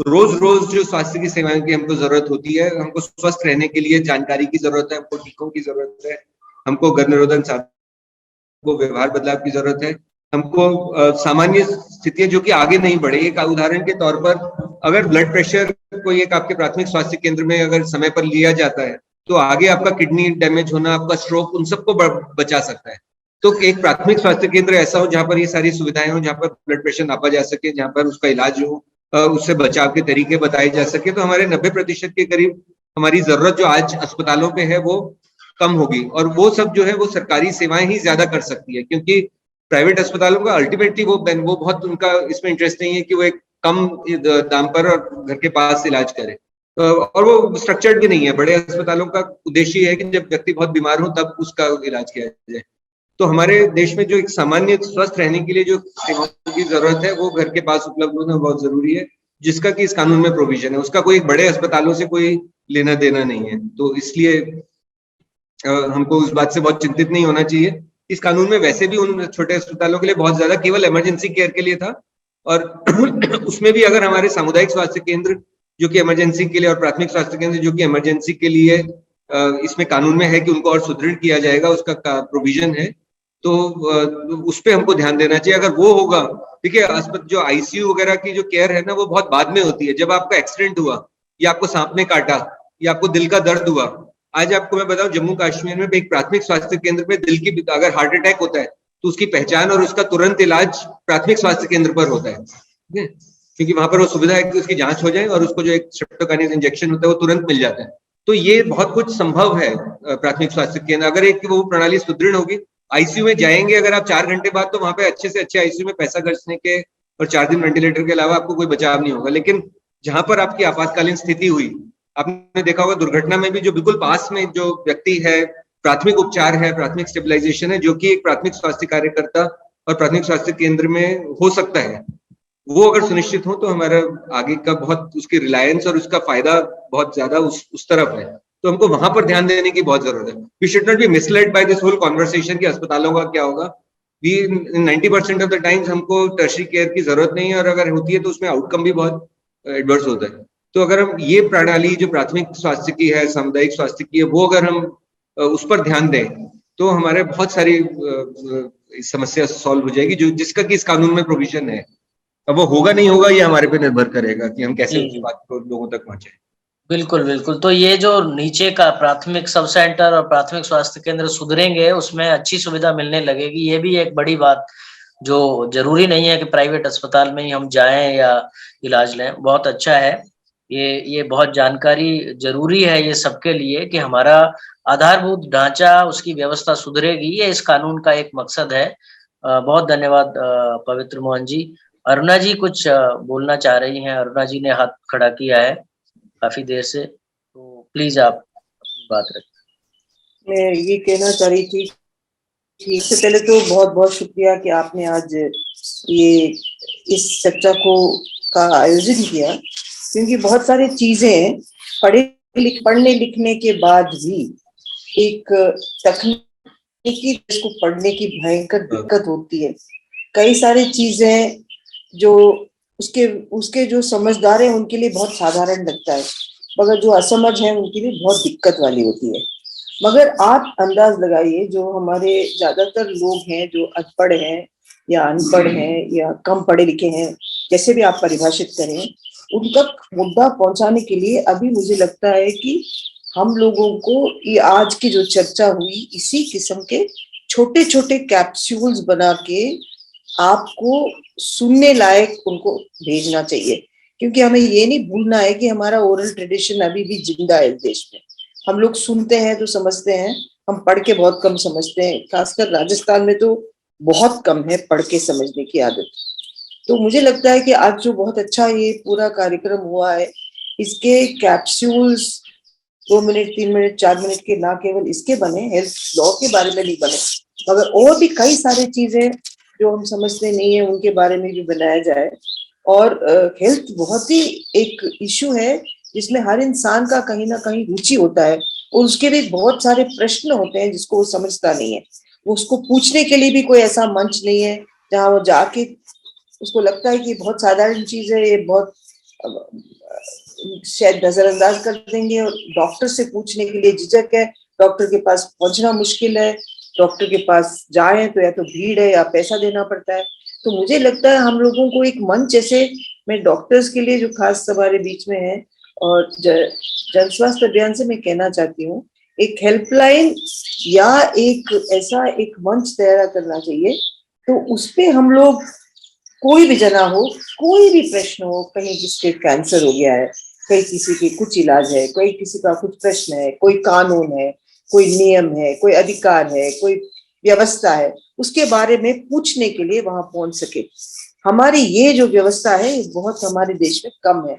रोज रोज जो स्वास्थ्य की सेवाओं की हमको जरूरत होती है। हमको स्वस्थ रहने के लिए जानकारी की जरूरत है, हमको टीकों की जरूरत है, हमको गर्भ निरोधक साधनों को व्यवहार बदलाव की जरूरत है, हमको सामान्य स्थितियां जो कि आगे नहीं बढ़े। एक उदाहरण के तौर पर अगर ब्लड प्रेशर कोई एक आपके प्राथमिक स्वास्थ्य केंद्र में अगर समय पर लिया जाता है तो आगे आपका किडनी डैमेज होना, आपका स्ट्रोक, उन सबको बचा सकता है। तो एक प्राथमिक स्वास्थ्य केंद्र ऐसा हो जहां पर ये सारी सुविधाएं हो, जहां पर ब्लड प्रेशर नापा जा सके, जहां पर उसका इलाज हो, उससे बचाव के तरीके बताए जा सके, तो हमारे 90% के करीब हमारी जरूरत जो आज अस्पतालों पे है वो कम होगी। और वो सब जो है वो सरकारी सेवाएं ही ज्यादा कर सकती है, क्योंकि प्राइवेट अस्पतालों का अल्टीमेटली वो बहुत उनका इसमें इंटरेस्ट नहीं है कि वो एक कम दाम पर और घर के पास इलाज करे, और वो स्ट्रक्चर्ड भी नहीं है। बड़े अस्पतालों का उद्देश्य है कि जब व्यक्ति बहुत बीमार हो तब उसका इलाज किया जाए। तो हमारे देश में जो एक सामान्य स्वस्थ रहने के लिए जो सेवाओं की जरूरत है वो घर के पास उपलब्ध होना बहुत जरूरी है, जिसका कि इस कानून में प्रोविजन है। उसका कोई बड़े अस्पतालों से कोई लेना देना नहीं है। तो इसलिए हमको उस बात से बहुत चिंतित नहीं होना चाहिए। इस कानून में वैसे भी उन छोटे अस्पतालों के लिए बहुत ज्यादा केवल इमरजेंसी केयर के लिए था, और उसमें भी अगर हमारे सामुदायिक स्वास्थ्य केंद्र जो कि इमरजेंसी के लिए और प्राथमिक स्वास्थ्य केंद्र जो कि इमरजेंसी के लिए इसमें कानून में है कि उनको और सुदृढ़ किया जाएगा, उसका प्रोविजन है, तो उस पर हमको ध्यान देना चाहिए। अगर वो होगा, देखिए जो आईसीयू वगैरह की जो केयर है ना वो बहुत बाद में होती है। जब आपका एक्सीडेंट हुआ या आपको सांप ने काटा या आपको दिल का दर्द हुआ, आज आपको मैं बताऊं जम्मू कश्मीर में एक प्राथमिक स्वास्थ्य केंद्र में दिल की अगर हार्ट अटैक होता है तो उसकी पहचान और उसका तुरंत इलाज प्राथमिक स्वास्थ्य केंद्र पर होता है, क्योंकि वहां पर वो सुविधा है कि उसकी जांच हो जाए और उसको जो एक स्ट्रेप्टोकाइनेस इंजेक्शन होता है वो तुरंत मिल जाता है। तो ये बहुत कुछ संभव है प्राथमिक स्वास्थ्य केंद्र, अगर एक वो प्रणाली सुदृढ़ होगी। आईसीयू में जाएंगे अगर आप 4 घंटे बाद, तो वहां पे अच्छे से अच्छे आईसीयू में पैसा खर्चने के और 4 दिन वेंटिलेटर के अलावा आपको कोई बचाव नहीं होगा। लेकिन जहां पर आपकी आपातकालीन स्थिति हुई, आपने देखा होगा दुर्घटना में भी जो बिल्कुल पास में जो व्यक्ति है, प्राथमिक उपचार है, प्राथमिक स्टेबलाइजेशन है, जो कि एक प्राथमिक स्वास्थ्य कार्यकर्ता और प्राथमिक स्वास्थ्य केंद्र में हो सकता है, वो अगर सुनिश्चित हो तो हमारा आगे का बहुत उसकी रिलायंस और उसका फायदा बहुत ज्यादा उस तरफ है। तो हमको वहां पर ध्यान देने की बहुत जरूरत है। We should not be misled by this whole conversation कि अस्पतालों का क्या होगा। 90% ऑफ द टाइम्स हमको टर्शरी केयर की जरूरत नहीं है, और अगर होती है तो उसमें आउटकम भी बहुत एडवर्स होता है। तो अगर हम ये प्रणाली जो प्राथमिक स्वास्थ्य की है, सामुदायिक स्वास्थ्य की है, वो अगर हम उस पर ध्यान दें तो हमारे बहुत सारी समस्या सॉल्व हो जाएगी, जो जिसका कि इस कानून में प्रोविजन है। अब वो होगा नहीं होगा ये हमारे पे निर्भर करेगा कि हम कैसे उस बात को लोगों तक पहुंचे। बिल्कुल बिल्कुल। तो ये जो नीचे का प्राथमिक सब सेंटर और प्राथमिक स्वास्थ्य केंद्र सुधरेंगे, उसमें अच्छी सुविधा मिलने लगेगी। ये भी एक बड़ी बात, जो जरूरी नहीं है कि प्राइवेट अस्पताल में ही हम जाएं या इलाज लें। बहुत अच्छा है ये बहुत जानकारी जरूरी है ये सबके लिए कि हमारा आधारभूत ढांचा, उसकी व्यवस्था सुधरेगी। ये इस कानून का एक मकसद है। बहुत धन्यवाद पवित्र मोहन जी। अरुणा जी कुछ बोलना चाह रही हैं। अरुणा जी ने हाथ खड़ा किया है काफी देर से, तो प्लीज आप अपनी बात रखें। मैं ये कहना चाह रही थी कि इससे पहले तो बहुत बहुत शुक्रिया कि आपने आज ये इस चर्चा का आयोजन किया, क्योंकि बहुत सारी चीजें पढ़ने लिखने के बाद भी एक तकनीकी जिसको पढ़ने की भयंकर दिक्कत होती है। कई सारी चीजें जो उसके जो समझदार हैं उनके लिए बहुत साधारण लगता है, मगर जो असमझ है उनके लिए बहुत दिक्कत वाली होती है। मगर आप अंदाज लगाइए, जो हमारे ज्यादातर लोग हैं जो अनपढ़ हैं या अनपढ़ हैं या कम पढ़े लिखे हैं, जैसे भी आप परिभाषित करें, उन तक मुद्दा पहुंचाने के लिए अभी मुझे लगता है कि हम लोगों को ये आज की जो चर्चा हुई इसी किस्म के छोटे छोटे कैप्सूल्स बना के आपको सुनने लायक उनको भेजना चाहिए, क्योंकि हमें ये नहीं भूलना है कि हमारा ओरल ट्रेडिशन अभी भी जिंदा है इस देश में। हम लोग सुनते हैं तो समझते हैं, हम पढ़ के बहुत कम समझते हैं, खासकर राजस्थान में तो बहुत कम है पढ़ के समझने की आदत। तो मुझे लगता है कि आज जो बहुत अच्छा ये पूरा कार्यक्रम हुआ है, इसके कैप्सूल्स 2 मिनट 3 मिनट 4 मिनट के ना केवल इसके बने, हेल्थ लॉ के बारे में नहीं बने, मगर और भी कई सारी चीजें जो हम समझते नहीं है उनके बारे में भी बनाया जाए। और हेल्थ बहुत ही एक इशू है जिसमें हर इंसान का कहीं ना कहीं रुचि होता है, और उसके भी बहुत सारे प्रश्न होते हैं जिसको वो समझता नहीं है। वो उसको पूछने के लिए भी कोई ऐसा मंच नहीं है जहाँ वो जाके, उसको लगता है कि बहुत साधारण चीज है, ये बहुत शायद नजरअंदाज कर देंगे, और डॉक्टर से पूछने के लिए झिझक है, डॉक्टर के पास पहुंचना मुश्किल है, डॉक्टर के पास जाए तो या तो भीड़ है या पैसा देना पड़ता है। तो मुझे लगता है हम लोगों को एक मंच, जैसे मैं डॉक्टर्स के लिए जो खास हमारे बीच में है और जन स्वास्थ्य अभियान से मैं कहना चाहती हूँ, एक हेल्पलाइन या एक ऐसा एक मंच तैयार करना चाहिए। तो उसपे हम लोग, कोई भी जना हो, कोई भी प्रश्न हो, कहीं किसी के कैंसर हो गया है, कहीं किसी के कुछ इलाज है, कोई किसी का कुछ प्रश्न है, कोई कानून है, कोई नियम है, कोई अधिकार है, कोई व्यवस्था है, उसके बारे में पूछने के लिए वहां पहुंच सके। हमारी ये जो व्यवस्था है बहुत हमारे देश में कम है।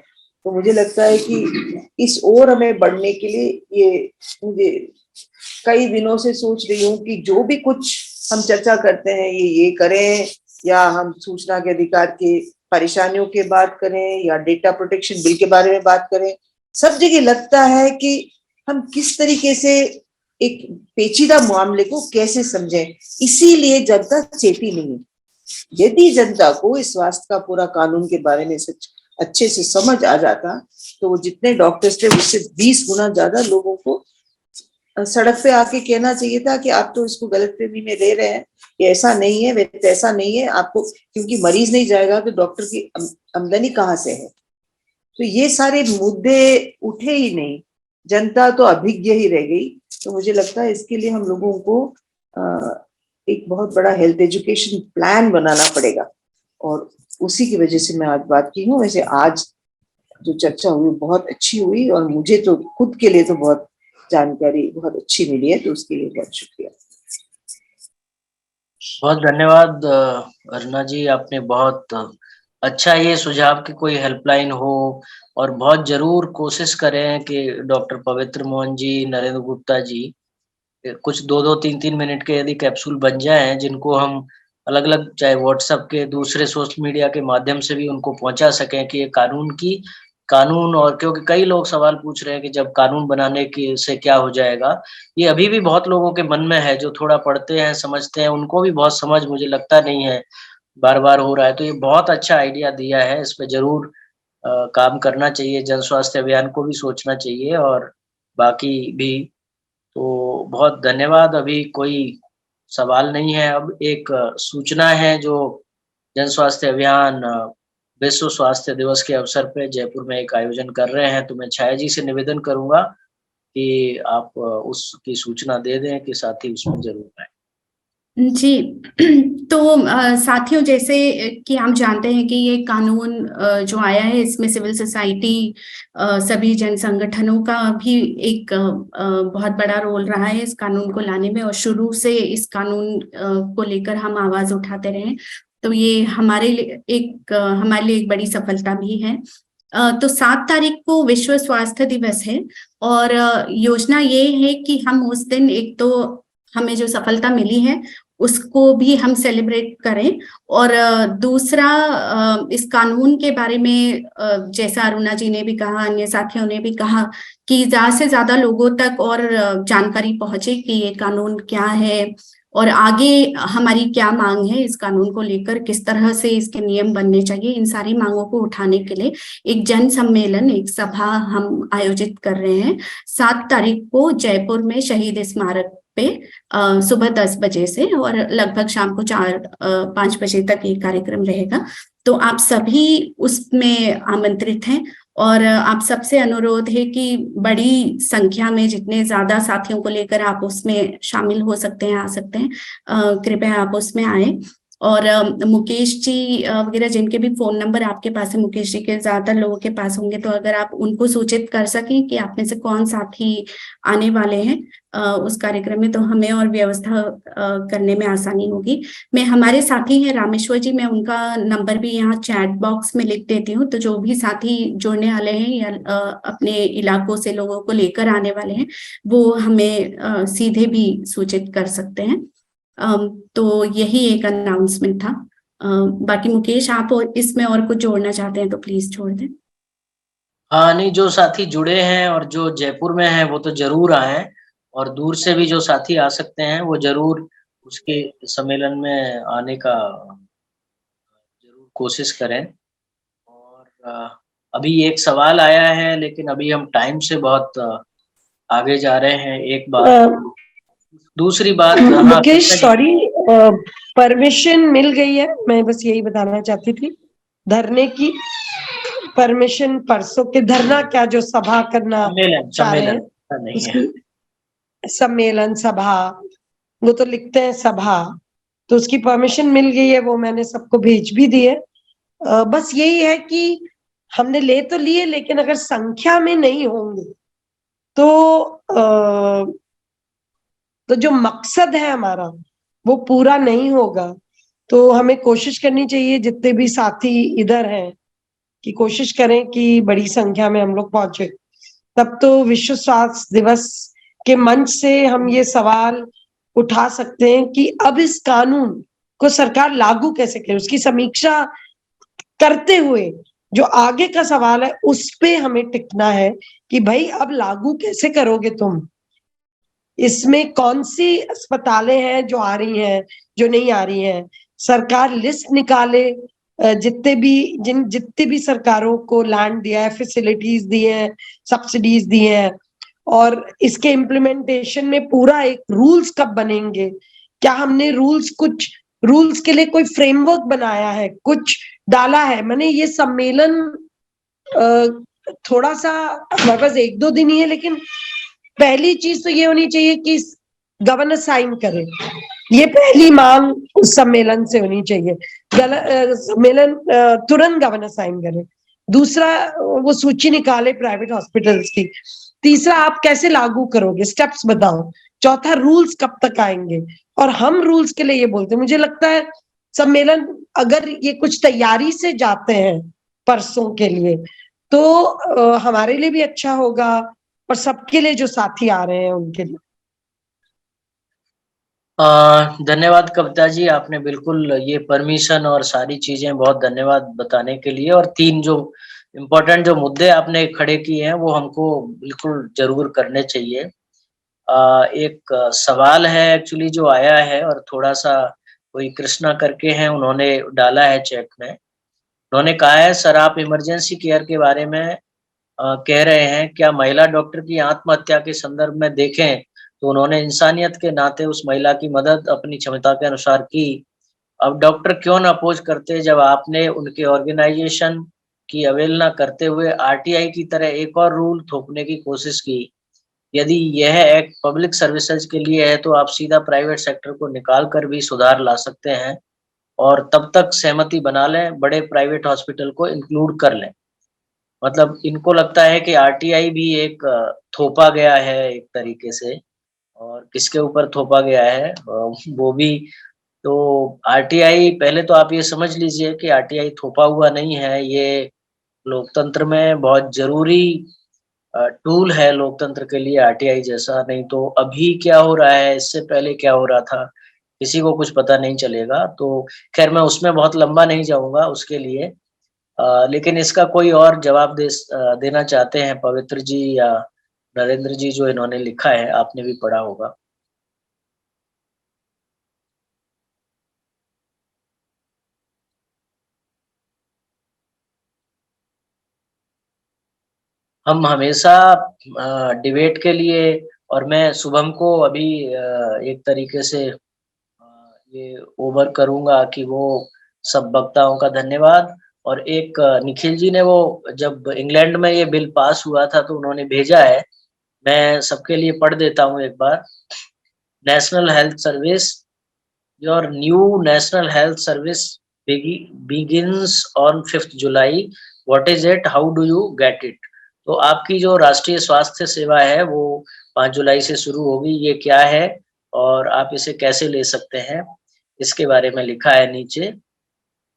तो मुझे लगता है कि इस ओर हमें बढ़ने के लिए, ये मुझे कई दिनों से सोच रही हूँ कि जो भी कुछ हम चर्चा करते हैं ये करें, या हम सूचना के अधिकार के परेशानियों के बात करें या डेटा प्रोटेक्शन बिल के बारे में बात करें, सब जगह लगता है कि हम किस तरीके से एक पेचीदा मामले को कैसे समझें, इसीलिए जनता चेती नहीं है। यदि जनता को इस स्वास्थ्य का पूरा कानून के बारे में सच अच्छे से समझ आ जाता तो वो जितने डॉक्टर्स थे उससे 20 गुना ज्यादा लोगों को सड़क पे आके कहना चाहिए था कि आप तो इसको गलतफहमी में ले रहे हैं, ये ऐसा नहीं है, वैसे ऐसा नहीं है आपको, क्योंकि मरीज नहीं जाएगा तो डॉक्टर की आमदनी कहाँ से है। तो ये सारे मुद्दे उठे ही नहीं, जनता तो अभिज्ञ ही रह गई। तो मुझे लगता है इसके लिए हम लोगों को एक बहुत बड़ा हेल्थ एजुकेशन प्लान बनाना पड़ेगा, और उसी की वजह से मैं आज बात की हूँ। वैसे आज जो चर्चा हुई बहुत अच्छी हुई, और मुझे तो खुद के लिए तो बहुत जानकारी बहुत अच्छी मिली है, तो उसके लिए बहुत शुक्रिया। बहुत धन्यवाद अर्ना जी, आपने बहुत अच्छा ये सुझाव कि कोई हेल्पलाइन हो, और बहुत जरूर कोशिश करें कि डॉक्टर पवित्र मोहन जी, नरेंद्र गुप्ता जी कुछ 2-2 3-3 मिनट के यदि कैप्सूल बन जाएं, जिनको हम अलग अलग चाहे व्हाट्सएप के दूसरे सोशल मीडिया के माध्यम से भी उनको पहुंचा सकें कि ये कानून, और क्योंकि कई लोग सवाल पूछ रहे हैं कि जब कानून बनाने की से क्या हो जाएगा, ये अभी भी बहुत लोगों के मन में है, जो थोड़ा पढ़ते हैं समझते हैं, उनको भी बहुत समझ मुझे लगता नहीं है, बार-बार हो रहा है। तो ये बहुत अच्छा आइडिया दिया है, इस पे ज़रूर काम करना चाहिए, जन स्वास्थ्य अभियान को भी सोचना चाहिए और बाकी भी। तो बहुत धन्यवाद। अभी कोई सवाल नहीं है, अब एक सूचना है जो जन स्वास्थ्य अभियान विश्व स्वास्थ्य दिवस के अवसर पे जयपुर में एक आयोजन कर रहे हैं, तो मैं छाया जी से निवेदन करूँगा कि आप उसकी सूचना दे दें कि साथी उसमें ज़रूर आएँ। जी, तो साथियों, जैसे कि हम जानते हैं कि ये कानून जो आया है इसमें सिविल सोसाइटी, सभी जन संगठनों का भी एक बहुत बड़ा रोल रहा है इस कानून को लाने में, और शुरू से इस कानून को लेकर हम आवाज उठाते रहे। तो ये हमारे लिए एक बड़ी सफलता भी है। तो 7 तारीख को विश्व स्वास्थ्य दिवस है, और योजना ये है कि हम उस दिन, एक तो हमें जो सफलता मिली है उसको भी हम सेलिब्रेट करें, और दूसरा इस कानून के बारे में जैसा अरुणा जी ने भी कहा, अन्य साथियों ने भी कहा कि ज्यादा से ज्यादा लोगों तक और जानकारी पहुंचे कि ये कानून क्या है और आगे हमारी क्या मांग है इस कानून को लेकर, किस तरह से इसके नियम बनने चाहिए। इन सारी मांगों को उठाने के लिए एक जन सम्मेलन, एक सभा हम आयोजित कर रहे हैं 7 तारीख को जयपुर में शहीद स्मारक पे सुबह 10 बजे से और लगभग शाम को 4-5 बजे तक ये कार्यक्रम रहेगा। तो आप सभी उसमें आमंत्रित हैं और आप सबसे अनुरोध है कि बड़ी संख्या में जितने ज्यादा साथियों को लेकर आप उसमें शामिल हो सकते हैं, आ सकते हैं, कृपया आप उसमें आए। और मुकेश जी वगैरह जिनके भी फोन नंबर आपके पास है, मुकेश जी के ज्यादातर लोगों के पास होंगे, तो अगर आप उनको सूचित कर सकें कि आप में से कौन साथी आने वाले हैं उस कार्यक्रम में, तो हमें और व्यवस्था करने में आसानी होगी। मैं हमारे साथी हैं रामेश्वर जी, मैं उनका नंबर भी यहाँ चैट बॉक्स में लिख देती हूँ, तो जो भी साथी जुड़ने वाले हैं या अपने इलाकों से लोगों को लेकर आने वाले हैं वो हमें सीधे भी सूचित कर सकते हैं। तो यही एक अनाउंसमेंट था। बाकी मुकेश आप इसमें और कुछ जोड़ना चाहते हैं तो प्लीज छोड़ दें। हाँ नहीं, जो साथी जुड़े हैं और जो जयपुर में हैं वो तो जरूर आए, और दूर से भी जो साथी आ सकते हैं वो जरूर उसके सम्मेलन में आने का जरूर कोशिश करें। और अभी एक सवाल आया है, लेकिन अभी हम टाइम से बहुत आगे जा रहे हैं। एक बात, दूसरी बात, हाँ मुकेश सॉरी, परमिशन मिल गई है, मैं बस यही बताना चाहती थी। धरने की परमिशन परसों के धरना क्या जो सभा करना चाह रहे हैं उसकी सम्मेलन सभा, वो तो लिखते हैं सभा, तो उसकी परमिशन मिल गई है, वो मैंने सबको भेज भी दी है। बस यही है कि हमने ले तो लिए, लेकिन अगर संख्या में नहीं होंगे तो जो मकसद है हमारा वो पूरा नहीं होगा। तो हमें कोशिश करनी चाहिए, जितने भी साथी इधर हैं, कि कोशिश करें कि बड़ी संख्या में हम लोग पहुंचे। तब तो विश्व स्वास्थ्य दिवस के मंच से हम ये सवाल उठा सकते हैं कि अब इस कानून को सरकार लागू कैसे करे, उसकी समीक्षा करते हुए जो आगे का सवाल है उस पे हमें टिकना है कि भाई अब लागू कैसे करोगे तुम, इसमें कौन सी अस्पतालें हैं जो आ रही हैं, जो नहीं आ रही हैं। सरकार लिस्ट निकाले, जितने भी सरकारों को लैंड दिया है, फैसिलिटीज दी है, सब्सिडीज दी है, और इसके इम्प्लीमेंटेशन में पूरा एक रूल्स कब बनेंगे, क्या हमने कुछ रूल्स के लिए कोई फ्रेमवर्क बनाया है, कुछ डाला है। मैंने ये सम्मेलन थोड़ा सा हमारे पास 1-2 दिन ही है, लेकिन पहली चीज तो ये होनी चाहिए कि गवर्नर साइन करे, ये पहली मांग उस सम्मेलन से होनी चाहिए। सम्मेलन तुरंत गवर्नर साइन करे। दूसरा, वो सूची निकाले प्राइवेट हॉस्पिटल्स की। तीसरा, आप कैसे लागू करोगे, स्टेप्स बताओ। चौथा, रूल्स कब तक आएंगे। और हम रूल्स के लिए ये बोलते हैं, मुझे लगता है सम्मेलन अगर ये कुछ तैयारी से जाते हैं परसों के लिए, तो हमारे लिए भी अच्छा होगा और सबके लिए जो साथी आ रहे हैं उनके लिए। धन्यवाद कविता जी, आपने बिल्कुल ये परमिशन और सारी चीजें, बहुत धन्यवाद बताने के लिए। और 3 जो इम्पोर्टेंट जो मुद्दे आपने खड़े किए हैं वो हमको बिल्कुल जरूर करने चाहिए। एक सवाल है एक्चुअली जो आया है, और थोड़ा सा कोई कृष्णा करके हैं, उन्होंने डाला है चैट में। उन्होंने कहा है, सर आप इमरजेंसी केयर के बारे में कह रहे हैं, क्या महिला डॉक्टर की आत्महत्या के संदर्भ में देखें तो उन्होंने इंसानियत के नाते उस महिला की मदद अपनी क्षमता के अनुसार की। अब डॉक्टर क्यों न अपोज करते जब आपने उनके ऑर्गेनाइजेशन की अवहेलना करते हुए आरटीआई की तरह एक और रूल थोपने की कोशिश की। यदि यह एक पब्लिक सर्विसेज के लिए है तो आप सीधा प्राइवेट सेक्टर को निकाल कर भी सुधार ला सकते हैं, और तब तक सहमति बना लें, बड़े प्राइवेट हॉस्पिटल को इंक्लूड कर लें। मतलब इनको लगता है कि आरटीआई भी एक थोपा गया है एक तरीके से, और किसके ऊपर थोपा गया है वो भी। तो आरटीआई, पहले तो आप ये समझ लीजिए कि आरटीआई थोपा हुआ नहीं है, ये लोकतंत्र में बहुत जरूरी टूल है लोकतंत्र के लिए आरटीआई जैसा। नहीं तो अभी क्या हो रहा है, इससे पहले क्या हो रहा था, किसी को कुछ पता नहीं चलेगा। तो खैर मैं उसमें बहुत लंबा नहीं जाऊंगा उसके लिए। लेकिन इसका कोई और जवाब देना चाहते हैं पवित्र जी या नरेंद्र जी, जो इन्होंने लिखा है, आपने भी पढ़ा होगा। हम हमेशा डिबेट के लिए और मैं शुभम को अभी एक तरीके से ये ओवर करूंगा कि वो सब वक्ताओं का धन्यवाद। और एक निखिल जी ने वो जब इंग्लैंड में ये बिल पास हुआ था तो उन्होंने भेजा है, मैं सबके लिए पढ़ देता हूँ एक बार। National health service, your new national health service begins on 5th July. What is it, how do you get it. तो आपकी जो राष्ट्रीय स्वास्थ्य सेवा है वो 5 जुलाई से शुरू होगी। ये क्या है और आप इसे कैसे ले सकते हैं, इसके बारे में लिखा है नीचे।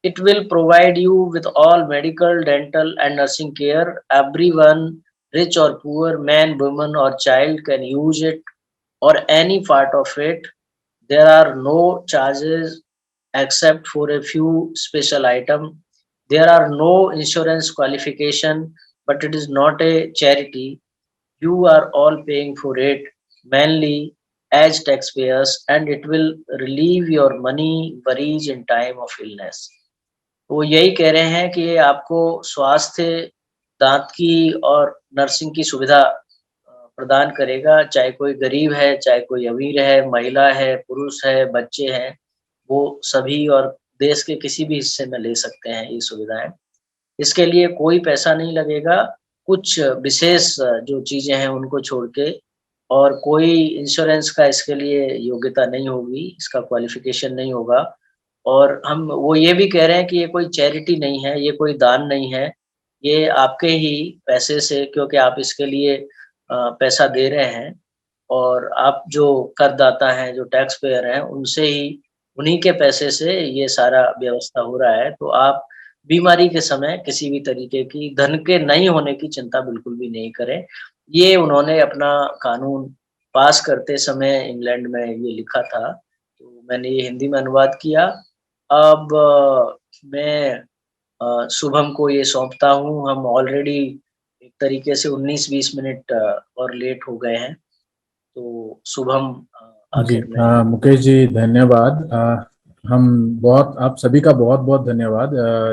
It will provide you with all medical, dental and nursing care. Everyone, rich or poor, man, woman or child can use it or any part of it. There are no charges except for a few special items. There are no insurance qualification, but it is not a charity. You are all paying for it mainly as taxpayers, and it will relieve your money worries in time of illness. वो यही कह रहे हैं कि ये आपको स्वास्थ्य, दांत की और नर्सिंग की सुविधा प्रदान करेगा। चाहे कोई गरीब है, चाहे कोई अमीर है, महिला है, पुरुष है, बच्चे हैं, वो सभी और देश के किसी भी हिस्से में ले सकते हैं ये सुविधाएं। इसके लिए कोई पैसा नहीं लगेगा, कुछ विशेष जो चीजें हैं उनको छोड़ के, और कोई इंश्योरेंस का इसके लिए योग्यता नहीं होगी, इसका क्वालिफिकेशन नहीं होगा। और हम वो ये भी कह रहे हैं कि ये कोई चैरिटी नहीं है, ये कोई दान नहीं है, ये आपके ही पैसे से, क्योंकि आप इसके लिए पैसा दे रहे हैं और आप जो करदाता हैं, जो टैक्स पेयर हैं, उनसे ही, उन्हीं के पैसे से ये सारा व्यवस्था हो रहा है। तो आप बीमारी के समय किसी भी तरीके की धन के नहीं होने की चिंता बिल्कुल भी नहीं करें। ये उन्होंने अपना कानून पास करते समय इंग्लैंड में ये लिखा था, तो मैंने ये हिंदी में अनुवाद किया। अब मैं शुभम को ये सौंपता हूँ। हम ऑलरेडी एक तरीके से 19-20 मिनट और लेट हो गए हैं, तो शुभम जी, आखिर में। मुकेश जी धन्यवाद। हम बहुत, आप सभी का बहुत बहुत धन्यवाद,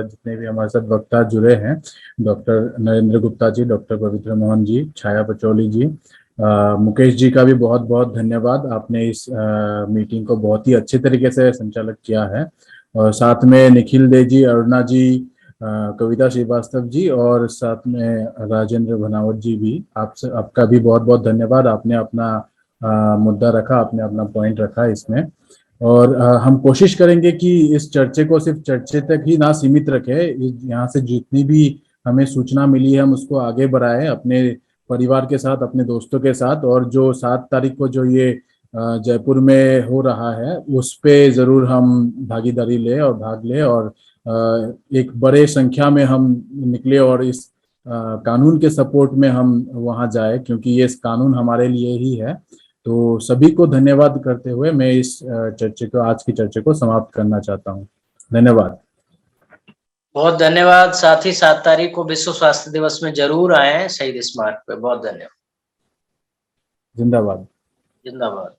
जितने भी हमारे साथ वक्ता जुड़े हैं, डॉक्टर नरेंद्र गुप्ता जी, डॉक्टर पवित्र मोहन जी, छाया पचौली जी, मुकेश जी का भी बहुत बहुत धन्यवाद। आपने इस मीटिंग को बहुत ही अच्छे तरीके से संचालित किया है। और साथ में निखिल दे जी, अरुणा जी, कविता श्रीवास्तव जी और साथ में राजेंद्र भनावत जी भी, आपका भी बहुत बहुत धन्यवाद। आपने अपना मुद्दा रखा, आपने अपना पॉइंट रखा इसमें। और हम कोशिश करेंगे कि इस चर्चे को सिर्फ चर्चे तक ही ना सीमित रखें। यहाँ से जितनी भी हमें सूचना मिली है हम उसको आगे बढ़ाएं अपने परिवार के साथ, अपने दोस्तों के साथ। और जो 7 तारीख को जो ये जयपुर में हो रहा है उस पे जरूर हम भागीदारी ले और भाग ले, और एक बड़े संख्या में हम निकले और इस कानून के सपोर्ट में हम वहां जाए, क्योंकि ये कानून हमारे लिए ही है। तो सभी को धन्यवाद करते हुए मैं इस चर्चे को, आज की चर्चा को समाप्त करना चाहता हूँ। धन्यवाद। बहुत धन्यवाद। साथ ही 7 तारीख को विश्व स्वास्थ्य दिवस में जरूर आए शहीद स्मारक पे। बहुत धन्यवाद। जिंदाबाद। जिंदाबाद।